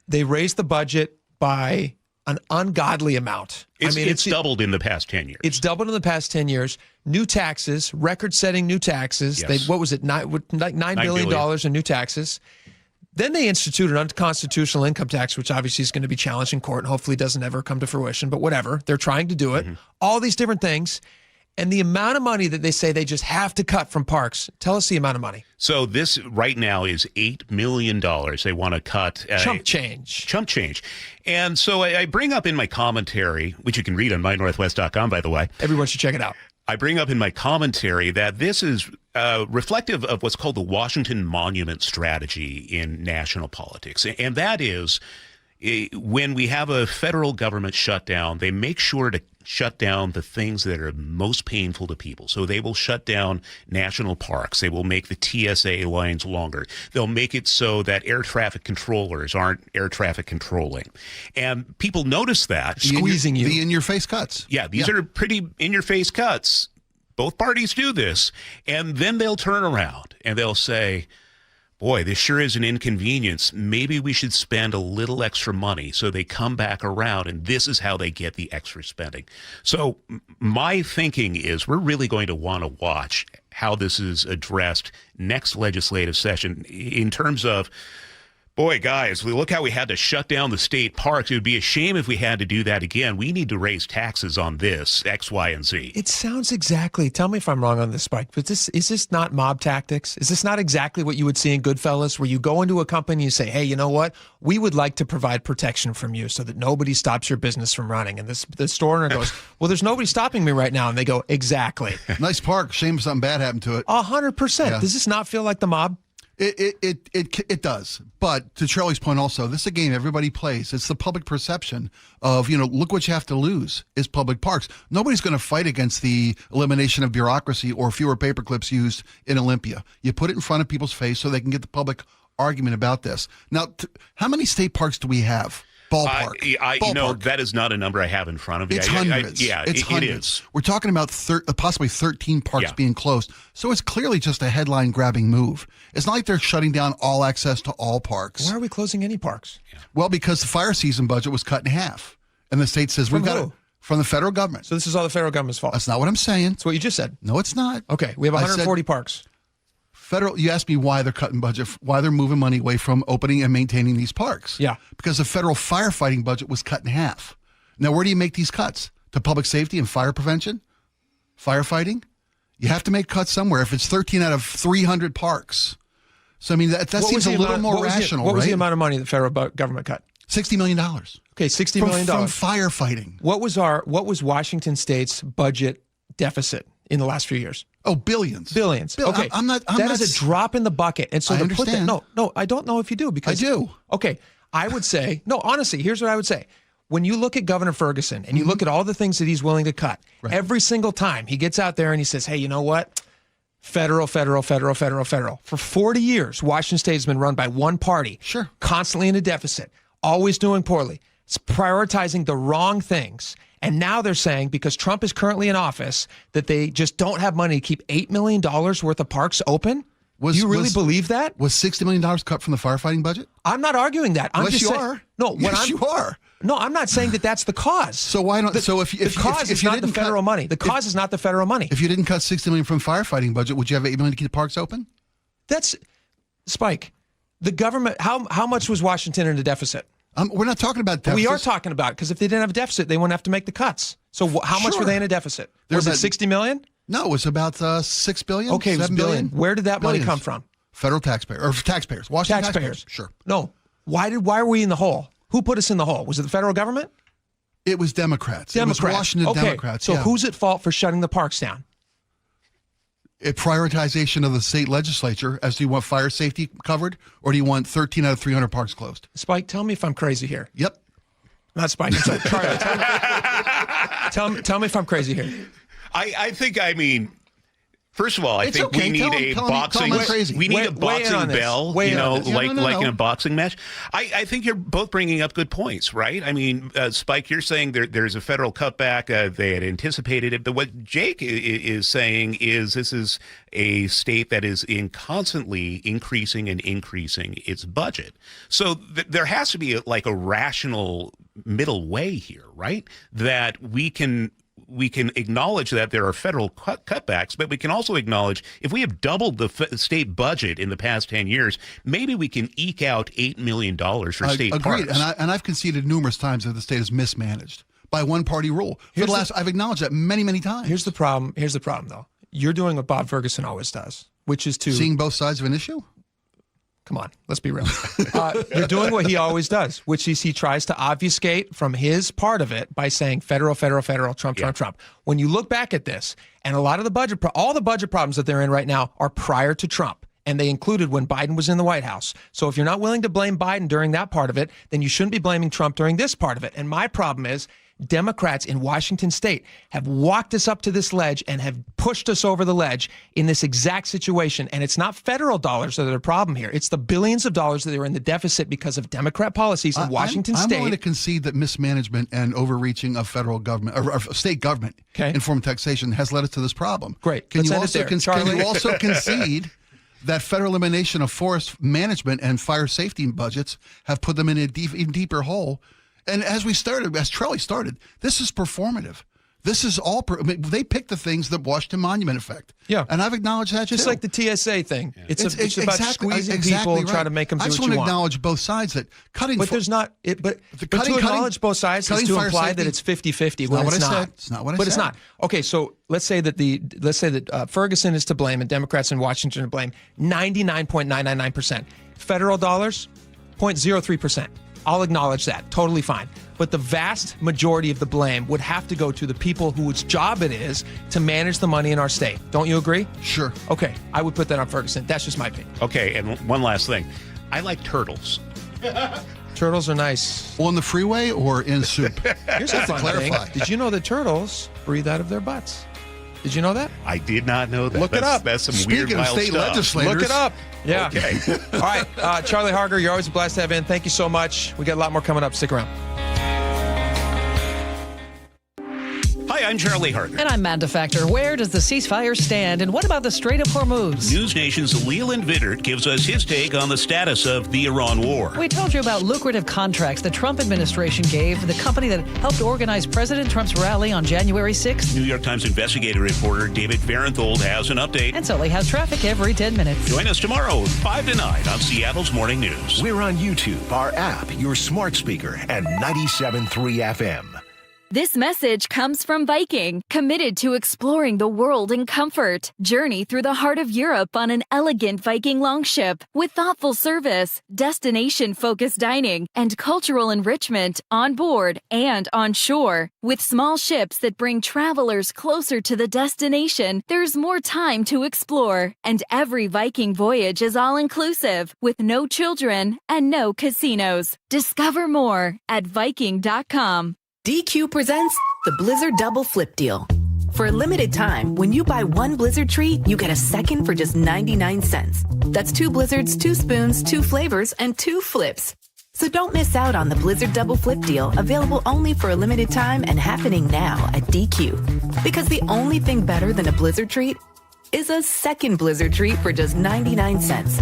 They raised the budget by an ungodly amount. It's doubled in the past 10 years. It's doubled in the past 10 years. New taxes, record-setting new taxes. Yes. What was it? $9 billion in new taxes. Then they institute an unconstitutional income tax, which obviously is going to be challenged in court and hopefully doesn't ever come to fruition. But whatever, they're trying to do it. All these different things. And the amount of money that they say they just have to cut from parks. Tell us the amount of money. So this right now is $8 million they want to cut. Chump change. And so I bring up in my commentary, which you can read on mynorthwest.com, by the way. Everyone should check it out. I bring up in my commentary that this is reflective of what's called the Washington Monument Strategy in national politics. And that is, when we have a federal government shutdown, they make sure to shut down the things that are most painful to people. So they will shut down national parks. They will make the TSA lines longer. They'll make it so that air traffic controllers aren't air traffic controlling. And people notice that. Squeezing you. The in-your-face cuts. Yeah, these are pretty in-your-face cuts. Both parties do this. And then they'll turn around and they'll say, boy, this sure is an inconvenience. Maybe we should spend a little extra money. So they come back around, and this is how they get the extra spending. So my thinking is we're really going to want to watch how this is addressed next legislative session in terms of, boy, guys, look how we had to shut down the state parks. It would be a shame if we had to do that again. We need to raise taxes on this, X, Y, and Z. It sounds exactly, tell me if I'm wrong on this, Spike, but is this not mob tactics? Is this not exactly what you would see in Goodfellas, where you go into a company and you say, hey, you know what? We would like to provide protection from you so that nobody stops your business from running. And the store owner goes, well, there's nobody stopping me right now. And they go, exactly. Nice park. Shame something bad happened to it. 100%. Yeah. Does this not feel like the mob? It does. But to Charlie's point also, this is a game everybody plays. It's the public perception of, look what you have to lose is public parks. Nobody's going to fight against the elimination of bureaucracy or fewer paper clips used in Olympia. You put it in front of people's face so they can get the public argument about this. Now, how many state parks do we have? Ballpark. That is not a number I have in front of me. It's hundreds. It is. We're talking about possibly 13 parks being closed. So it's clearly just a headline-grabbing move. It's not like they're shutting down all access to all parks. Why are we closing any parks? Well, because the fire season budget was cut in half. And the state says we've got it from the federal government. So this is all the federal government's fault? That's not what I'm saying. That's what you just said. No, it's not. Okay, we have 140 parks. You asked me why they're cutting budget, why they're moving money away from opening and maintaining these parks. Yeah. Because the federal firefighting budget was cut in half. Now, where do you make these cuts? To public safety and fire prevention? Firefighting? You have to make cuts somewhere if it's 13 out of 300 parks. So, I mean, that seems a little more rational, What was right? the amount of money the federal government cut? $60 million. Okay, $60 million. From firefighting. What was Washington State's budget deficit in the last few years? Oh, billions. Okay. That is a drop in the bucket. And so I understand. No, I don't know if you do because I do. Okay. I would say, no, honestly, here's what I would say. When you look at Governor Ferguson and you look at all the things that he's willing to cut, every single time he gets out there and he says, hey, you know what? Federal. For 40 years, Washington State has been run by one party. Sure. Constantly in a deficit, always doing poorly. It's prioritizing the wrong things. And now they're saying, because Trump is currently in office, that they just don't have money to keep $8 million worth of parks open? Do you really believe that? Was $60 million cut from the firefighting budget? I'm not arguing that. I'm yes, just you saying, are. No, you are. No, I'm not saying that that's the cause. So why not? The cause is not the federal money. The cause is not the federal money. If you didn't cut $60 million from firefighting budget, would you have $8 million to keep the parks open? That's Spike. The government. How much was Washington in a deficit? We're not talking about deficits. We are talking about it because if they didn't have a deficit, they wouldn't have to make the cuts. So how much were they in a deficit? Was it $60 million? No, it was about $6 billion. Okay, it was $7 billion. Where did that money come from? Federal taxpayers. Washington taxpayers. Sure. No. Why are we in the hole? Who put us in the hole? Was it the federal government? It was Democrats. It was Washington Democrats. So who's at fault for shutting the parks down? A prioritization of the state legislature as do you want fire safety covered, or do you want 13 out of 300 parks closed? Spike, tell me if I'm crazy here. Yep. Not Spike. Sorry, Charlie, tell me if I'm crazy here. I think, first of all, I think we need a boxing. We need a boxing bell, like in a boxing match. I think you're both bringing up good points, right? Spike, you're saying there's a federal cutback. They had anticipated it, but what Jake is saying is this is a state that is constantly increasing its budget. So there has to be a rational middle way here, right? That we can acknowledge that there are federal cutbacks, but we can also acknowledge if we have doubled the state budget in the past 10 years, maybe we can eke out $8 million for state Agreed. parks. And I've conceded numerous times that the state is mismanaged by one-party rule. I've acknowledged that many, many times. Here's the problem, though. You're doing what Bob Ferguson always does, which is to... Seeing both sides of an issue? Come on, let's be real. You're doing what he always does, which is he tries to obfuscate from his part of it by saying federal, Trump. When you look back at this, and a lot of all the budget problems that they're in right now are prior to Trump, and they included when Biden was in the White House. So if you're not willing to blame Biden during that part of it, then you shouldn't be blaming Trump during this part of it. And my problem is Democrats in Washington state have walked us up to this ledge and have pushed us over the ledge in this exact situation. And it's not federal dollars that are the problem here. It's the billions of dollars that are in the deficit because of Democrat policies in Washington state. I'm willing to concede that mismanagement and overreaching of federal government or state government in form of taxation has led us to this problem. Great. Can you also concede that federal elimination of forest management and fire safety budgets have put them in an even deeper hole? And as Charlie started, this is performative. This is all, they picked the things that Washington Monument effect. Yeah. And I've acknowledged that just too. like the TSA thing. Yeah. It's about squeezing right. people and trying to make them do what you want. I just want to acknowledge both sides that cutting. But there's not, but to acknowledge both sides is to imply that it's 50-50 when it's not. It's not what I said. But it's not. Okay, so let's say that Ferguson is to blame and Democrats in Washington are to blame 99.999%. Federal dollars, 0.03%. I'll acknowledge that. Totally fine. But the vast majority of the blame would have to go to the people whose job it is to manage the money in our state. Don't you agree? Sure. Okay. I would put that on Ferguson. That's just my opinion. Okay. And one last thing. I like turtles. Turtles are nice. On the freeway or in soup? Here's a fun thing. Did you know that turtles breathe out of their butts? Did you know that? I did not know that. Look it up. That's some Speaking weird, wild of state legislators. Look it up. Yeah. Okay. All right. Charlie Harger, you're always a blast to have in. Thank you so much. We got a lot more coming up. Stick around. Hi, I'm Charlie Harger. And I'm Amanda Factor. Where does the ceasefire stand? And what about the Strait of Hormuz? News Nation's Leland Vittert gives us his take on the status of the Iran war. We told you about lucrative contracts the Trump administration gave the company that helped organize President Trump's rally on January 6th. New York Times investigative reporter David Farenthold has an update. And Sully has traffic every 10 minutes. Join us tomorrow, 5 to 9 on Seattle's Morning News. We're on YouTube, our app, your smart speaker, and 97.3 FM. This message comes from Viking, committed to exploring the world in comfort. Journey through the heart of Europe on an elegant Viking longship with thoughtful service, destination-focused dining, and cultural enrichment on board and on shore. With small ships that bring travelers closer to the destination, there's more time to explore. And every Viking voyage is all-inclusive, with no children and no casinos. Discover more at Viking.com. DQ presents the Blizzard Double Flip Deal. For a limited time, when you buy one Blizzard treat, you get a second for just 99 cents. That's 2 Blizzards, 2 spoons, 2 flavors, and 2 flips. So don't miss out on the Blizzard Double Flip Deal, available only for a limited time and happening now at DQ. Because the only thing better than a Blizzard treat is a second Blizzard treat for just 99 cents.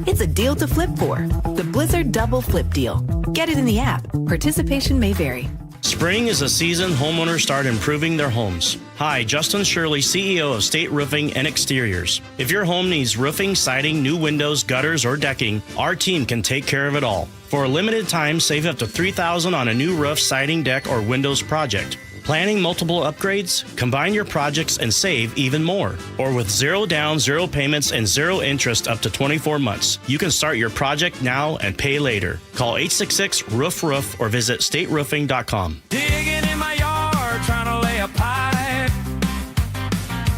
It's a deal to flip for. The Blizzard Double Flip Deal. Get it in the app. Participation may vary. Spring is a season homeowners start improving their homes. Hi, Justin Shirley, CEO of State Roofing and Exteriors. If your home needs roofing, siding, new windows, gutters, or decking, our team can take care of it all. For a limited time, save up to $3,000 on a new roof, siding, deck, or windows project. Planning multiple upgrades? Combine your projects and save even more. Or with 0 down, 0 payments, and 0 interest up to 24 months. You can start your project now and pay later. Call 866-ROOF-ROOF or visit stateroofing.com. Digging in my yard, trying to lay a pipe.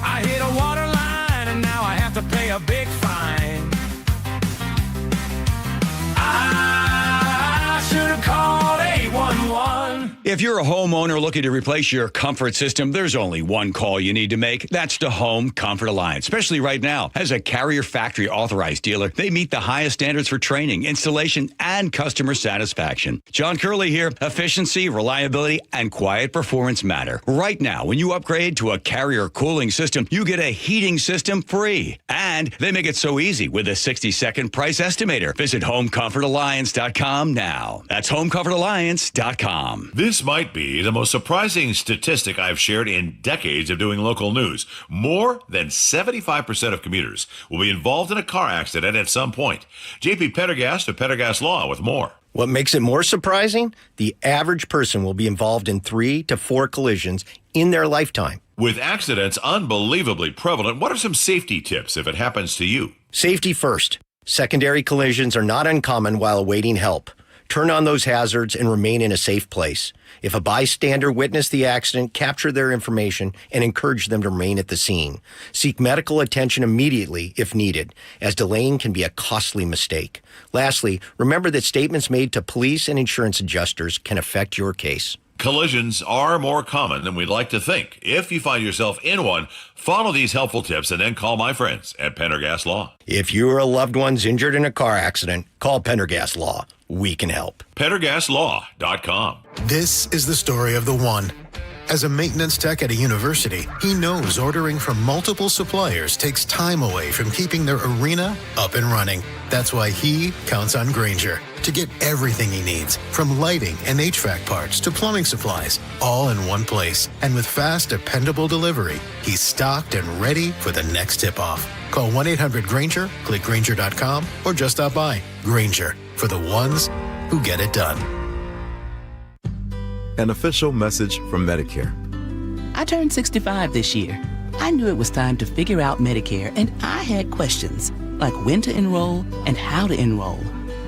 I hit a water line and now to pay a big fine. I should have called 811. If you're a homeowner looking to replace your comfort system, there's only one call you need to make. That's to Home Comfort Alliance, especially right now. As a Carrier Factory authorized dealer, they meet the highest standards for training, installation, and customer satisfaction. John Curley here. Efficiency, reliability, and quiet performance matter. Right now, when you upgrade to a Carrier cooling system, you get a heating system free. And they make it so easy with a 60-second price estimator. Visit HomeComfortAlliance.com now. That's HomeComfortAlliance.com. This might be the most surprising statistic I've shared in decades of doing local news. More than 75% of commuters will be involved in a car accident at some point. JP Pendergast of Pendergast Law with more. What makes it more surprising? The average person will be involved in 3 to 4 collisions in their lifetime. With accidents unbelievably prevalent, what are some safety tips if it happens to you? Safety first. Secondary collisions are not uncommon while awaiting help. Turn on those hazards and remain in a safe place. If a bystander witnessed the accident, capture their information and encourage them to remain at the scene. Seek medical attention immediately if needed, as delaying can be a costly mistake. Lastly, remember that statements made to police and insurance adjusters can affect your case. Collisions are more common than we'd like to think. If you find yourself in one, follow these helpful tips and then call my friends at Pendergast Law. If you or a loved one's injured in a car accident, call Pendergast Law. We can help. PendergastLaw.com. This is the story of the one. As a maintenance tech at a university, he knows ordering from multiple suppliers takes time away from keeping their arena up and running. That's why he counts on Grainger to get everything he needs, from lighting and HVAC parts to plumbing supplies, all in one place. And with fast, dependable delivery, he's stocked and ready for the next tip-off. Call 1-800-GRAINGER, click Grainger.com, or just stop by. Grainger, for the ones who get it done. An official message from Medicare. I turned 65 this year. I knew it was time to figure out Medicare, and I had questions, like when to enroll and how to enroll.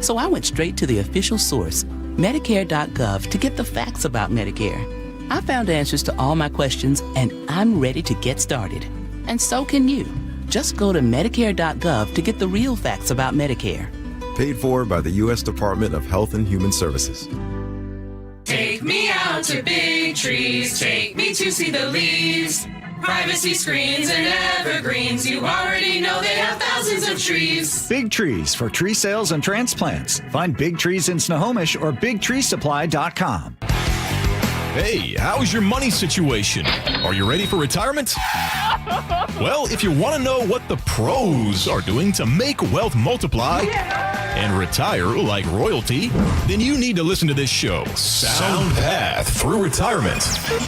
So I went straight to the official source, Medicare.gov, to get the facts about Medicare. I found answers to all my questions, and I'm ready to get started. And so can you. Just go to Medicare.gov to get the real facts about Medicare. Paid for by the U.S. Department of Health and Human Services. Take me out to big trees, take me to see the leaves. Privacy screens and evergreens, you already know they have thousands of trees. Big Trees for tree sales and transplants. Find Big Trees in Snohomish or BigTreeSupply.com. Hey, how's your money situation? Are you ready for retirement? Well, if you want to know what the pros are doing to make wealth multiply and retire like royalty, then you need to listen to this show, Sound Path Through Retirement,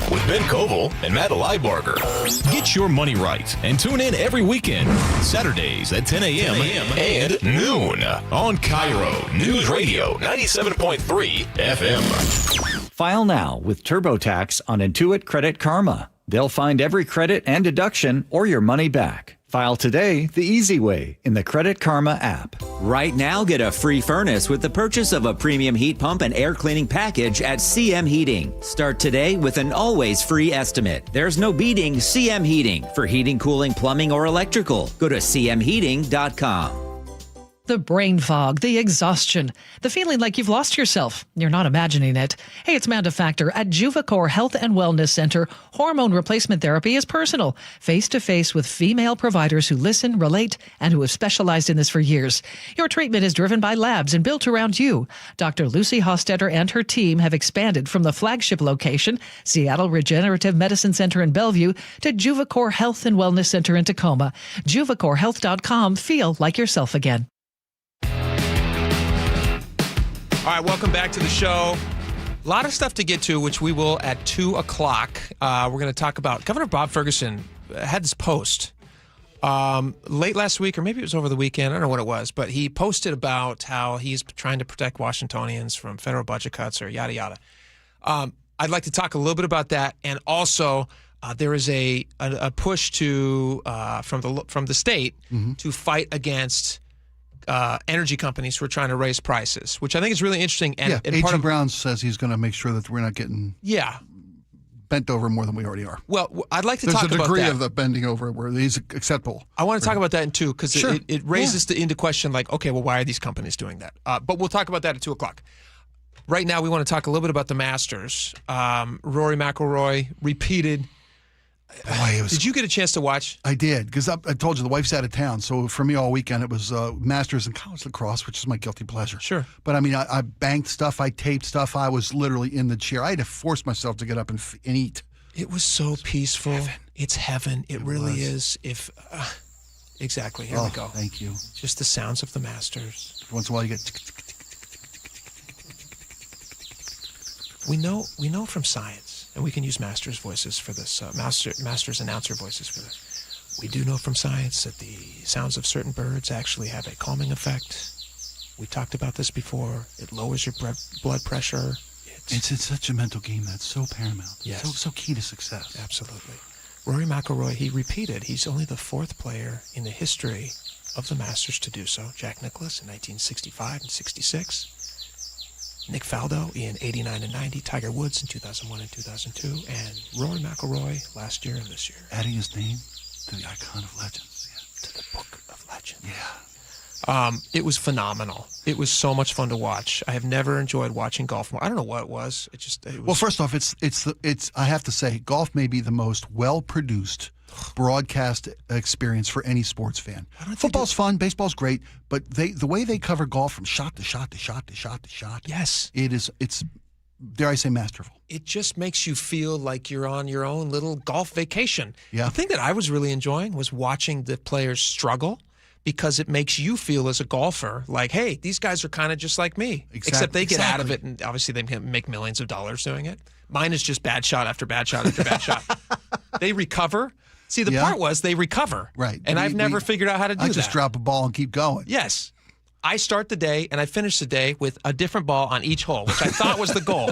with Ben Koval and Matt Leibarger. Get your money right and tune in every weekend, Saturdays at 10 a.m. and noon on KIRO Newsradio 97.3 FM. File now with TurboTax on Intuit Credit Karma. They'll find every credit and deduction or your money back. File today the easy way in the Credit Karma app. Right now, get a free furnace with the purchase of a premium heat pump and air cleaning package at CM Heating. Start today with an always free estimate. There's no beating CM Heating for heating, cooling, plumbing, or electrical. Go to cmheating.com. The brain fog, the exhaustion, the feeling like you've lost yourself. You're not imagining it. Hey, it's Amanda Factor. At Juvacor Health and Wellness Center, hormone replacement therapy is personal, face-to-face with female providers who listen, relate, and who have specialized in this for years. Your treatment is driven by labs and built around you. Dr. Lucy Hostetter and her team have expanded from the flagship location, Seattle Regenerative Medicine Center in Bellevue, to Juvacor Health and Wellness Center in Tacoma. JuvacorHealth.com. Feel like yourself again. All right, welcome back to the show. A lot of stuff to get to, which we will at 2 o'clock. We're going to talk about Governor Bob Ferguson had this post late last week, or maybe it was over the weekend. I don't know what it was, but he posted about how he's trying to protect Washingtonians from federal budget cuts or yada, yada. I'd like to talk a little bit about that. And also, there is a push to from the state to fight against energy companies who are trying to raise prices, which I think is really interesting. And A.G. Brown says he's going to make sure that we're not getting bent over more than we already are. Well, I'd like to There's talk about that. There's a degree of the bending over where it's acceptable. I want to talk about that in 2 because Sure. it raises into question, like, okay, well, why are these companies doing that? But we'll talk about that at 2 o'clock. Right now, we want to talk a little bit about the Masters. Rory McIlroy repeated. Boy, Did you get a chance to watch? I did, because I told you the wife's out of town. So for me all weekend, it was Masters and college lacrosse, which is my guilty pleasure. Sure. But I mean, I banked stuff, I taped stuff. I was literally in the chair. I had to force myself to get up and eat. It was so peaceful. It's heaven. It really is. Exactly. Here we go. Thank you. Just the sounds of the Masters. Once in a while, you get. We know from science, and we can use Masters voices for this. Masters announcer voices for this. We do know from science that the sounds of certain birds actually have a calming effect. We talked about this before. It lowers your blood pressure. It's such a mental game that's so paramount. Yes. So key to success. Absolutely. Rory McIlroy, he repeated. He's only the 4th player in the history of the Masters to do so. Jack Nicklaus in 1965 and 66. Nick Faldo in 89 and 90. Tiger Woods in 2001 and 2002. And Rory McIlroy last year and this year. Adding his name to the icon of legends. Yeah. To the book of legends. Yeah. It was phenomenal. It was so much fun to watch. I have never enjoyed watching golf more. I don't know what it was. It was. Well, first off, it's. I have to say, golf may be the most well-produced broadcast experience for any sports fan. Football's fun, baseball's great, but the way they cover golf from shot to shot to shot to shot to shot. Yes, it's. Dare I say, masterful. It just makes you feel like you're on your own little golf vacation. Yeah. The thing that I was really enjoying was watching the players struggle, because it makes you feel as a golfer like, hey, these guys are kind of just like me. Except they get out of it, and obviously they can make millions of dollars doing it. Mine is just bad shot after bad shot after bad shot. They recover. See, the part was they recover. Right. And I've never figured out how to do that. I just drop a ball and keep going. Yes. I start the day and I finish the day with a different ball on each hole, which I thought was the goal.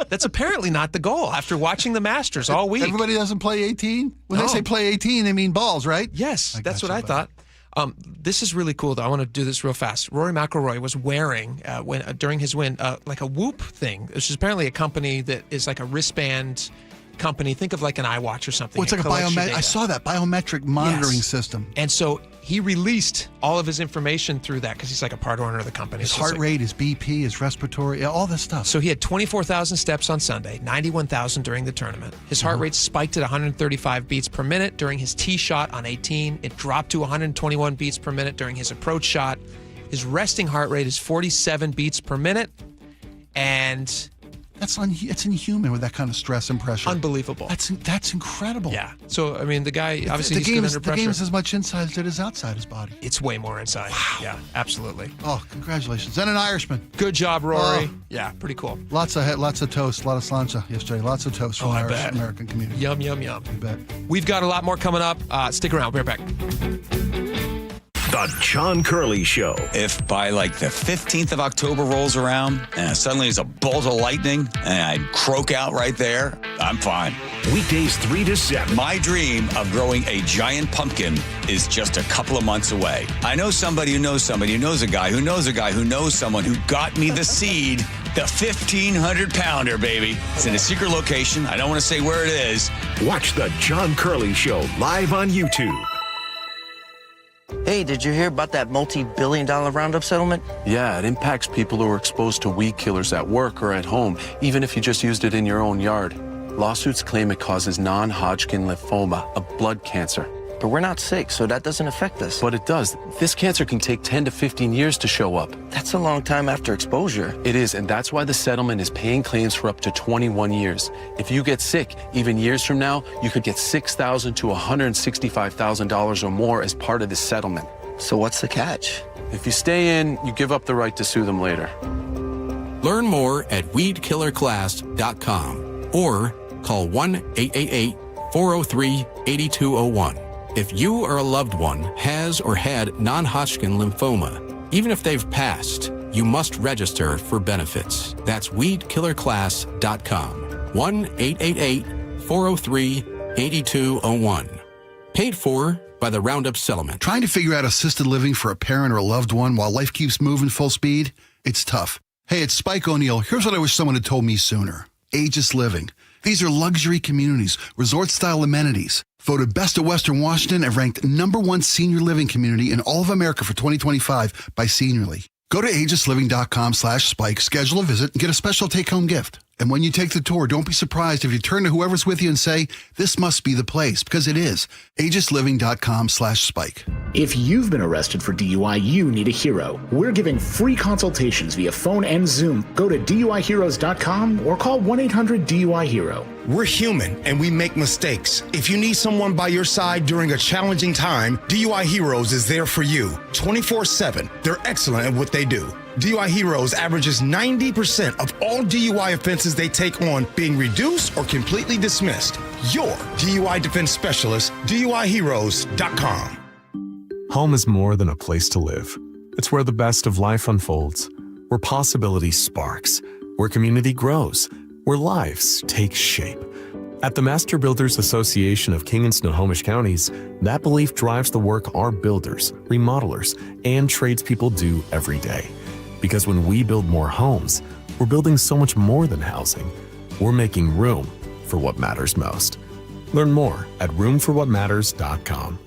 That's apparently not the goal after watching the Masters all week. Everybody doesn't play 18? When they say play 18, they mean balls, right? Yes, that's what I thought. This is really cool, though. I want to do this real fast. Rory McIlroy was wearing, during his win, like a Whoop thing, which is apparently a company that is like a wristband company. Think of like an iWatch or something. Well, it's like I saw that biometric monitoring system. And so he released all of his information through that because he's like a part owner of the company. His heart rate, his BP, his respiratory, all this stuff. So he had 24,000 steps on Sunday, 91,000 during the tournament. His heart rate spiked at 135 beats per minute during his tee shot on 18. It dropped to 121 beats per minute during his approach shot. His resting heart rate is 47 beats per minute. And it's inhuman with that kind of stress and pressure. Unbelievable. That's incredible. Yeah. So, I mean, the guy, obviously, he's good under pressure. The game is as much inside as it is outside his body. It's way more inside. Wow. Yeah, absolutely. Oh, congratulations. And an Irishman. Good job, Rory. Yeah, pretty cool. Lots of toast, a lot of slancha yesterday. Lots of toast from the Irish American community. Yum, yum, yum. You bet. We've got a lot more coming up. Stick around. We'll be right back. The John Curley Show. If by like the 15th of October rolls around and suddenly there's a bolt of lightning and I croak out right there, I'm fine. Weekdays 3 to 7. My dream of growing a giant pumpkin is just a couple of months away. I know somebody who knows somebody who knows a guy who knows a guy who knows someone who got me the seed, the 1,500-pounder, baby. It's in a secret location. I don't want to say where it is. Watch The John Curley Show live on YouTube. Hey, did you hear about that multi-billion-dollar Roundup settlement? Yeah, it impacts people who are exposed to weed killers at work or at home, even if you just used it in your own yard. Lawsuits claim it causes non-Hodgkin lymphoma, a blood cancer. But we're not sick, so that doesn't affect us. But it does. This cancer can take 10 to 15 years to show up. That's a long time after exposure. It is, and that's why the settlement is paying claims for up to 21 years. If you get sick, even years from now, you could get $6,000 to $165,000 or more as part of this settlement. So what's the catch? If you stay in, you give up the right to sue them later. Learn more at weedkillerclass.com or call 1-888-403-8201. If you or a loved one has or had non-Hodgkin lymphoma, even if they've passed, you must register for benefits. That's weedkillerclass.com. 1-888-403-8201. Paid for by the Roundup Settlement. Trying to figure out assisted living for a parent or a loved one while life keeps moving full speed? It's tough. Hey, it's Spike O'Neill. Here's what I wish someone had told me sooner. Aegis Living. These are luxury communities, resort-style amenities. Voted Best of Western Washington and ranked #1 senior living community in all of America for 2025 by Seniorly. Go to agesliving.com/spike, schedule a visit, and get a special take-home gift. And when you take the tour, don't be surprised if you turn to whoever's with you and say, this must be the place, because it is. agesliving.com/spike. If you've been arrested for DUI, you need a hero. We're giving free consultations via phone and Zoom. Go to DUIheroes.com or call 1-800-DUI-HERO. We're human and we make mistakes. If you need someone by your side during a challenging time, DUI Heroes is there for you 24/7. They're excellent at what they do. DUI Heroes averages 90% of all DUI offenses they take on being reduced or completely dismissed. Your DUI defense specialist, DUIheroes.com. Home is more than a place to live. It's where the best of life unfolds, where possibility sparks, where community grows, where lives take shape. At the Master Builders Association of King and Snohomish Counties, that belief drives the work our builders, remodelers, and tradespeople do every day. Because when we build more homes, we're building so much more than housing. We're making room for what matters most. Learn more at roomforwhatmatters.com.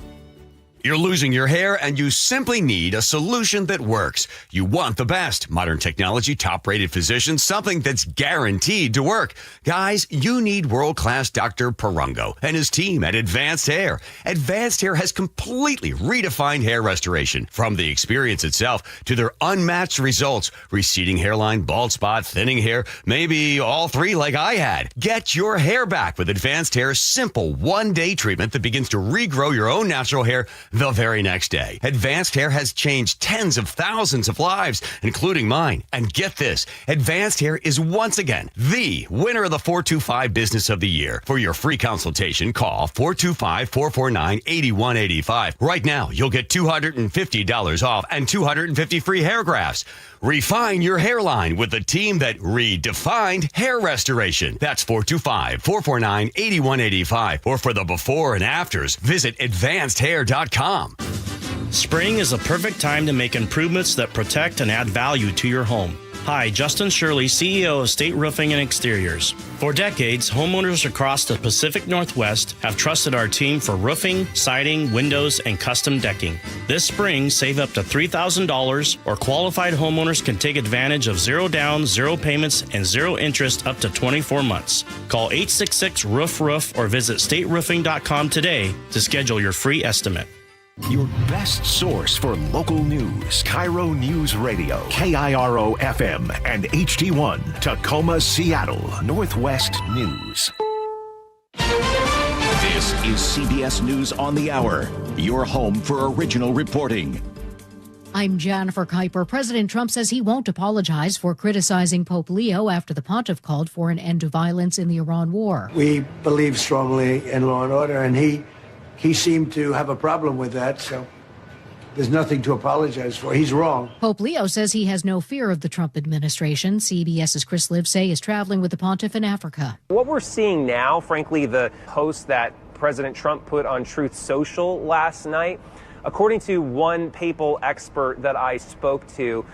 You're losing your hair and you simply need a solution that works. You want the best. Modern technology, top-rated physicians, something that's guaranteed to work. Guys, you need world-class Dr. Perungo and his team at Advanced Hair. Advanced Hair has completely redefined hair restoration. From the experience itself to their unmatched results. Receding hairline, bald spot, thinning hair, maybe all three like I had. Get your hair back with Advanced Hair's simple one-day treatment that begins to regrow your own natural hair the very next day. Advanced Hair has changed tens of thousands of lives, including mine. And get this, Advanced Hair is once again the winner of the 425 Business of the Year. For your free consultation, call 425-449-8185. Right now, you'll get $250 off and 250 free hair grafts. Refine your hairline with the team that redefined hair restoration. That's 425-449-8185. Or for the before and afters, visit advancedhair.com. Spring is the perfect time to make improvements that protect and add value to your home. Hi, Justin Shirley, CEO of State Roofing and Exteriors. For decades, homeowners across the Pacific Northwest have trusted our team for roofing, siding, windows, and custom decking. This spring, save up to $3,000, or qualified homeowners can take advantage of 0 down, 0 payments, and 0 interest up to 24 months. Call 866-ROOF-ROOF or visit stateroofing.com today to schedule your free estimate. Your best source for local news. KIRO Newsradio, KIRO FM and HD1, Tacoma, Seattle, Northwest News. This is CBS News on the Hour, your home for original reporting. I'm Jennifer Kuiper. President Trump says he won't apologize for criticizing Pope Leo after the pontiff called for an end to violence in the Iran war. We believe strongly in law and order, and he seemed to have a problem with that, so there's nothing to apologize for. He's wrong. Pope Leo says he has no fear of the Trump administration. CBS's Chris Livesay is traveling with the pontiff in Africa. What we're seeing now, frankly, the post that President Trump put on Truth Social last night, according to one papal expert that I spoke to,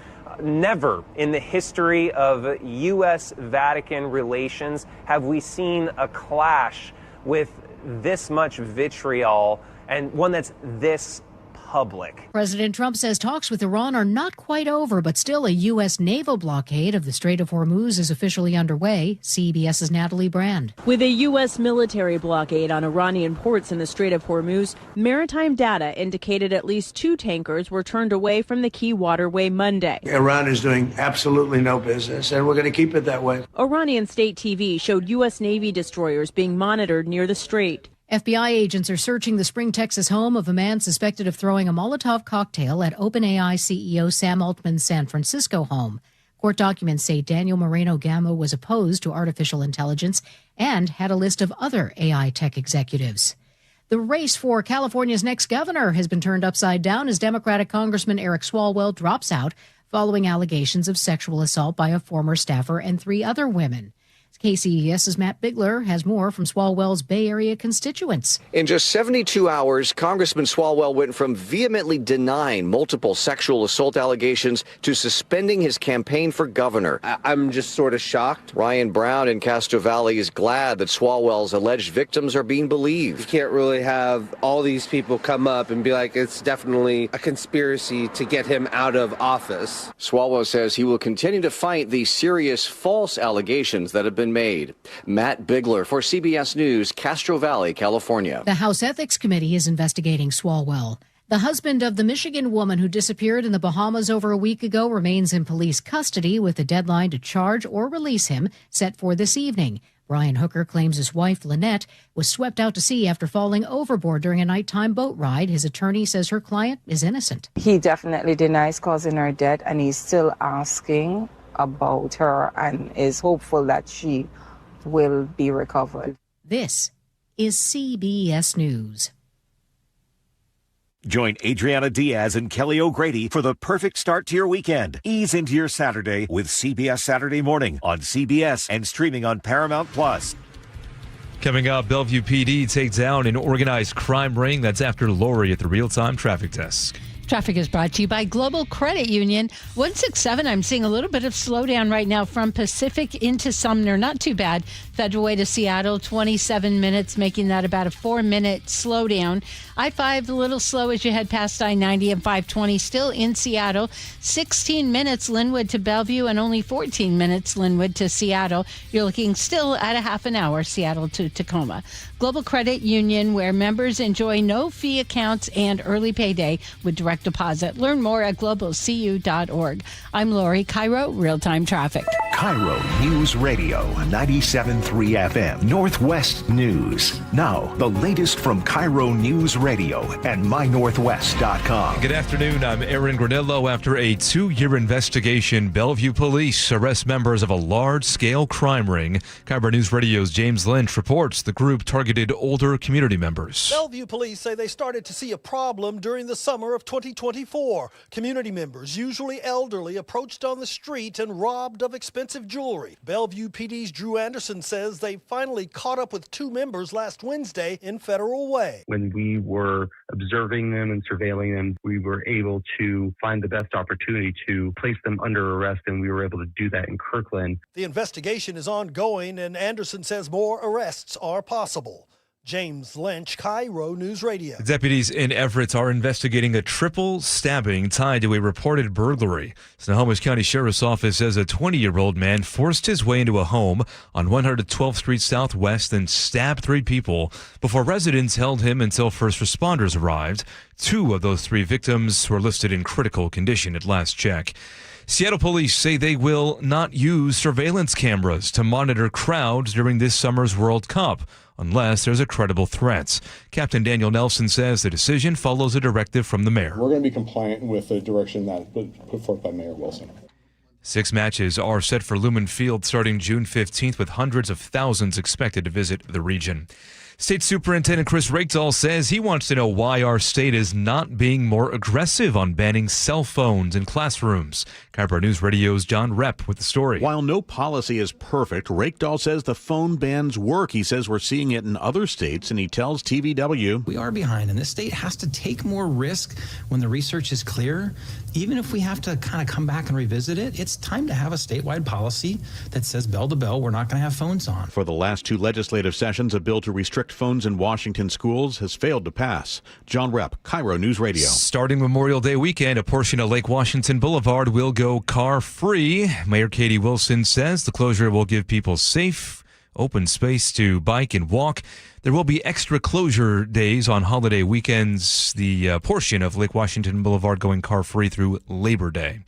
never in the history of U.S.-Vatican relations have we seen a clash with this much vitriol, and one that's this public. President Trump says talks with Iran are not quite over, but still a U.S. naval blockade of the Strait of Hormuz is officially underway. CBS's Natalie Brand. With a U.S. military blockade on Iranian ports in the Strait of Hormuz, maritime data indicated at least 2 tankers were turned away from the key waterway Monday. Iran is doing absolutely no business, and we're going to keep it that way. Iranian state TV showed U.S. Navy destroyers being monitored near the strait. FBI agents are searching the Spring, Texas home of a man suspected of throwing a Molotov cocktail at OpenAI CEO Sam Altman's San Francisco home. Court documents say Daniel Moreno Gamo was opposed to artificial intelligence and had a list of other AI tech executives. The race for California's next governor has been turned upside down as Democratic Congressman Eric Swalwell drops out following allegations of sexual assault by a former staffer and 3 other women. KCES's Matt Bigler has more from Swalwell's Bay Area constituents. In just 72 hours, Congressman Swalwell went from vehemently denying multiple sexual assault allegations to suspending his campaign for governor. I'm just sort of shocked. Ryan Brown in Castro Valley is glad that Swalwell's alleged victims are being believed. You can't really have all these people come up and be like, it's definitely a conspiracy to get him out of office. Swalwell says he will continue to fight the serious false allegations that have been made. Matt Bigler for CBS News, Castro Valley, California. The House Ethics Committee is investigating Swalwell. The husband of the Michigan woman who disappeared in the Bahamas over a week ago remains in police custody with a deadline to charge or release him set for this evening. Brian Hooker claims his wife, Lynette, was swept out to sea after falling overboard during a nighttime boat ride. His attorney says her client is innocent. He definitely denies causing her death, and he's still asking about her and is hopeful that she will be recovered. This is CBS News. Join Adriana Diaz and Kelly O'Grady for the perfect start to your weekend. Ease into your Saturday with CBS Saturday Morning on CBS and streaming on Paramount+. Coming up, Bellevue PD takes down an organized crime ring. That's after Lori at the real-time traffic desk. Traffic is brought to you by Global Credit Union. 167, I'm seeing a little bit of slowdown right now from Pacific into Sumner. Not too bad. Federal Way to Seattle, 27 minutes, making that about a 4-minute slowdown. I-5, a little slow as you head past I-90 and 520, still in Seattle. 16 minutes Linwood to Bellevue and only 14 minutes Linwood to Seattle. You're looking still at a half an hour, Seattle to Tacoma. Global Credit Union, where members enjoy no-fee accounts and early payday with direct deposit. Learn more at globalcu.org. I'm Lori, KIRO Real-Time Traffic. KIRO News Radio 97.3 FM, Northwest News. Now, the latest from KIRO News Radio and mynorthwest.com. Good afternoon, I'm Aaron Granillo. After a 2-year investigation, Bellevue police arrest members of a large-scale crime ring. KIRO News Radio's James Lynch reports the group targeted older community members. Bellevue police say they started to see a problem during the summer of 2024. Community members, usually elderly, approached on the street and robbed of expensive jewelry. Bellevue PD's Drew Anderson says they finally caught up with 2 members last Wednesday in Federal Way. When we were observing them and surveilling them, we were able to find the best opportunity to place them under arrest, and we were able to do that in Kirkland. The investigation is ongoing, and Anderson says more arrests are possible. James Lynch, KIRO News Radio. Deputies in Everett are investigating a triple stabbing tied to a reported burglary. Snohomish County Sheriff's Office says a 20-year-old man forced his way into a home on 112th Street Southwest and stabbed 3 people before residents held him until first responders arrived. 2 of those 3 victims were listed in critical condition at last check. Seattle police say they will not use surveillance cameras to monitor crowds during this summer's World Cup unless there's a credible threat. Captain Daniel Nelson says the decision follows a directive from the mayor. We're going to be compliant with the direction that was put forth by Mayor Wilson. 6 matches are set for Lumen Field starting June 15th, with hundreds of thousands expected to visit the region. State Superintendent Chris Rakedahl says he wants to know why our state is not being more aggressive on banning cell phones in classrooms. KIRO News Radio's John Repp with the story. While no policy is perfect, Rakedahl says the phone bans work. He says we're seeing it in other states, and he tells TVW. We are behind, and this state has to take more risk when the research is clear. Even if we have to kind of come back and revisit it, it's time to have a statewide policy that says bell to bell, we're not going to have phones on. For the last 2 legislative sessions, a bill to restrict phones in Washington schools has failed to pass. John Repp, KIRO News Radio. Starting Memorial Day weekend, a portion of Lake Washington Boulevard will go car-free. Mayor Katie Wilson says the closure will give people safe, open space to bike and walk. There will be extra closure days on holiday weekends, the portion of Lake Washington Boulevard going car-free through Labor Day.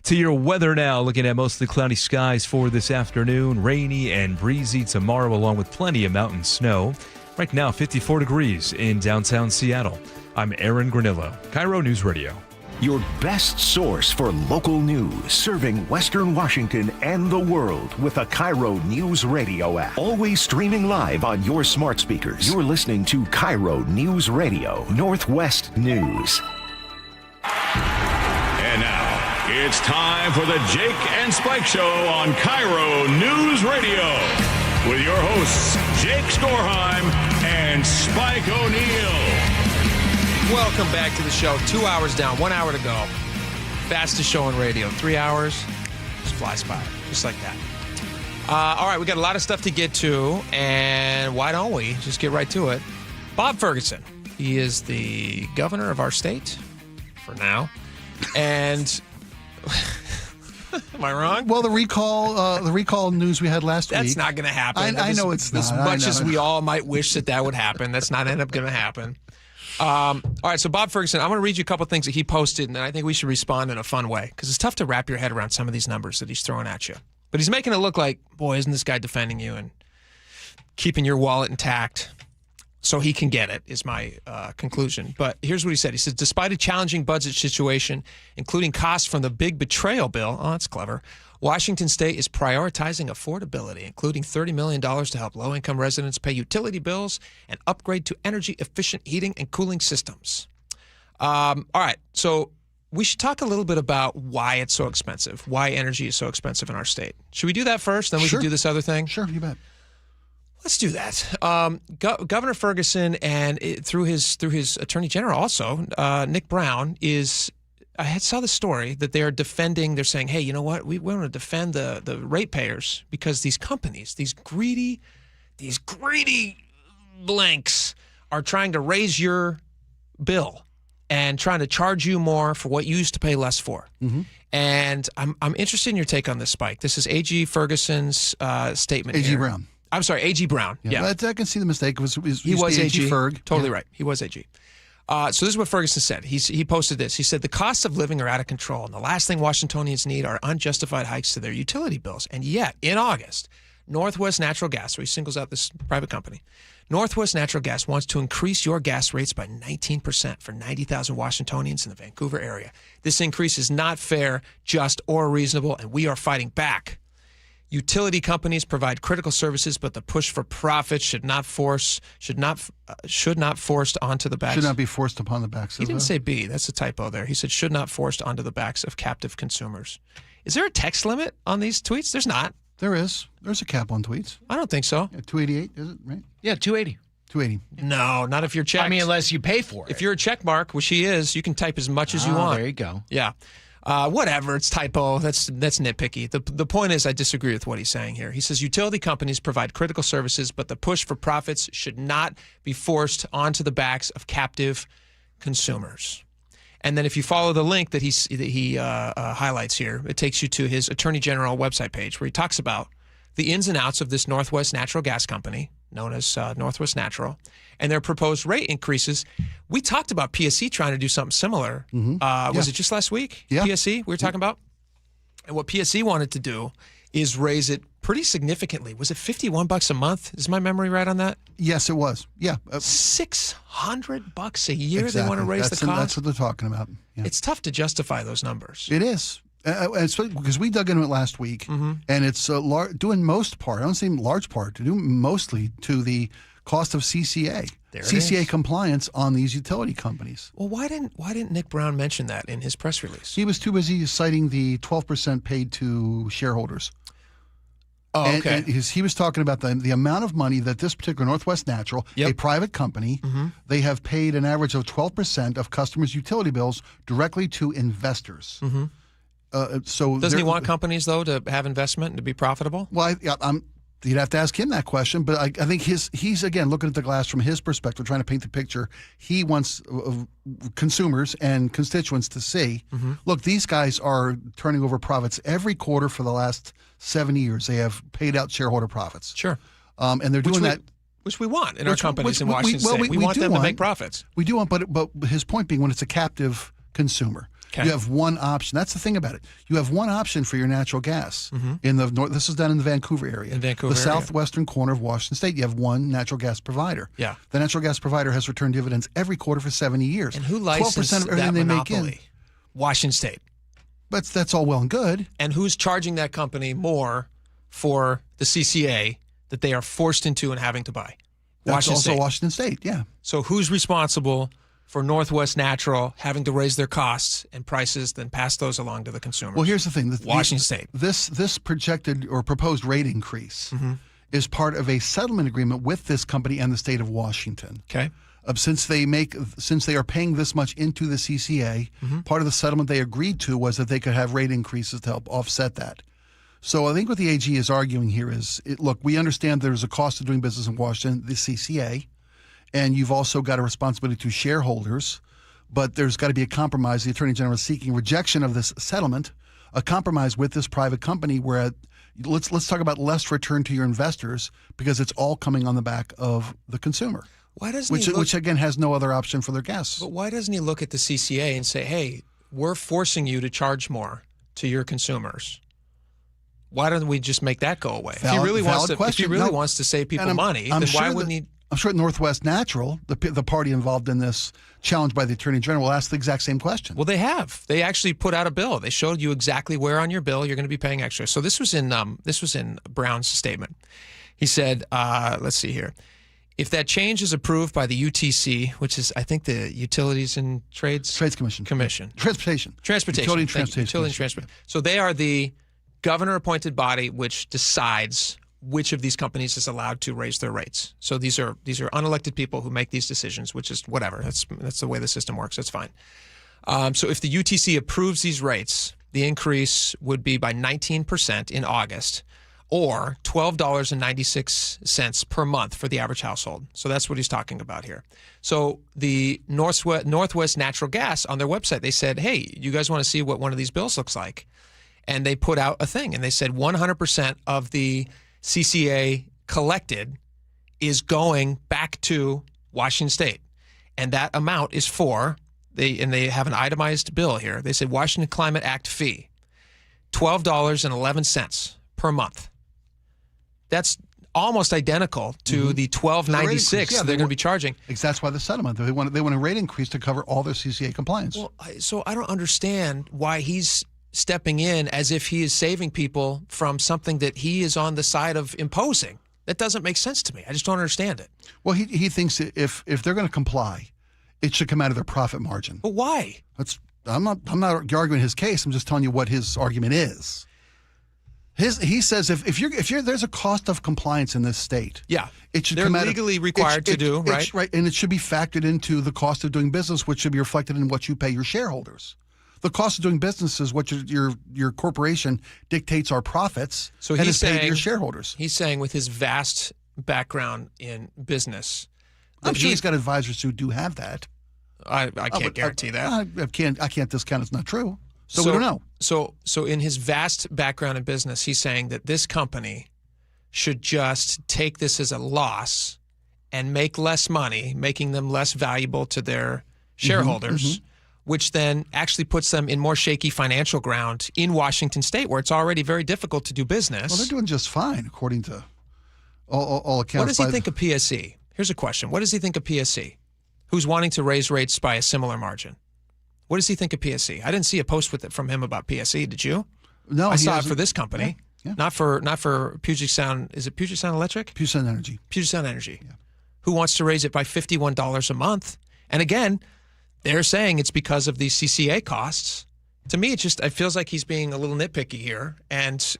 To your weather now, looking at mostly cloudy skies for this afternoon, rainy and breezy tomorrow, along with plenty of mountain snow. Right now, 54 degrees in downtown Seattle. I'm Aaron Granillo, KIRO News Radio. Your best source for local news, serving Western Washington and the world with a KIRO News Radio app. Always streaming live on your smart speakers. You're listening to KIRO News Radio, Northwest News. And now, it's time for the Jake and Spike Show on KIRO News Radio. with your hosts, Jake Skorheim and Spike O'Neill. Welcome back to the show. 2 hours down, 1 hour to go. Fastest show on radio. 3 hours, just flies by, just like that. All right, we got a lot of stuff to get to, and why don't we just get right to it? Bob Ferguson. He is the governor of our state for now, and am I wrong? Well, the recall news we had last week. That's not going to happen. I know it's not. As much as we all might wish that would happen, that's not end up going to happen. All right, so Bob Ferguson, I'm going to read you a couple things that he posted, and I think we should respond in a fun way, because it's tough to wrap your head around some of these numbers that he's throwing at you. But he's making it look like, boy, isn't this guy defending you and keeping your wallet intact so he can get it, is my conclusion. But here's what he said. He says, despite a challenging budget situation, including costs from the big betrayal bill, oh, that's clever, Washington State is prioritizing affordability, including $30 million to help low-income residents pay utility bills and upgrade to energy-efficient heating and cooling systems. All right, so we should talk a little bit about why it's so expensive, why energy is so expensive in our state. Should we do that first, then we can do this other thing? Sure, you bet. Let's do that. Governor Ferguson and through his Attorney General also, Nick Brown, I saw the story that they are defending. They're saying, hey, you know what? We want to defend the ratepayers because these companies, these greedy blanks are trying to raise your bill and trying to charge you more for what you used to pay less for. Mm-hmm. And I'm interested in your take on this, Spike. This is A.G. Ferguson's statement. A.G. here. Brown. I'm sorry, A.G. Brown. Yeah. I can see the mistake. He was A.G. Ferg. Totally right. He was A.G. So this is what Ferguson said. He posted this. He said, the costs of living are out of control, and the last thing Washingtonians need are unjustified hikes to their utility bills. And yet, in August, Northwest Natural Gas, so he singles out this private company, Northwest Natural Gas wants to increase your gas rates by 19% for 90,000 Washingtonians in the Vancouver area. This increase is not fair, just, or reasonable, and we are fighting back. Utility companies provide critical services, but the push for profit should not be forced onto the backs. Should not be forced upon the backs. He didn't say be. That's a typo there. He said should not forced onto the backs of captive consumers. Is there a text limit on these tweets? There's not. There is. There's a cap on tweets. I don't think so. Yeah, 288, is it, right? Yeah, 280. 280. No, not if you're checked. I mean, unless you pay for it. If you're a check mark, which he is, you can type as much as you want. There you go. Yeah. Whatever, it's typo. That's nitpicky. The point is, I disagree with what he's saying here. He says utility companies provide critical services, but the push for profits should not be forced onto the backs of captive consumers. And then if you follow the link that he highlights here, it takes you to his Attorney General website page where he talks about the ins and outs of this Northwest Natural Gas Company, known as Northwest Natural, and their proposed rate increases. We talked about PSE trying to do something similar. Mm-hmm. Was it just last week? Yeah. PSE we were talking about? And what PSE wanted to do is raise it pretty significantly. Was it $51 a month? Is my memory right on that? Yes, it was. Yeah. $600 a year exactly. They want to raise the cost? That's what they're talking about. Yeah. It's tough to justify those numbers. It is. Because we dug into it last week, and it's due in most part, I don't say large part, due mostly to the cost of CCA. CCA compliance on these utility companies. Well, why didn't Nick Brown mention that in his press release? He was too busy citing the 12% paid to shareholders. Oh, okay. And he was talking about the amount of money that this particular Northwest Natural, a private company, they have paid an average of 12% of customers' utility bills directly to investors. So doesn't he want companies though to have investment and to be profitable? Well, you'd have to ask him that question. But I think he's again looking at the glass from his perspective, trying to paint the picture. He wants consumers and constituents to see. Look, these guys are turning over profits every quarter for the last 7 years. They have paid out shareholder profits. Sure, and they're doing that. Which we want in our companies in Washington State. We want them to make profits. We do want, but his point being, when it's a captive consumer. Okay. You have one option. That's the thing about it. You have one option for your natural gas in the north. This is done in the Vancouver area. The southwestern corner of Washington State. You have one natural gas provider. Yeah. The natural gas provider has returned dividends every quarter for 70 years. And who licensed 12% of everything that they monopoly? make in. Washington State. But that's all well and good. And who's charging that company more for the CCA that they are forced into and having to buy? That's also Washington State, yeah. So who's responsible for Northwest Natural having to raise their costs and prices, then pass those along to the consumers? Well, here's the thing. Washington State. This projected or proposed rate increase is part of a settlement agreement with this company and the state of Washington. Okay. Since they are paying this much into the CCA, part of the settlement they agreed to was that they could have rate increases to help offset that. So I think what the AG is arguing here is, look, we understand there's a cost of doing business in Washington, the CCA, and you've also got a responsibility to shareholders, but there's got to be a compromise. The Attorney General is seeking rejection of this settlement, a compromise with this private company where let's talk about less return to your investors because it's all coming on the back of the consumer. Why doesn't which again has no other option for their guests. But why doesn't he look at the CCA and say, hey, we're forcing you to charge more to your consumers? Why don't we just make that go away? If he really wants to save people money, then why wouldn't he? I'm sure at Northwest Natural, the party involved in this challenge by the Attorney General, will ask the exact same question. Well, they have. They actually put out a bill. They showed you exactly where on your bill you're going to be paying extra. So this was in Brown's statement. He said, let's see here. If that change is approved by the UTC, which is, I think, the Utilities and Trades Commission. Transportation. Utility and Transportation. So they are the governor-appointed body which decides which of these companies is allowed to raise their rates. So these are unelected people who make these decisions, which is whatever. That's the way the system works. That's fine. So if the UTC approves these rates, the increase would be by 19% in August, or $12.96 per month for the average household. So that's what he's talking about here. So the Northwest Natural Gas, on their website, they said, hey, you guys want to see what one of these bills looks like? And they put out a thing, and they said 100% of the CCA collected is going back to Washington State. And that amount is they have an itemized bill here. They said Washington Climate Act fee, $12.11 per month. That's almost identical to the $12.96 they're going to be charging. That's why the settlement. They want a rate increase to cover all their CCA compliance. Well, so I don't understand why he's stepping in as if he is saving people from something that he is on the side of imposing. That doesn't make sense to me. I just don't understand it. Well, he thinks that if they're going to comply, it should come out of their profit margin. But why? I'm not arguing his case. I'm just telling you what his argument is. He says if you're there's a cost of compliance in this state. Yeah, it should they're come legally required to do, right? Right, and it should be factored into the cost of doing business, which should be reflected in what you pay your shareholders. The cost of doing business is what your corporation dictates our profits. So and he's is paid saying to your shareholders. He's saying with his vast background in business, I'm sure he's got advisors who do have that. I can't guarantee that. I can't discount it's not true. So we don't know. So in his vast background in business, he's saying that this company should just take this as a loss and make less money, making them less valuable to their shareholders, which then actually puts them in more shaky financial ground in Washington State, where it's already very difficult to do business. Well, they're doing just fine, according to all accounts. What does he think of PSE? Here's a question. What does he think of PSE, who's wanting to raise rates by a similar margin? What does he think of PSE? I didn't see a post from him about PSE. Did you? No, I saw it for this company. Yeah. Not for Puget Sound. Is it Puget Sound Electric? Puget Sound Energy. Puget Sound Energy. Yeah. Who wants to raise it by $51 a month? And again, they're saying it's because of these CCA costs. To me, it feels like he's being a little nitpicky here. And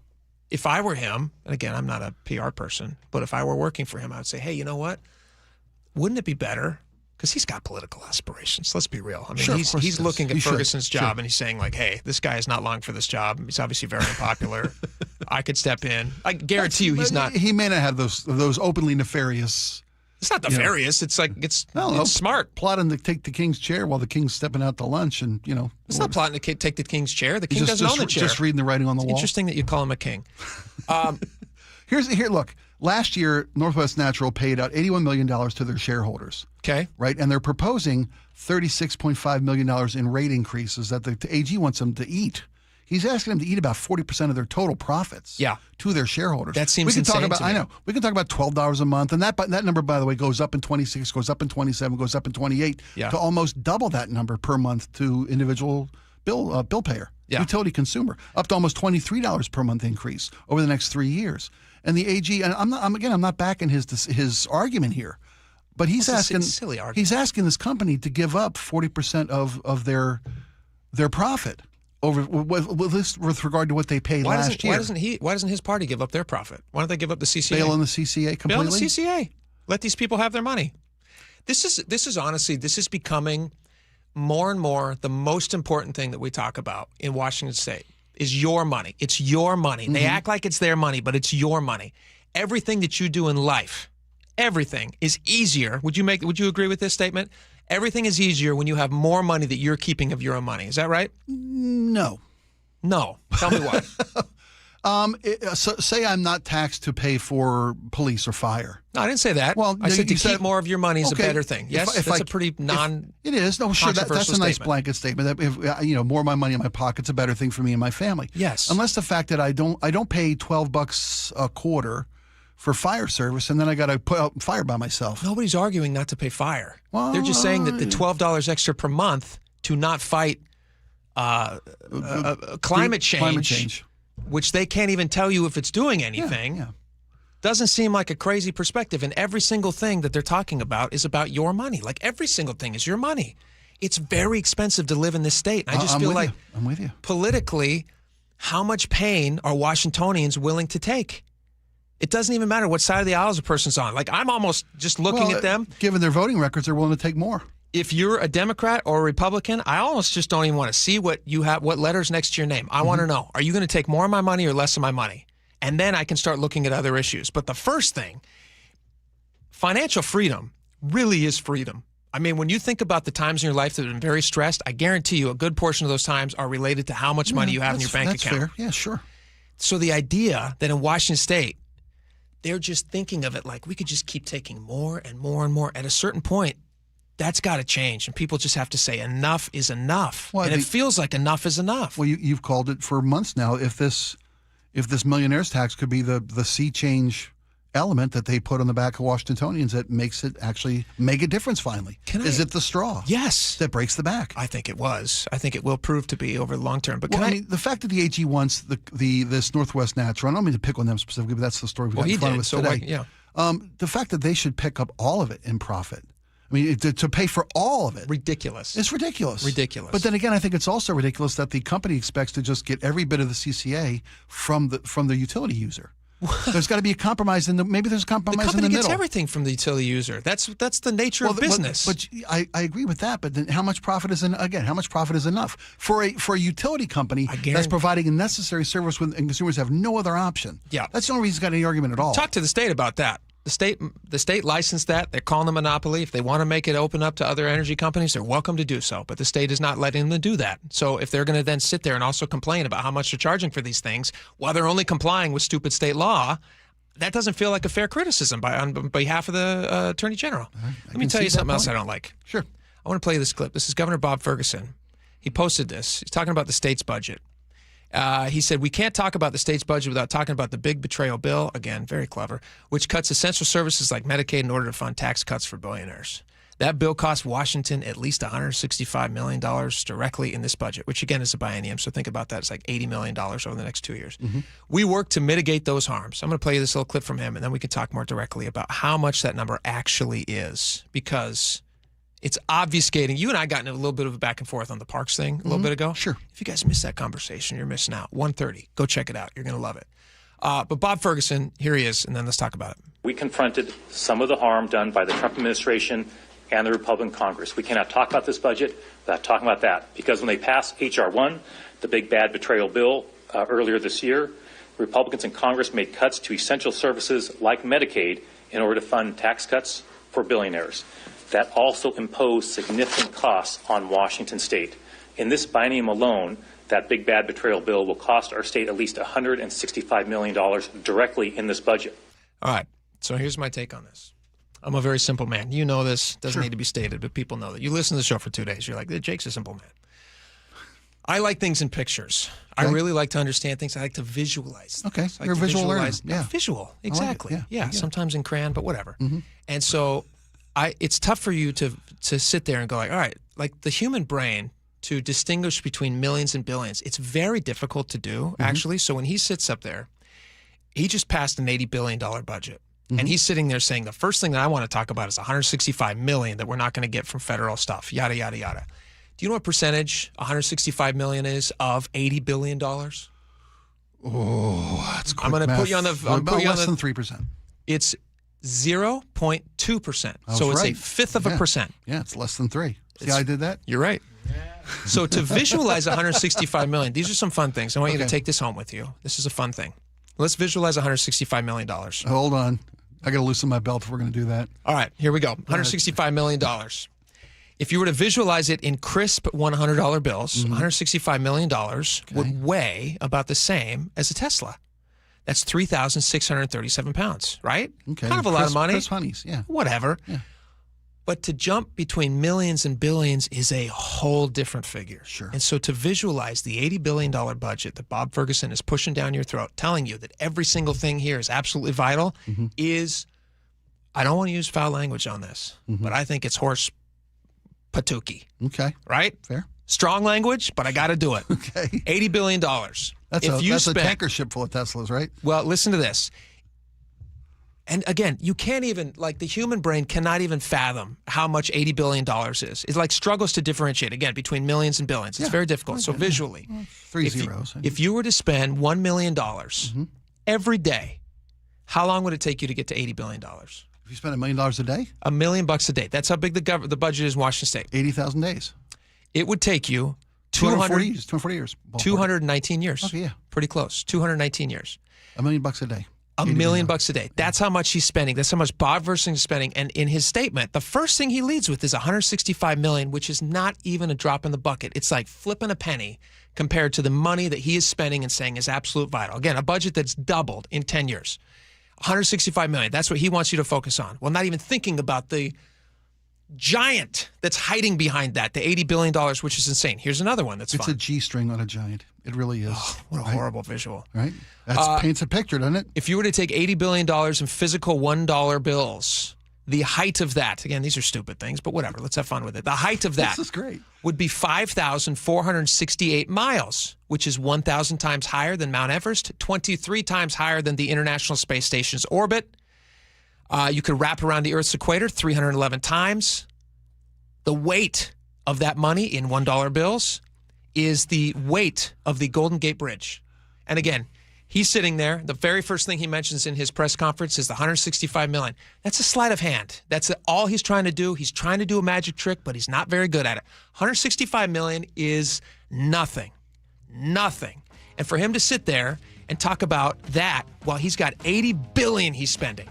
if I were him, and again, I'm not a PR person, but if I were working for him, I would say, hey, you know what? Wouldn't it be better? Because he's got political aspirations. Let's be real. I mean, sure, he's looking at Ferguson's job sure. and he's saying like, hey, this guy is not long for this job. He's obviously very unpopular. I could step in. I guarantee you he's not. He may not have those openly nefarious. It's not nefarious. It's like it's smart. Plotting to take the king's chair while the king's stepping out to lunch, and it's not plotting to take the king's chair. The king doesn't own the chair. Just reading the writing on the wall. Interesting that you call him a king. Here. Look, last year Northwest Natural paid out $81 million to their shareholders. Okay. Right, and they're proposing $36.5 million in rate increases that the AG wants them to eat. He's asking them to eat about 40% of their total profits. Yeah. To their shareholders. That seems insane to me. I know. We can talk about $12 a month, and that number, by the way, goes up in 26, goes up in 27, goes up in 28, to almost double that number per month to individual bill payer, utility consumer, up to almost $23 per month increase over the next 3 years. And the AG, and I'm not backing his argument here, but he's asking silly argument. He's asking this company to give up 40% of their profit. with regard to what they paid last year. Why doesn't his party give up their profit? Why don't they give up the CCA? Bail on the CCA completely? Bail on the CCA. Let these people have their money. This is honestly, this is becoming more and more the most important thing that we talk about in Washington State is your money. It's your money. They act like it's their money, but it's your money. Everything that you do in life, everything is easier. Would you agree with this statement? Everything is easier when you have more money that you're keeping of your own money. Is that right? No. Tell me why. So say I'm not taxed to pay for police or fire. No, I didn't say that. Well, I said to keep more of your money is a better thing. Yes, that's a pretty It is. No, sure. That's a nice statement. blanket statement. That if more of my money in my pocket's a better thing for me and my family. Yes. Unless the fact that I don't pay $12 a quarter for fire service, and then I got to put out fire by myself. Nobody's arguing not to pay fire. Well, they're just saying that the $12 extra per month to not fight climate change, which they can't even tell you if it's doing anything, doesn't seem like a crazy perspective. And every single thing that they're talking about is about your money. Like every single thing is your money. It's very expensive to live in this state. I just feel like I'm with you. Politically, how much pain are Washingtonians willing to take? It doesn't even matter what side of the aisle a person's on. Like, I'm almost just looking at them. Given their voting records, they're willing to take more. If you're a Democrat or a Republican, I almost just don't even want to see what letters next to your name. I want to know, are you going to take more of my money or less of my money? And then I can start looking at other issues. But the first thing, financial freedom really is freedom. I mean, when you think about the times in your life that have been very stressed, I guarantee you a good portion of those times are related to how much money you have in your bank account. That's fair. Yeah, sure. So the idea that in Washington State, they're just thinking of it like we could just keep taking more and more and more. At a certain point, that's got to change. And people just have to say enough is enough. Well, and it feels like enough is enough. Well, you've called it for months now. If this millionaire's tax could be the sea change element that they put on the back of Washingtonians that makes it actually make a difference finally. Is it the straw? Yes. That breaks the back? I think it was. I think it will prove to be over the long term. But the fact that the AG wants this Northwest Natural, I don't mean to pick on them specifically, but that's the story we got in front of us today. The fact that they should pick up all of it in profit. I mean, to pay for all of it. Ridiculous. It's ridiculous. Ridiculous. But then again, I think it's also ridiculous that the company expects to just get every bit of the CCA from the utility user. There's got to be a compromise maybe there's a compromise in the middle. The company gets everything from the utility user. That's the nature of business. But I agree with that. But then how much profit is enough for a utility company that's providing a necessary service and consumers have no other option? Yeah, that's the only reason it's got any argument at all. Talk to the state about that. The state licensed that. They're calling them a monopoly. If they want to make it open up to other energy companies, they're welcome to do so. But the state is not letting them do that. So if they're going to then sit there and also complain about how much they're charging for these things while they're only complying with stupid state law, that doesn't feel like a fair criticism on behalf of the Attorney General. Let me tell you something else I don't like. Sure. I want to play this clip. This is Governor Bob Ferguson. He posted this. He's talking about the state's budget. He said, we can't talk about the state's budget without talking about the big betrayal bill, again, very clever, which cuts essential services like Medicaid in order to fund tax cuts for billionaires. That bill cost Washington at least $165 million directly in this budget, which again is a biennium, so think about that. It's like $80 million over the next 2 years. Mm-hmm. We work to mitigate those harms. I'm going to play you this little clip from him, and then we can talk more directly about how much that number actually is, because it's obfuscating. You and I got into a little bit of a back and forth on the parks thing a little bit ago. Sure. If you guys missed that conversation, you're missing out. 1:30. Go check it out. You're going to love it. But Bob Ferguson, here he is, and then let's talk about it. We confronted some of the harm done by the Trump administration and the Republican Congress. We cannot talk about this budget without talking about that, because when they passed H.R. 1, the big bad betrayal bill, earlier this year, Republicans in Congress made cuts to essential services like Medicaid in order to fund tax cuts for billionaires. That also imposed significant costs on Washington State. In this biennium alone, that big bad betrayal bill will cost our state at least $165 million directly in this budget. All right. So here's my take on this. I'm a very simple man. You know this. Doesn't need to be stated, but people know that. You listen to the show for 2 days. You're like, Jake's a simple man. I like things in pictures. Okay. I really like to understand things. I like to visualize. Okay. You're a visual learner. Yeah. Visual. Exactly. Like yeah. Sometimes in crayon, but whatever. Mm-hmm. And so it's tough for you to sit there and go like, all right, like the human brain, to distinguish between millions and billions, it's very difficult to do, actually. So when he sits up there, he just passed an $80 billion budget. And he's sitting there saying, the first thing that I want to talk about is $165 million that we're not going to get from federal stuff, yada, yada, yada. Do you know what percentage $165 million is of $80 billion? Oh, that's quick I'm going to math. put you on the... Less than 3%. It's 0.2%. I was So it's right. a fifth of a percent. Yeah, it's less than 3. See how I did that? You're right. So to visualize $165 million, these are some fun things. I want you to take this home with you. This is a fun thing. Let's visualize $165 million. Hold on. I got to loosen my belt if we're going to do that. All right, here we go. $165 million. If you were to visualize it in crisp $100 bills, $165 million would weigh about the same as a Tesla. That's 3,637 pounds, right? Okay. Kind of a lot of money. Chris Honeys, yeah. Whatever. Yeah. But to jump between millions and billions is a whole different figure. Sure. And so to visualize the $80 billion budget that Bob Ferguson is pushing down your throat, telling you that every single thing here is absolutely vital, is, I don't want to use foul language on this, but I think it's horse patookie. Okay. Right? Fair. Strong language, but I got to do it. Okay. $80 billion. That's a tanker ship full of Teslas, right? Well, listen to this. And again, you can't even, like, the human brain cannot even fathom how much $80 billion is. It, like, struggles to differentiate, again, between millions and billions. It's very difficult. So visually, Three zeros. If you were to spend $1 million every day, how long would it take you to get to $80 billion? If you spend $1 million a day? $1 million a day. That's how big the budget is in Washington State. 80,000 days. It would take you 240 years. 219 years. Okay, yeah. Pretty close. 219 years. $1 million a day. $1 million a day. That's how much he's spending. That's how much Bob Ferguson is spending. And in his statement, the first thing he leads with is $165 million, which is not even a drop in the bucket. It's like flipping a penny compared to the money that he is spending and saying is absolute vital. Again, a budget that's doubled in 10 years. $165 million. That's what he wants you to focus on. Well, not even thinking about the giant that's hiding behind that, the $80 billion, which is insane. Here's another one that's It's fun. a G-string on a giant. It really is. Oh, what a horrible visual. Right? That paints a picture, doesn't it? If you were to take $80 billion in physical $1 bills, the height of that, again, these are stupid things, but whatever, let's have fun with it. The height of that This is great. would be 5,468 miles, which is 1,000 times higher than Mount Everest, 23 times higher than the International Space Station's orbit. You could wrap around the Earth's equator 311 times. The weight of that money in $1 bills is the weight of the Golden Gate Bridge. And again, he's sitting there. The very first thing he mentions in his press conference is the $165 million. That's a sleight of hand. That's all he's trying to do. He's trying to do a magic trick, but he's not very good at it. $165 million is nothing. Nothing. And for him to sit there and talk about that while he's got $80 billion he's spending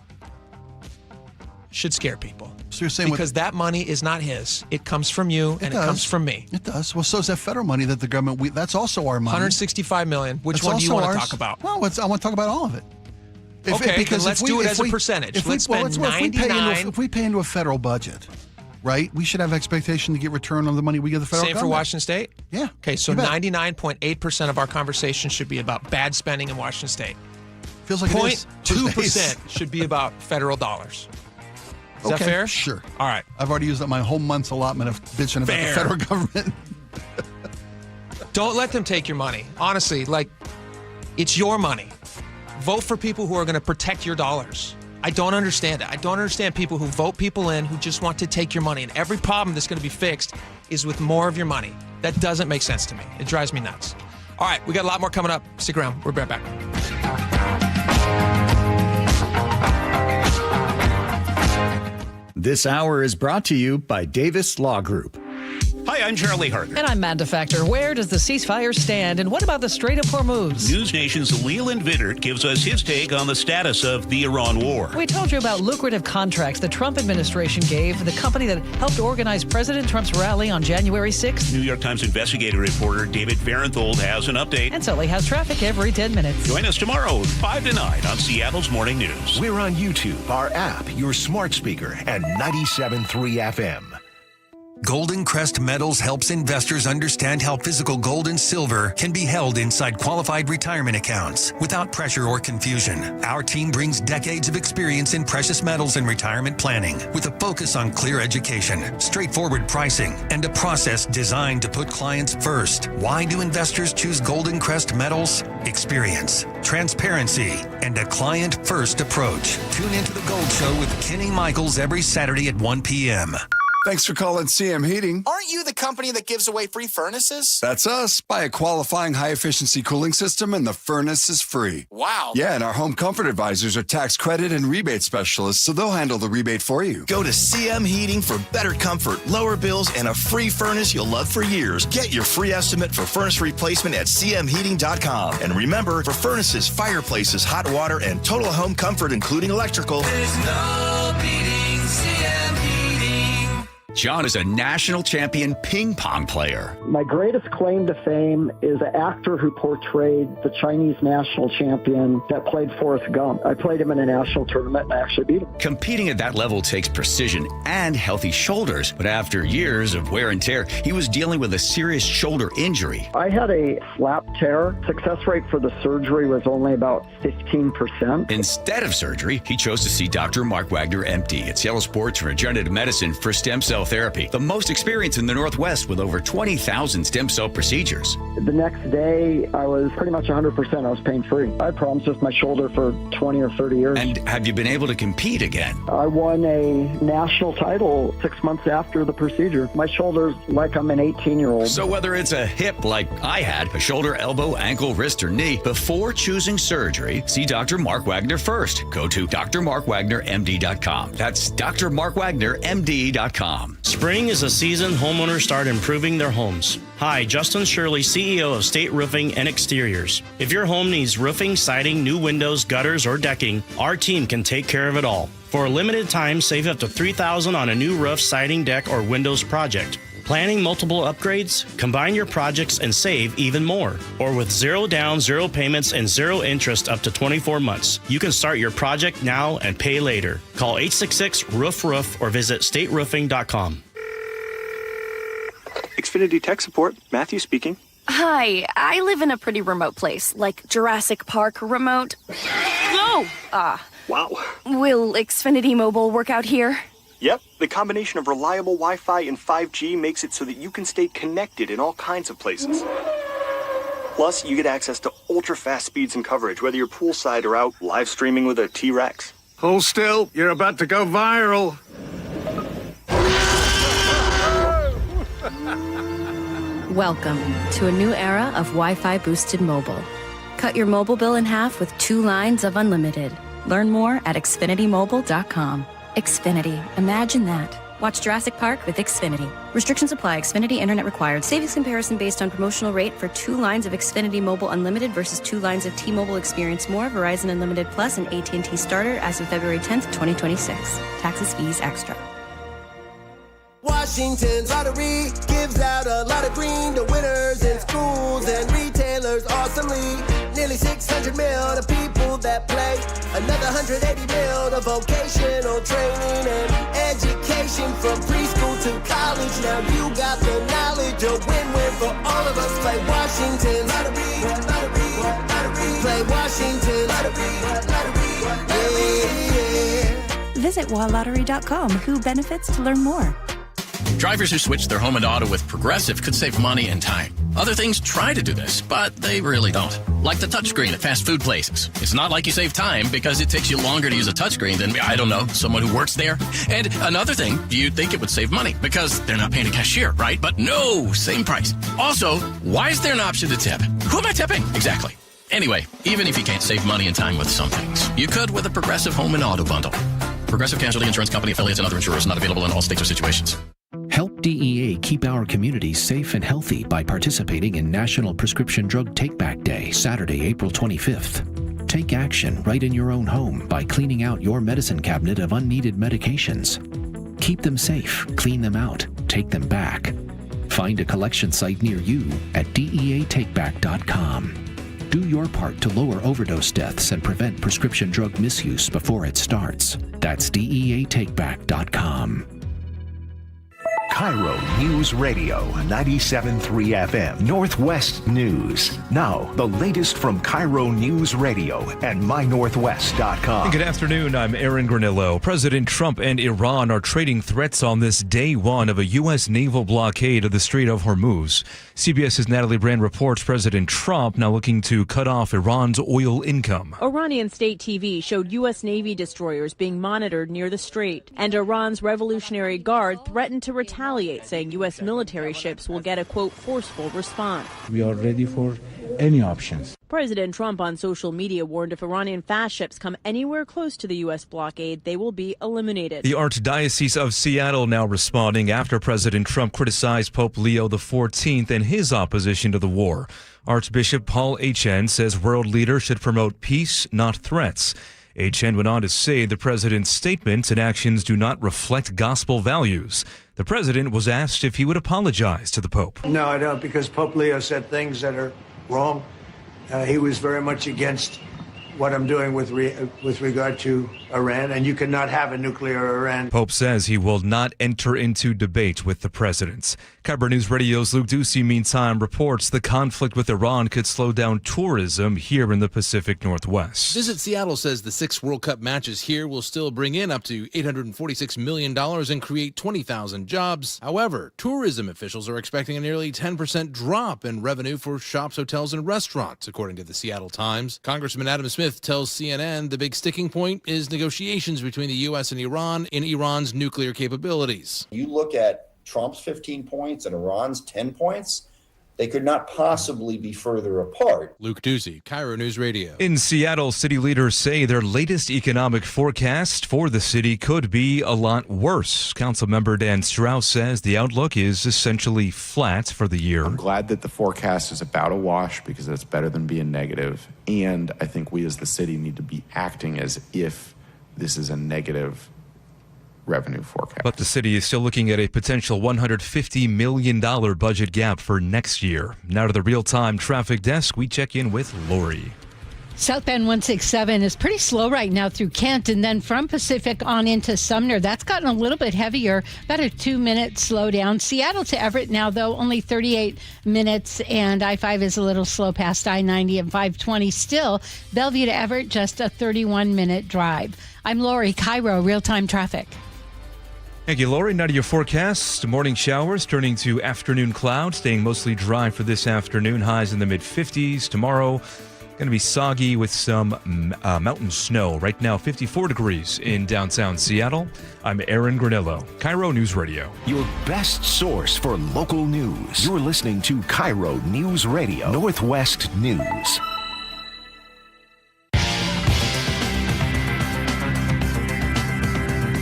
should scare people. So you're saying because that money is not his. It comes from you and it comes from me. It does. Well, so is that federal money that the government, that's also our money. $165 million. Which one do you want to talk about? Well, I want to talk about all of it. Because let's do it as a percentage. Let's spend 99. If we pay into a federal budget, right, we should have expectation to get return on the money we give the federal Same government. for Washington State? Yeah. Okay, so 99.8% of our conversation should be about bad spending in Washington State. Feels like 0.2% should be about federal dollars. Is that fair? Sure. All right. I've already used up my whole month's allotment of bitching about the federal government. Don't let them take your money. Honestly, it's your money. Vote for people who are going to protect your dollars. I don't understand it. I don't understand people who vote people in who just want to take your money. And every problem that's going to be fixed is with more of your money. That doesn't make sense to me. It drives me nuts. All right, we got a lot more coming up. Stick around. We're right back. This hour is brought to you by Davis Law Group. Hi, I'm Charlie Harder. And I'm Manda Factor. Where does the ceasefire stand? And what about the Strait of Hormuz? News Nation's Leland Vittert gives us his take on the status of the Iran war. We told you about lucrative contracts the Trump administration gave the company that helped organize President Trump's rally on January 6th. New York Times investigative reporter David Farenthold has an update. And Sully has traffic every 10 minutes. Join us tomorrow, 5 to 9 on Seattle's Morning News. We're on YouTube, our app, your smart speaker, and 97.3 FM. Golden Crest Metals helps investors understand how physical gold and silver can be held inside qualified retirement accounts without pressure or confusion. Our team brings decades of experience in precious metals and retirement planning with a focus on clear education, straightforward pricing, and a process designed to put clients first. Why do investors choose Golden Crest Metals? Experience, transparency, and a client-first approach. Tune into The Gold Show with Kenny Michaels every Saturday at 1 p.m. Thanks for calling CM Heating. Aren't you the company that gives away free furnaces? That's us. Buy a qualifying high-efficiency cooling system and the furnace is free. Wow. Yeah, and our home comfort advisors are tax credit and rebate specialists, so they'll handle the rebate for you. Go to CM Heating for better comfort, lower bills, and a free furnace you'll love for years. Get your free estimate for furnace replacement at cmheating.com. And remember, for furnaces, fireplaces, hot water, and total home comfort, including electrical, there's no beating CM Heating. John is a national champion ping pong player. My greatest claim to fame is an actor who portrayed the Chinese national champion that played Forrest Gump. I played him in a national tournament and I actually beat him. Competing at that level takes precision and healthy shoulders, but after years of wear and tear, he was dealing with a serious shoulder injury. I had a slap tear. Success rate for the surgery was only about 15%. Instead of surgery, he chose to see Dr. Mark Wagner, MD, at Seattle Sports for Regenerative Medicine for stem cell therapy, the most experience in the Northwest with over 20,000 stem cell procedures. The next day, I was pretty much 100%. I was pain-free. I had problems with my shoulder for 20 or 30 years. And have you been able to compete again? I won a national title 6 months after the procedure. My shoulder's like I'm an 18-year-old. So whether it's a hip like I had, a shoulder, elbow, ankle, wrist, or knee, before choosing surgery, see Dr. Mark Wagner first. Go to drmarkwagnermd.com. That's drmarkwagnermd.com. Spring is a season homeowners start improving their homes. Hi, Justin Shirley, CEO of State Roofing and Exteriors. If your home needs roofing, siding, new windows, gutters, or decking, our team can take care of it all. For a limited time, save up to $3,000 on a new roof, siding, deck, or windows project. Planning multiple upgrades? Combine your projects and save even more. Or with 0 down, 0 payments, and 0 interest up to 24 months. You can start your project now and pay later. Call 866-ROOF-ROOF or visit stateroofing.com. Xfinity Tech Support, Matthew speaking. Hi, I live in a pretty remote place, like Jurassic Park remote. No! Wow. Will Xfinity Mobile work out here? Yep, the combination of reliable Wi-Fi and 5G makes it so that you can stay connected in all kinds of places. Plus, you get access to ultra-fast speeds and coverage, whether you're poolside or out live streaming with a T-Rex. Hold still, you're about to go viral. Welcome to a new era of Wi-Fi boosted mobile. Cut your mobile bill in half with 2 lines of unlimited. Learn more at xfinitymobile.com. Xfinity. Imagine that. Watch Jurassic Park with Xfinity. Restrictions apply. Xfinity Internet required. Savings comparison based on promotional rate for 2 lines of Xfinity Mobile Unlimited versus 2 lines of T-Mobile Experience More, Verizon Unlimited Plus, and AT&T Starter as of February 10th, 2026. Taxes, fees, extra. Washington's lottery gives out a lot of green to winners in schools and retailers awesomely. Nearly 600 mil to people that play. Another 180 mil to vocational training and education from preschool to college. Now you got the knowledge, a win-win for all of us. Play Washington lottery, lottery, lottery. Play Washington lottery, lottery, lottery. Yeah. Visit walottery.com. Who benefits to learn more. Drivers who switch their home and auto with Progressive could save money and time. Other things try to do this, but they really don't. Like the touchscreen at fast food places. It's not like you save time because it takes you longer to use a touchscreen than, I don't know, someone who works there. And another thing, you'd think it would save money because they're not paying a cashier, right? But no, same price. Also, why is there an option to tip? Who am I tipping? Exactly. Anyway, even if you can't save money and time with some things, you could with a Progressive home and auto bundle. Progressive Casualty Insurance Company, affiliates, and other insurers not available in all states or situations. Help DEA keep our communities safe and healthy by participating in National Prescription Drug Take-Back Day, Saturday, April 25th. Take action right in your own home by cleaning out your medicine cabinet of unneeded medications. Keep them safe, clean them out, take them back. Find a collection site near you at DEATakeback.com. Do your part to lower overdose deaths and prevent prescription drug misuse before it starts. That's DEATakeback.com. KIRO News Radio 97.3 FM, Northwest News. Now, the latest from KIRO News Radio and mynorthwest.com. Good afternoon. I'm Aaron Granillo. President Trump and Iran are trading threats on this day one of a U.S. naval blockade of the Strait of Hormuz. CBS's Natalie Brand reports President Trump now looking to cut off Iran's oil income. Iranian state TV showed U.S. Navy destroyers being monitored near the strait, and Iran's Revolutionary Guard threatened to retaliate, saying U.S. military ships will get a, quote, forceful response. We are ready for any options. President Trump on social media warned if Iranian fast ships come anywhere close to the U.S. blockade, they will be eliminated. The Archdiocese of Seattle now responding after President Trump criticized Pope Leo XIV and his opposition to the war. Archbishop Paul H.N. says world leaders should promote peace, not threats. H.N. went on to say the president's statements and actions do not reflect gospel values. The president was asked if he would apologize to the Pope. No, I don't, because Pope Leo said things that are wrong. He was very much against what I'm doing with regard to Iran, and you cannot have a nuclear Iran. Pope says he will not enter into debate with the president. KIRO News Radio's Luke Ducey, meantime, reports the conflict with Iran could slow down tourism here in the Pacific Northwest. Visit Seattle says the 6 World Cup matches here will still bring in up to $846 million and create 20,000 jobs. However, tourism officials are expecting a nearly 10% drop in revenue for shops, hotels, and restaurants, according to the Seattle Times. Congressman Adam Smith tells CNN the big sticking point is negotiations between the U.S. and Iran in Iran's nuclear capabilities. You look at Trump's 15 points and Iran's 10 points, they could not possibly be further apart. Luke Ducey, KIRO News Radio. In Seattle, city leaders say their latest economic forecast for the city could be a lot worse. Councilmember Dan Strauss says the outlook is essentially flat for the year. I'm glad that the forecast is about a wash because it's better than being negative. And I think we as the city need to be acting as if this is a negative revenue forecast. But the city is still looking at a potential $150 million budget gap for next year. Now to the real-time traffic desk, we check in with Lori. Southbound 167 is pretty slow right now through Kent, and then from Pacific on into Sumner. That's gotten a little bit heavier, about a 2-minute slowdown. Seattle to Everett now, though, only 38 minutes, and I-5 is a little slow past I-90 and 520. Still, Bellevue to Everett, just a 31-minute drive. I'm Lori, KIRO Real-Time Traffic. Thank you, Lori. Now to your forecast. Morning showers turning to afternoon clouds, staying mostly dry for this afternoon. Highs in the mid-50s. Tomorrow, going to be soggy with some mountain snow. Right now, 54 degrees in downtown Seattle. I'm Aaron Granillo, KIRO News Radio. Your best source for local news. You're listening to KIRO News Radio, Northwest News.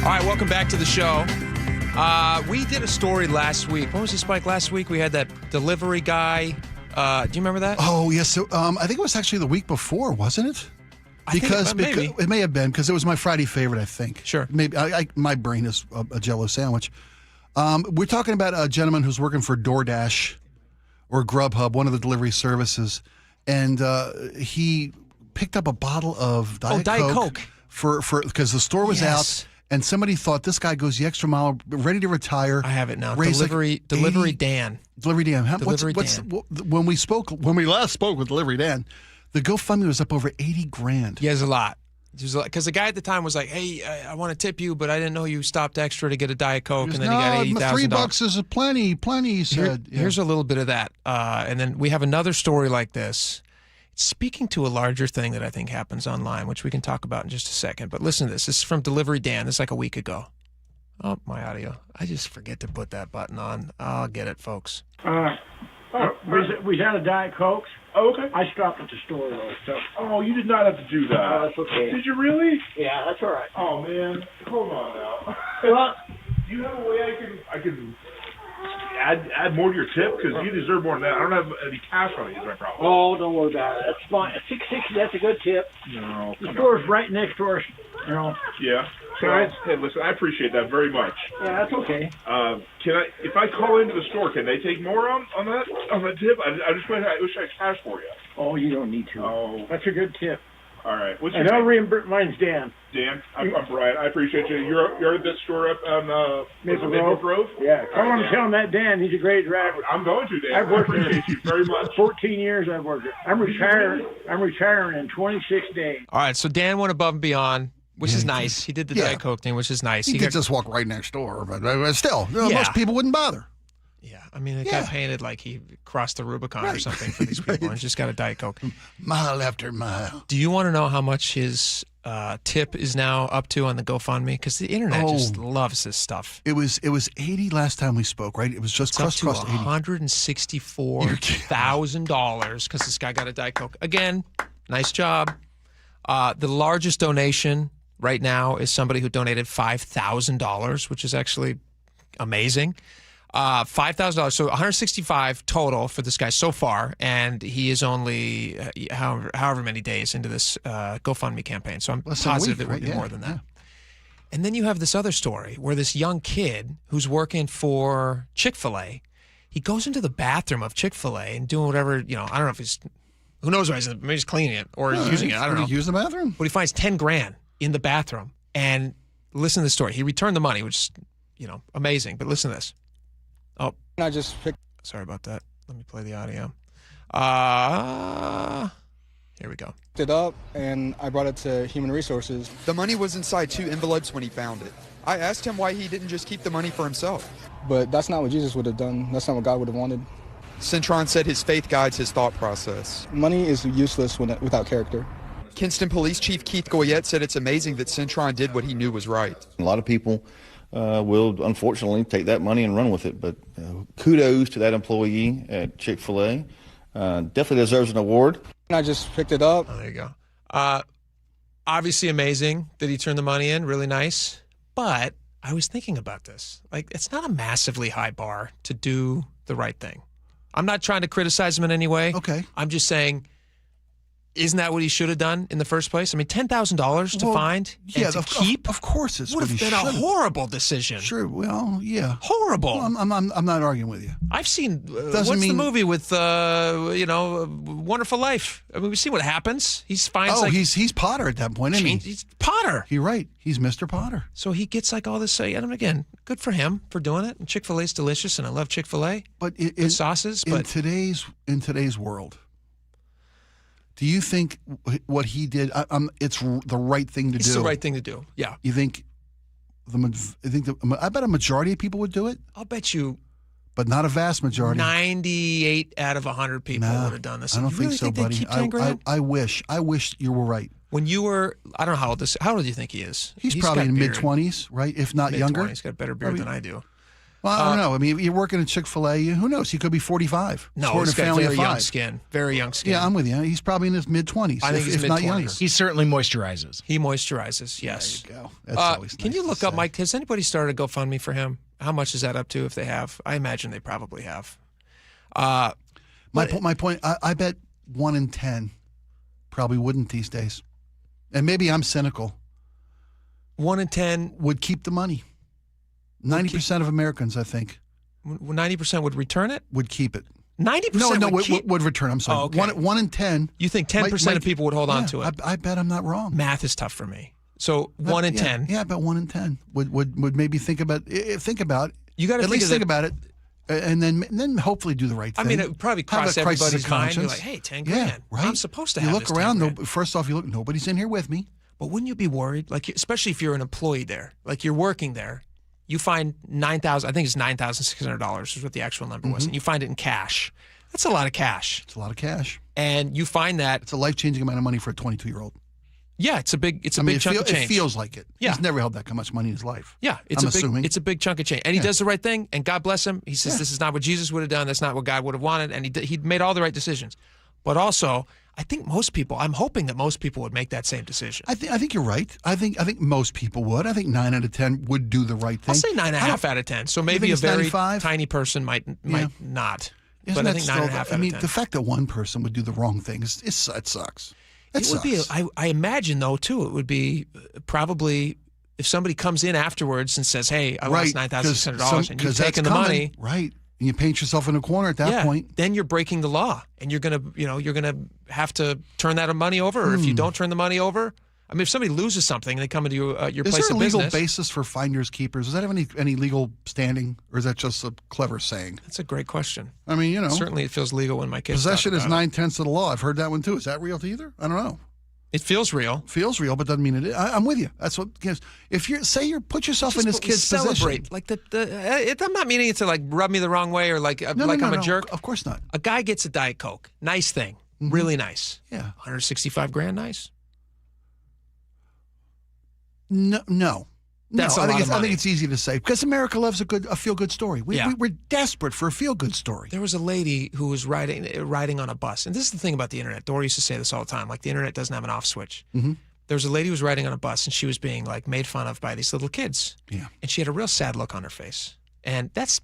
All right, welcome back to the show. We did a story last week. When was it, Spike? Last week we had that delivery guy. Do you remember that? Oh, yes. So, I think it was actually the week before, wasn't it? Because it may have been, because it was my Friday favorite, I think. Sure. Maybe my brain is a Jell-O sandwich. We're talking about a gentleman who's working for DoorDash or Grubhub, one of the delivery services, and he picked up a bottle of Diet Coke for because the store was out. And somebody thought this guy goes the extra mile, ready to retire. I have it now. Delivery Dan. Delivery Dan. When we last spoke with Delivery Dan, the GoFundMe was up over $80,000. Yeah, it's a lot. Because the guy at the time was like, "Hey, I want to tip you, but I didn't know you stopped extra to get a Diet Coke," and then he got $80,000. $3 is plenty. He said. Here's a little bit of that, and then we have another story like this. Speaking to a larger thing that I think happens online, which we can talk about in just a second. But listen to this. This is from Delivery Dan. This is like a week ago. Oh, my audio. I just forget to put that button on. I'll get it, folks. We had a Diet Coke. Oh, okay. I stopped at the store, though. So. Oh, you did not have to do that. Oh, that's okay. Did you really? Yeah, that's all right. Oh, man. Hold on now. Well, do you have a way I can add more to your tip? Because you deserve more than that. I don't have any cash on it is my problem. Oh, don't worry about it. That's fine. $6.60, that's a good tip. No. The store's right next to our, Yeah. Hey, listen, I appreciate that very much. Yeah, that's okay. If I call into the store, can they take more on that tip? I wish I had cash for you. Oh, you don't need to. Oh. That's a good tip. All right. What's your And name? mine's Dan. Dan, I'm Brian. I appreciate you. You're at this store up on Maple Grove? Yeah. All right, I'm Dan. tell him that Dan. He's a great driver. I'm going to, Dan. I've worked I appreciate you very much. 14 years I've worked there. I'm retiring in 26 days. All right, so Dan went above and beyond, which is nice. He did the Diet Coke thing, which is nice. He could just walk right next door, but still, most people wouldn't bother. Yeah, I mean, it got painted like he crossed the Rubicon or something for these people and just got a Diet Coke. Mile after mile. Do you want to know how much his tip is now up to on the GoFundMe? Because the internet just loves this stuff. It was 80 last time we spope, right? It was just It's up crossed to $164,000 because this guy got a Diet Coke. Again, nice job. The largest donation right now is somebody who donated $5,000, which is actually amazing. $5,000, so 165 total for this guy so far, and he is only however many days into this GoFundMe campaign. So I'm positive it will be more than that. Yeah. And then you have this other story where this young kid who's working for Chick-fil-A, he goes into the bathroom of Chick-fil-A and doing whatever, I don't know if who knows why maybe he's cleaning it or using it. I don't know. Use the bathroom, but he finds $10,000 in the bathroom. And listen to the story. He returned the money, which is amazing. But listen to this. Oh, sorry about that. Let me play the audio. Here we go. Picked it up and I brought it to Human Resources. The money was inside 2 envelopes when he found it. I asked him why he didn't just keep the money for himself. But that's not what Jesus would have done. That's not what God would have wanted. Centron said his faith guides his thought process. Money is useless without character. Kinston Police Chief Keith Goyette said it's amazing that Centron did what he knew was right. A lot of people will unfortunately take that money and run with it, but kudos to that employee at Chick-fil-A. Definitely deserves an award. I just picked it up. Oh, there you go. Obviously amazing that he turned the money in, really nice. But I was thinking about this. Like, it's not a massively high bar to do the right thing. I'm not trying to criticize him in any way. Okay. I'm just saying, isn't that what he should have done in the first place? I mean, $10,000 to find and to keep? Of course it's would what have he been a should have. horrible decision. Sure, well, yeah. Horrible. Well, I'm not arguing with you. I've seen, what's the movie with, Wonderful Life? I mean, we've seen what happens. He's he's Potter at that point, isn't he? He's Potter. You're right. He's Mr. Potter. So he gets all this, and again, good for him for doing it. And Chick-fil-A's delicious, and I love Chick-fil-A. But good sauces. In today's world, do you think what he did? It's the right thing to do. It's the right thing to do. Yeah. You think I bet a majority of people would do it. I'll bet you. But not a vast majority. 98 out of 100 people would have done this. I don't think so, buddy. I wish you were right. When you were, I don't know how old do you think he is? He's probably in mid-20s, right? If not younger. He's got a better beard than I do. Well, I don't know. I mean, you're working at Chick-fil-A. Who knows? He could be 45. No, he's got very young skin. Very young skin. Yeah, I'm with you. He's probably in his mid-20s. I think he's if not younger. mid-20s. He certainly moisturizes. He moisturizes, yes. There you go. That's always Can you look up, Mike, has anybody started a GoFundMe for him? How much is that up to if they have? I imagine they probably have. My point, I bet 1 in 10 probably wouldn't these days. And maybe I'm cynical. 1 in 10 would keep the money. 90% of Americans, I think. 90% would return it? Would keep it. 90% would return. I'm sorry. Oh, okay. 1 in 10. You think 10% of people would hold on to it? I bet I'm not wrong. Math is tough for me. So 1 in 10. Yeah, I bet 1 in 10 would maybe think about it. You got to at least think about it, and then hopefully do the right thing. I mean, it would probably cross everybody's mind. You're like, hey, $10,000. Yeah, right. I'm supposed to have this. You look around. First off, nobody's in here with me. But wouldn't you be worried? Like, especially if you're an employee there, like you're working there, you find $9,000. I think it's $9,600 is what the actual number was, and you find it in cash. That's a lot of cash. It's a lot of cash. And you find that it's a life-changing amount of money for a 22-year-old. Yeah, it's a big chunk of change. It feels like it. Yeah. He's never held that much money in his life. Yeah, it's a big chunk of change. And he does the right thing, and God bless him. He says this is not what Jesus would have done. That's not what God would have wanted. And he made all the right decisions. But also, I think I'm hoping that most people would make that same decision. I think you're right. I think most people would. I think 9 out of 10 would do the right thing. I'll say 9.5 out of 10. So maybe a very 95? Tiny person might not. But I think 9.5 out of 10. I mean, the fact that one person would do the wrong thing, it sucks. It would be. I imagine though too. It would be probably if somebody comes in afterwards and says, "Hey, I lost $9,600," and you've taken the money, right? And you paint yourself in a corner at that point. Then you're breaking the law, and you're gonna have to turn that money over. Or if you don't turn the money over, I mean, if somebody loses something and they come into your place of business, is there a legal basis for finders keepers? Does that have any legal standing, or is that just a clever saying? That's a great question. I mean, certainly it feels legal when my kids possession talk is about 9/10 of the law. I've heard that one too. Is that real to either? I don't know. It feels real. Feels real, but doesn't mean it is. I'm with you. That's what gives. If you put yourself in this kid's celebrate. position. Like I'm not meaning it to like rub me the wrong way or like I'm a jerk. Of course not. A guy gets a Diet Coke. Nice thing. Really nice. Yeah. $165,000 nice. No. That's a lot of money. I think it's easy to say because America loves a feel-good story. We're desperate for a feel-good story. There was a lady who was riding on a bus. And this is the thing about the internet. Dora used to say this all the time. Like, the internet doesn't have an off switch. Mm-hmm. There was a lady who was riding on a bus, and she was being, like, made fun of by these little kids. Yeah. And she had a real sad look on her face. And that's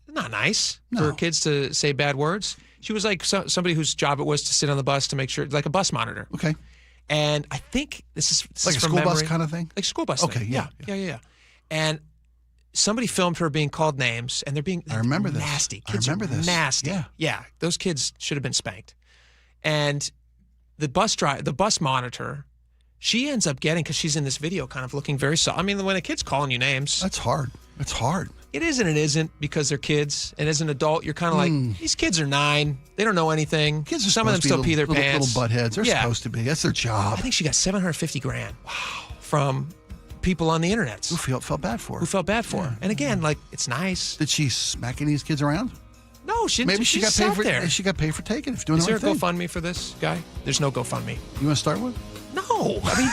not nice for kids to say bad words. She was like somebody whose job it was to sit on the bus to make sure, like a bus monitor. Okay. And I think this is like a school bus kind of thing? Like a school bus Okay, thing. yeah. And somebody filmed her being called names, and they're being nasty. Kids I remember are this. Nasty. Yeah. Those kids should have been spanked. And the bus monitor, she ends up getting, because she's in this video kind of looking very soft. I mean, when a kid's calling you names. That's hard. It's hard. It is and it isn't because they're kids. And as an adult, you're kind of like, these kids are 9. They don't know anything. Kids are Some of them still pee their pants. Little buttheads. They're supposed to be. That's their job. I think she got $750,000 from people on the internet. Who felt bad for her. And again, like, it's nice. Did she smack any of these kids around? No, she didn't. Maybe she got paid for there. She got paid for taking it. Doing Is the there a right thing. GoFundMe for this guy? There's no GoFundMe. You want to start one? No. I mean,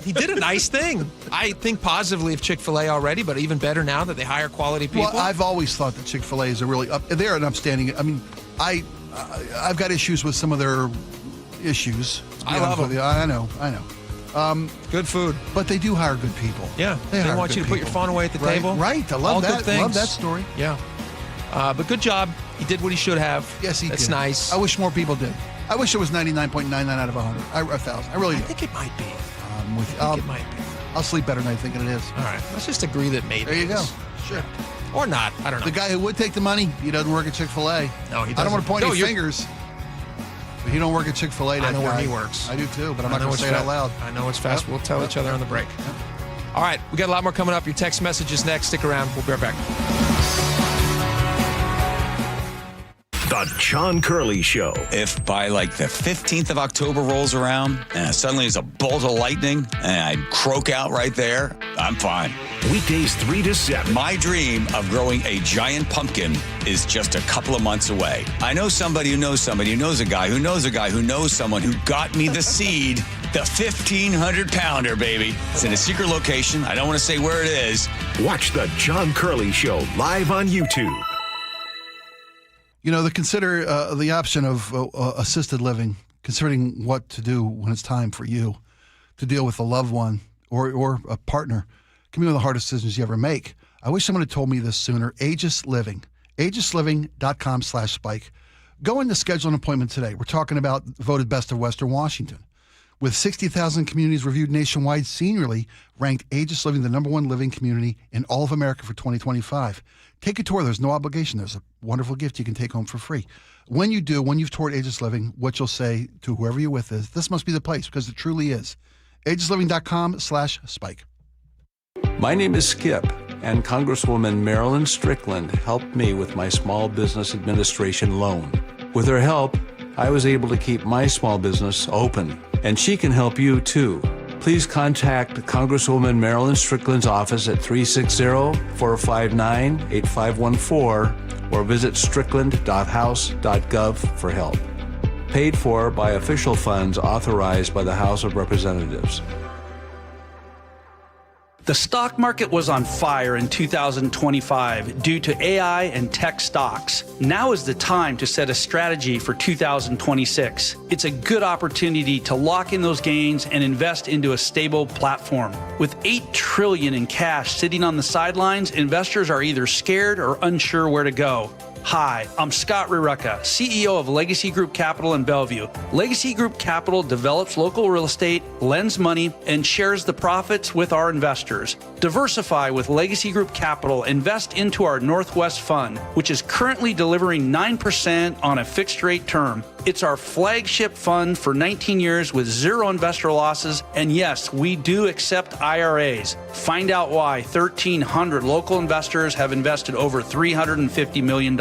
he did a nice thing. I think positively of Chick-fil-A already, but even better now that they hire quality people. Well, I've always thought that Chick-fil-A is they're an upstanding. I mean, I've got issues with some of their issues. I love them. I know. Good food. But they do hire good people. Yeah. They want you to put your phone away at the table. Right. I love All that. Good things. Love that story. Yeah. But good job. He did what he should have. Yes, he did. That's nice. I wish more people did. I wish it was 99.99 out of 100. 1,000. I really do. I think it might be. It might be. I'll sleep better tonight thinking it is. All right. Let's just agree that maybe. There you go. Sure. Or not. I don't know. The guy who would take the money, he doesn't work at Chick-fil-A. No, he doesn't. I don't want to point any fingers. But he don't work at Chick-fil-A. I know where he works. I do too, but I'm not going to say it out loud. I know it's fast. We'll tell each other on the break. All right. We got a lot more coming up. Your text messages next. Stick around. We'll be right back. The John Curley Show. If by like the 15th of October rolls around and suddenly there's a bolt of lightning and I croak out right there, I'm fine. Weekdays 3 to 7. My dream of growing a giant pumpkin is just a couple of months away. I know somebody who knows somebody who knows a guy who knows a guy who knows someone who got me the seed, the 1,500-pounder, baby. It's in a secret location. I don't want to say where it is. Watch The John Curley Show live on YouTube. You know, consider the option of assisted living, considering what to do when it's time for you to deal with a loved one or a partner, can be one of the hardest decisions you ever make. I wish someone had told me this sooner. Aegis Living, aegisliving.com/spike. Go in to schedule an appointment today. We're talking about voted best of Western Washington. With 60,000 communities reviewed nationwide, seniorly ranked Aegis Living the #1 living community in all of America for 2025. Take a tour. There's no obligation. There's a wonderful gift you can take home for free. When you do, when you've toured Aegis Living, what you'll say to whoever you're with is, this must be the place, because it truly is. aegisliving.com/spike. My name is Skip, and Congresswoman Marilyn Strickland helped me with my Small Business Administration loan. With her help, I was able to keep my small business open, and she can help you too. Please contact Congresswoman Marilyn Strickland's office at 360-459-8514 or visit strickland.house.gov for help. Paid for by official funds authorized by the House of Representatives. The stock market was on fire in 2025 due to AI and tech stocks. Now is the time to set a strategy for 2026. It's a good opportunity to lock in those gains and invest into a stable platform. With $8 trillion in cash sitting on the sidelines, investors are either scared or unsure where to go. Hi, I'm Scott Rurecka, CEO of Legacy Group Capital in Bellevue. Legacy Group Capital develops local real estate, lends money, and shares the profits with our investors. Diversify with Legacy Group Capital. Invest into our Northwest Fund, which is currently delivering 9% on a fixed rate term. It's our flagship fund for 19 years with zero investor losses. And yes, we do accept IRAs. Find out why 1,300 local investors have invested over $350 million.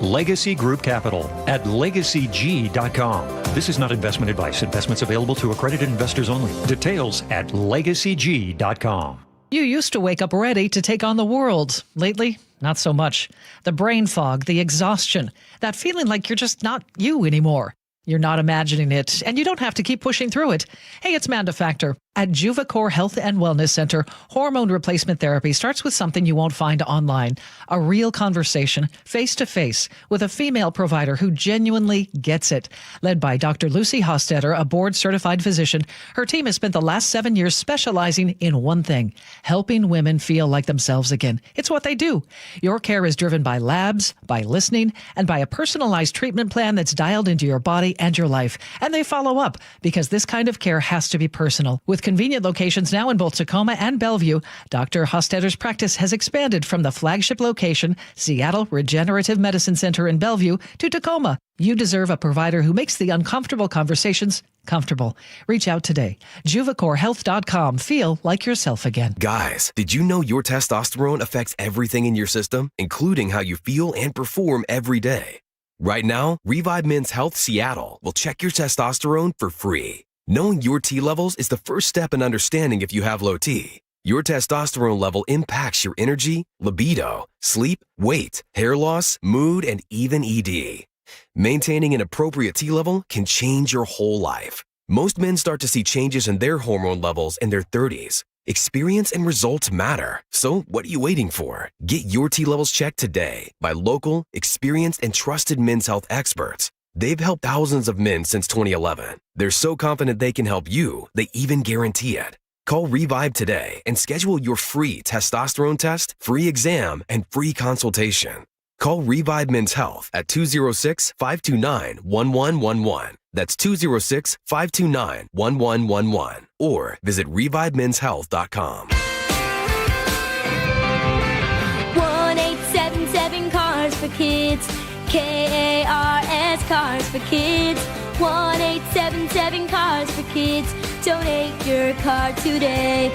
Legacy Group Capital at legacyg.com. This is not investment advice. Investments available to accredited investors only. Details at legacyg.com. You used to wake up ready to take on the world. Lately, not so much. The brain fog, the exhaustion, that feeling like you're just not you anymore. You're not imagining it, and you don't have to keep pushing through it. Hey, it's Manda Factor. At Juvacor Health and Wellness Center, hormone replacement therapy starts with something you won't find online. A real conversation, face-to-face, with a female provider who genuinely gets it. Led by Dr. Lucy Hostetter, a board-certified physician, her team has spent the last 7 years specializing in one thing, helping women feel like themselves again. It's what they do. Your care is driven by labs, by listening, and by a personalized treatment plan that's dialed into your body and your life. And they follow up, because this kind of care has to be personal. With convenient locations now in both Tacoma and Bellevue, Dr. Hostetter's practice has expanded from the flagship location, Seattle Regenerative Medicine Center in Bellevue, to Tacoma. You deserve a provider who makes the uncomfortable conversations comfortable. Reach out today. JuvaCoreHealth.com. Feel like yourself again. Guys, did you know your testosterone affects everything in your system, including how you feel and perform every day? Right now, Revive Men's Health Seattle will check your testosterone for free. Knowing your T levels is the first step in understanding if you have low T. Your testosterone level impacts your energy, libido, sleep, weight, hair loss, mood, and even ED. Maintaining an appropriate T level can change your whole life. Most men start to see changes in their hormone levels in their 30s. Experience and results matter. So what are you waiting for? Get your T levels checked today by local, experienced, and trusted men's health experts. They've helped thousands of men since 2011. They're so confident they can help you, they even guarantee it. Call Revive today and schedule your free testosterone test, free exam, and free consultation. Call Revive Men's Health at 206-529-1111. That's 206-529-1111. Or visit ReviveMen'sHealth.com. 1-877 Cars for Kids. KARS Cars for Kids. 1-877 Cars for Kids. Donate your car today.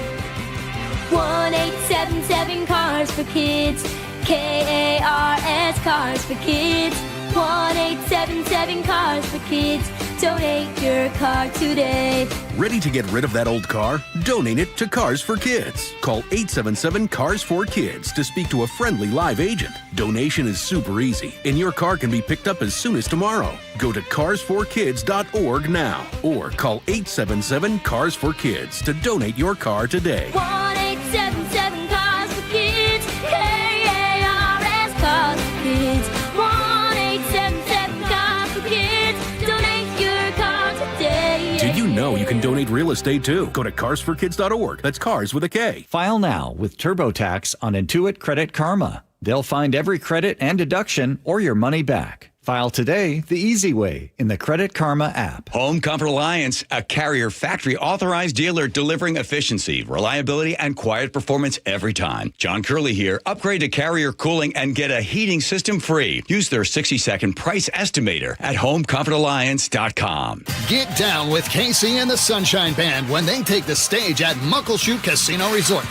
1-877 Cars for Kids. KARS Cars for Kids. 1-877 Cars for Kids. Donate your car today. Ready to get rid of that old car? Donate it to Cars for Kids. Call 877-CARS-4-KIDS to speak to a friendly live agent. Donation is super easy, and your car can be picked up as soon as tomorrow. Go to carsforkids.org now, or call 877-CARS-4-KIDS to donate your car today. 1-877 Cars for Kids. KARS Cars for Kids. 1-877 Cars for Kids. Donate your car today. Did you know you can donate real estate too? Go to carsforkids.org. That's cars with a K. File now with TurboTax on Intuit Credit Karma. They'll find every credit and deduction or your money back. File today the easy way in the Credit Karma app. Home Comfort Alliance, a Carrier factory authorized dealer delivering efficiency, reliability, and quiet performance every time. John Curley here. Upgrade to Carrier cooling and get a heating system free. Use their 60-second price estimator at homecomfortalliance.com. Get down with Casey and the Sunshine Band when they take the stage at Muckleshoot Casino Resort.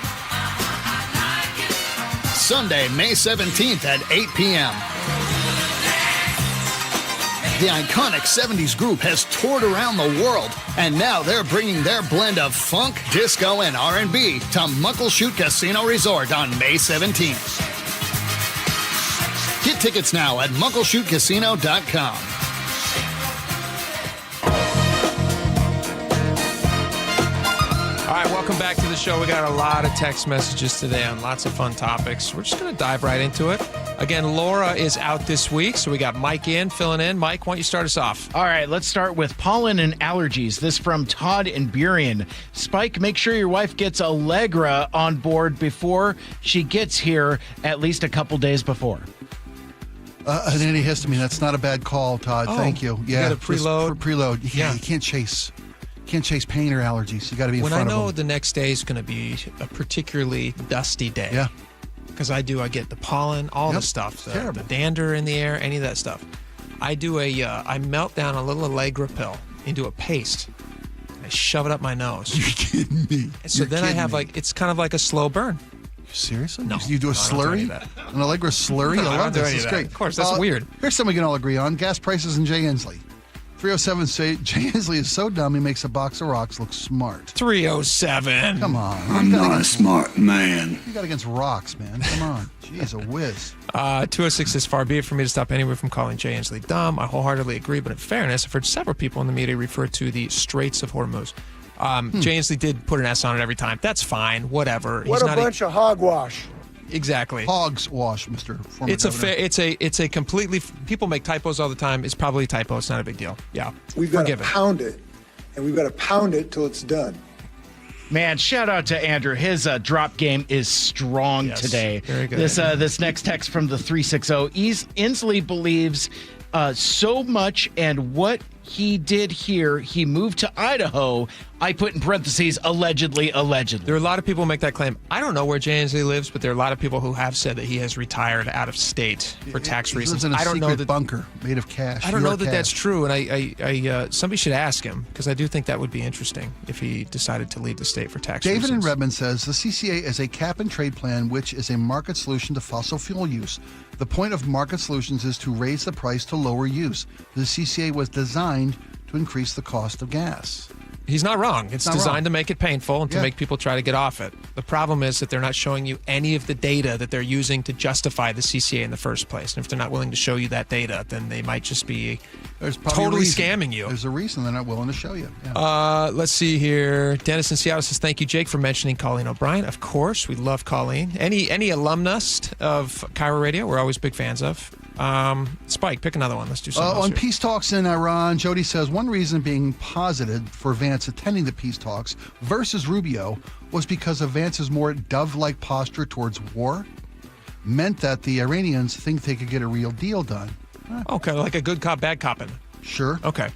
Sunday, May 17th at 8 p.m. The iconic 70s group has toured around the world, and now they're bringing their blend of funk, disco, and R&B to Muckleshoot Casino Resort on May 17th. Get tickets now at muckleshootcasino.com. All right, welcome back to the show. We got a lot of text messages today on lots of fun topics. We're just going to dive right into it. Again, Laura is out this week, so we got Mike filling in. Mike, why don't you start us off? All right, let's start with pollen and allergies. This from Todd in Burien. Spike, make sure your wife gets Allegra on board before she gets here, at least a couple days before. An antihistamine. That's not a bad call, Todd. Oh, Thank you. you gotta preload? Preload. Yeah, you can't chase pain or allergies. You got to be in front of them. When I know the next day is going to be a particularly dusty day. Yeah. Because I get the pollen, all the stuff, the dander in the air, any of that stuff. I melt down a little Allegra pill into a paste. I shove it up my nose. You're kidding me. And so then I have it's kind of like a slow burn. Seriously? No. You do a slurry? An Allegra slurry? No, I love this. It's great. Of course, that's weird. Here's something we can all agree on. Gas prices and Jay Inslee. 307 say Jay Inslee is so dumb he makes a box of rocks look smart. 307. Come on. I'm not a smart man. You got against rocks, man. Come on. Jeez, a whiz. 206 says, far be it for me to stop anyone from calling Jay Inslee dumb. I wholeheartedly agree, but in fairness, I've heard several people in the media refer to the Straits of Hormuz. Jay Inslee did put an S on it every time. That's fine. Whatever. What a bunch of hogwash. Exactly. Hogs wash, Mr. Former It's Governor. it's a completely, people make typos all the time. It's probably a typo. It's not a big deal. Yeah. We've got to pound it, and we've got to pound it till it's done. Man, shout out to Andrew. His drop game is strong today. Very good. This next text from the 360. Inslee believes so much, and what he did here, he moved to Idaho. I put in parentheses, allegedly. There are a lot of people who make that claim. I don't know where Jay Inslee lives, but there are a lot of people who have said that he has retired out of state for tax reasons. He lives in a I don't know secret that bunker made of cash. I don't know that cash. that's true, and I somebody should ask him, because I do think that would be interesting if he decided to leave the state for tax David reasons. in Redmond says the CCA is a cap and trade plan, which is a market solution to fossil fuel use. The point of market solutions is to raise the price to lower use. The CCA was designed to increase the cost of gas. He's not wrong. It's designed to make it painful and to make people try to get off it. The problem is that they're not showing you any of the data that they're using to justify the CCA in the first place. And if they're not willing to show you that data, then they might just be totally scamming you. There's a reason they're not willing to show you. Yeah. Let's see here. Dennis in Seattle says, thank you, Jake, for mentioning Colleen O'Brien. Of course, we love Colleen. Any alumnus of KIRO Radio, we're always big fans of. Spike, pick another one. Let's do something else on here. peace talks in Iran, Jody says one reason being posited for Vance attending the peace talks versus Rubio was because of Vance's more dove-like posture towards war meant that the Iranians think they could get a real deal done. Okay, like a good cop, bad copping. Sure. Okay.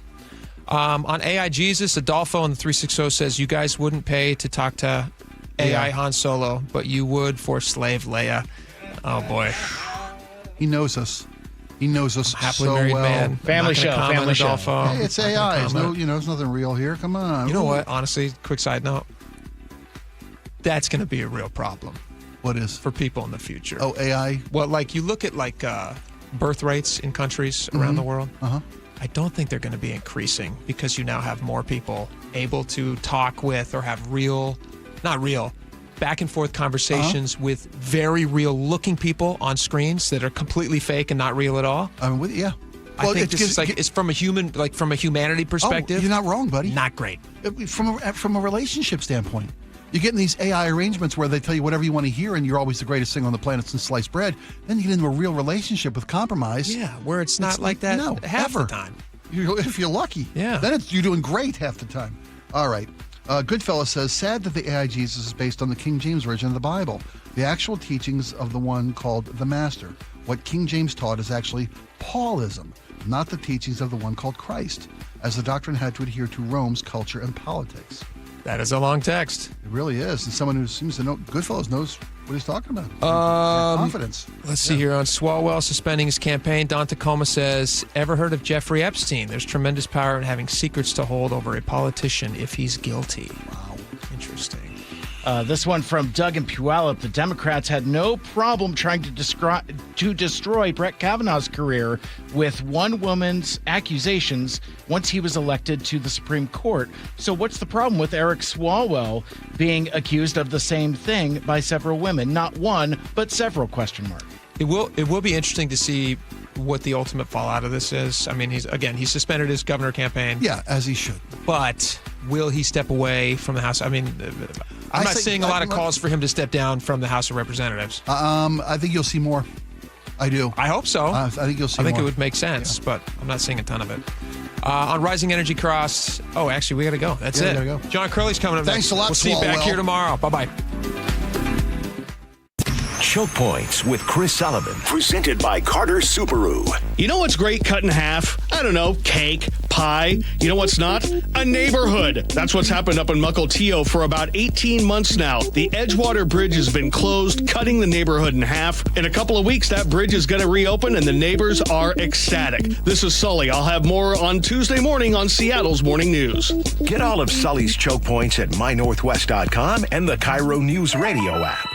On AI Jesus, Adolfo in the 360 says you guys wouldn't pay to talk to AI Han Solo, but you would for slave Leia. Oh boy. He knows us. He knows us Happily so married well. man. Family show. Adolfo. Hey, it's AI. There's nothing real here. Come on. You know what? Honestly, quick side note. That's going to be a real problem. What is? For people in the future. Oh, AI? Well, like you look at birth rates in countries around the world. Uh-huh. I don't think they're going to be increasing because you now have more people able to talk with or have back and forth conversations with very real looking people on screens that are completely fake and not real at all. Yeah. I think it's from a humanity perspective. Oh, you're not wrong, buddy. Not great. From a relationship standpoint. You get in these AI arrangements where they tell you whatever you want to hear and you're always the greatest thing on the planet since sliced bread. Then you get into a real relationship with compromise. Yeah, where it's not like that half the time. If you're lucky. Yeah. Then you're doing great half the time. All right. Goodfellas says, sad that the AI Jesus is based on the King James Version of the Bible. The actual teachings of the one called the Master. What King James taught is actually Paulism, not the teachings of the one called Christ, as the doctrine had to adhere to Rome's culture and politics. That is a long text. It really is. And someone who seems to know, Goodfellas knows what he's talking about. Confidence. Let's see here. On Swalwell suspending his campaign, Don Tacoma says, ever heard of Jeffrey Epstein? There's tremendous power in having secrets to hold over a politician if he's guilty. Wow. Interesting. This one from Doug and Puyallup. The Democrats had no problem trying to destroy Brett Kavanaugh's career with one woman's accusations once he was elected to the Supreme Court. So what's the problem with Eric Swalwell being accused of the same thing by several women? Not one, but several, question mark. It will be interesting to see what the ultimate fallout of this is. I mean, he's suspended his governor campaign. Yeah, as he should. But will he step away from the House? I mean, I'm not seeing a lot of calls for him to step down from the House of Representatives. I think you'll see more. I do. I hope so. I think you'll see more. I think it would make sense, but I'm not seeing a ton of it. On Rising Energy Cross, actually, we got to go. That's it. We gotta go. John Curley's coming up Thanks next. a lot, We'll see you back Swalwell. here tomorrow. Bye-bye. Choke Points with Chris Sullivan. Presented by Carter Subaru. You know what's great cut in half? I don't know, cake, pie. You know what's not? A neighborhood. That's what's happened up in Mukilteo for about 18 months now. The Edgewater Bridge has been closed, cutting the neighborhood in half. In a couple of weeks, that bridge is going to reopen, and the neighbors are ecstatic. This is Sully. I'll have more on Tuesday morning on Seattle's Morning News. Get all of Sully's choke points at mynorthwest.com and the KIRO Newsradio app.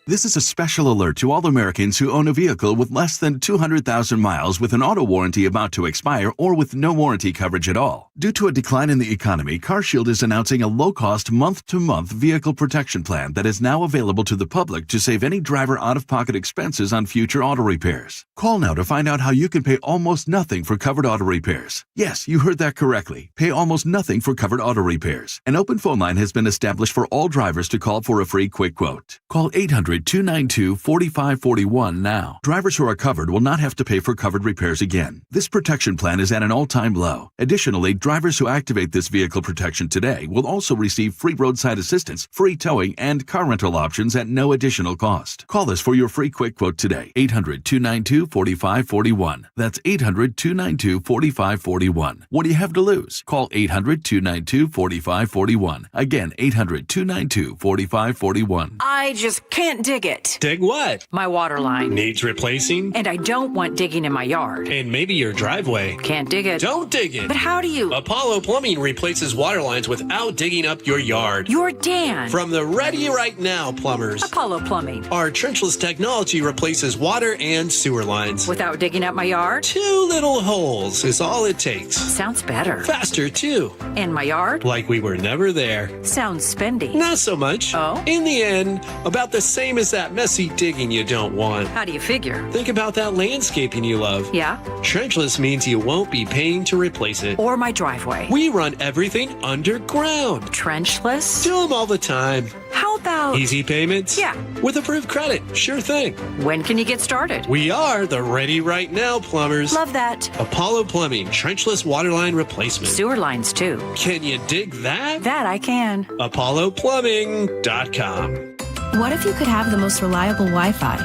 This is a special alert to all Americans who own a vehicle with less than 200,000 miles with an auto warranty about to expire or with no warranty coverage at all. Due to a decline in the economy, CarShield is announcing a low-cost month-to-month vehicle protection plan that is now available to the public to save any driver out-of-pocket expenses on future auto repairs. Call now to find out how you can pay almost nothing for covered auto repairs. Yes, you heard that correctly. Pay almost nothing for covered auto repairs. An open phone line has been established for all drivers to call for a free quick quote. Call 800-292-4541 now. Drivers who are covered will not have to pay for covered repairs again. This protection plan is at an all-time low. Additionally, drivers who activate this vehicle protection today will also receive free roadside assistance, free towing, and car rental options at no additional cost. Call us for your free quick quote today. 800-292-4541. That's 800-292-4541. What do you have to lose? Call 800-292-4541. Again, 800-292-4541. I just can't dig it. Dig what? My water line. Needs replacing? And I don't want digging in my yard. And maybe your driveway. Can't dig it. Don't dig it. But how do you? Apollo Plumbing replaces water lines without digging up your yard. You're Dan. From the Ready Right Now plumbers. Apollo Plumbing. Our trenchless technology replaces water and sewer lines. Without digging up my yard? 2 little holes is all it takes. Sounds better. Faster, too. And my yard? Like we were never there. Sounds spendy. Not so much. Oh? In the end, about the same as that messy digging you don't want. How do you figure? Think about that landscaping you love. Yeah? Trenchless means you won't be paying to replace it. Or my driveway. We run everything underground. Trenchless? Do them all the time. How about... Easy payments? Yeah. With approved credit. Sure thing. When can you get started? We are the Ready Right Now plumbers. Love that. Apollo Plumbing, trenchless waterline replacement. Sewer lines, too. Can you dig that? That I can. ApolloPlumbing.com. What if you could have the most reliable Wi-Fi?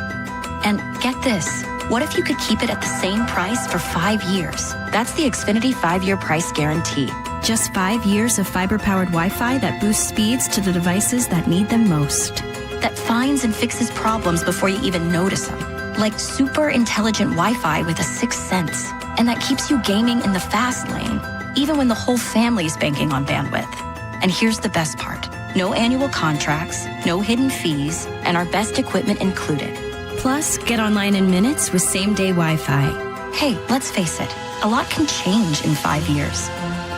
And get this, what if you could keep it at the same price for 5 years? That's the Xfinity 5-year price guarantee. Just 5 years of fiber-powered Wi-Fi that boosts speeds to the devices that need them most. That finds and fixes problems before you even notice them. Like super intelligent Wi-Fi with a sixth sense. And that keeps you gaming in the fast lane, even when the whole family's banking on bandwidth. And here's the best part. No annual contracts, no hidden fees, and our best equipment included. Plus, get online in minutes with same-day Wi-Fi. Hey, let's face it, a lot can change in 5 years.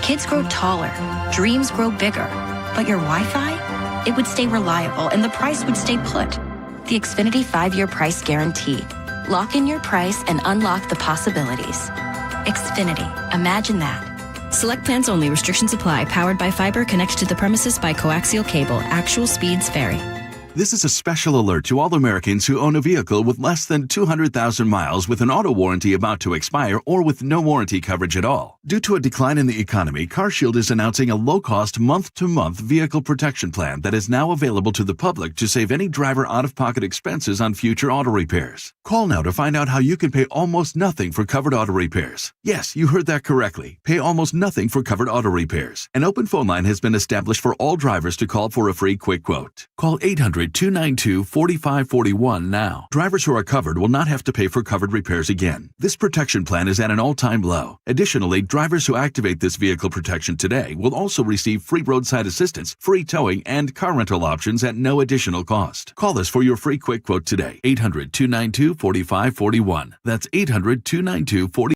Kids grow taller, dreams grow bigger, but your Wi-Fi? It would stay reliable and the price would stay put. The Xfinity 5-year price guarantee. Lock in your price and unlock the possibilities. Xfinity, imagine that. Select plans only. Restrictions apply. Powered by fiber. Connects to the premises by coaxial cable. Actual speeds vary. This is a special alert to all Americans who own a vehicle with less than 200,000 miles with an auto warranty about to expire or with no warranty coverage at all. Due to a decline in the economy, CarShield is announcing a low-cost month-to-month vehicle protection plan that is now available to the public to save any driver out-of-pocket expenses on future auto repairs. Call now to find out how you can pay almost nothing for covered auto repairs. Yes, you heard that correctly. Pay almost nothing for covered auto repairs. An open phone line has been established for all drivers to call for a free quick quote. Call 800-292-4541 now. Drivers who are covered will not have to pay for covered repairs again. This protection plan is at an all-time low. Additionally, drivers who activate this vehicle protection today will also receive free roadside assistance, free towing, and car rental options at no additional cost. Call us for your free quick quote today. 800-292-4541. That's 800-292-4541.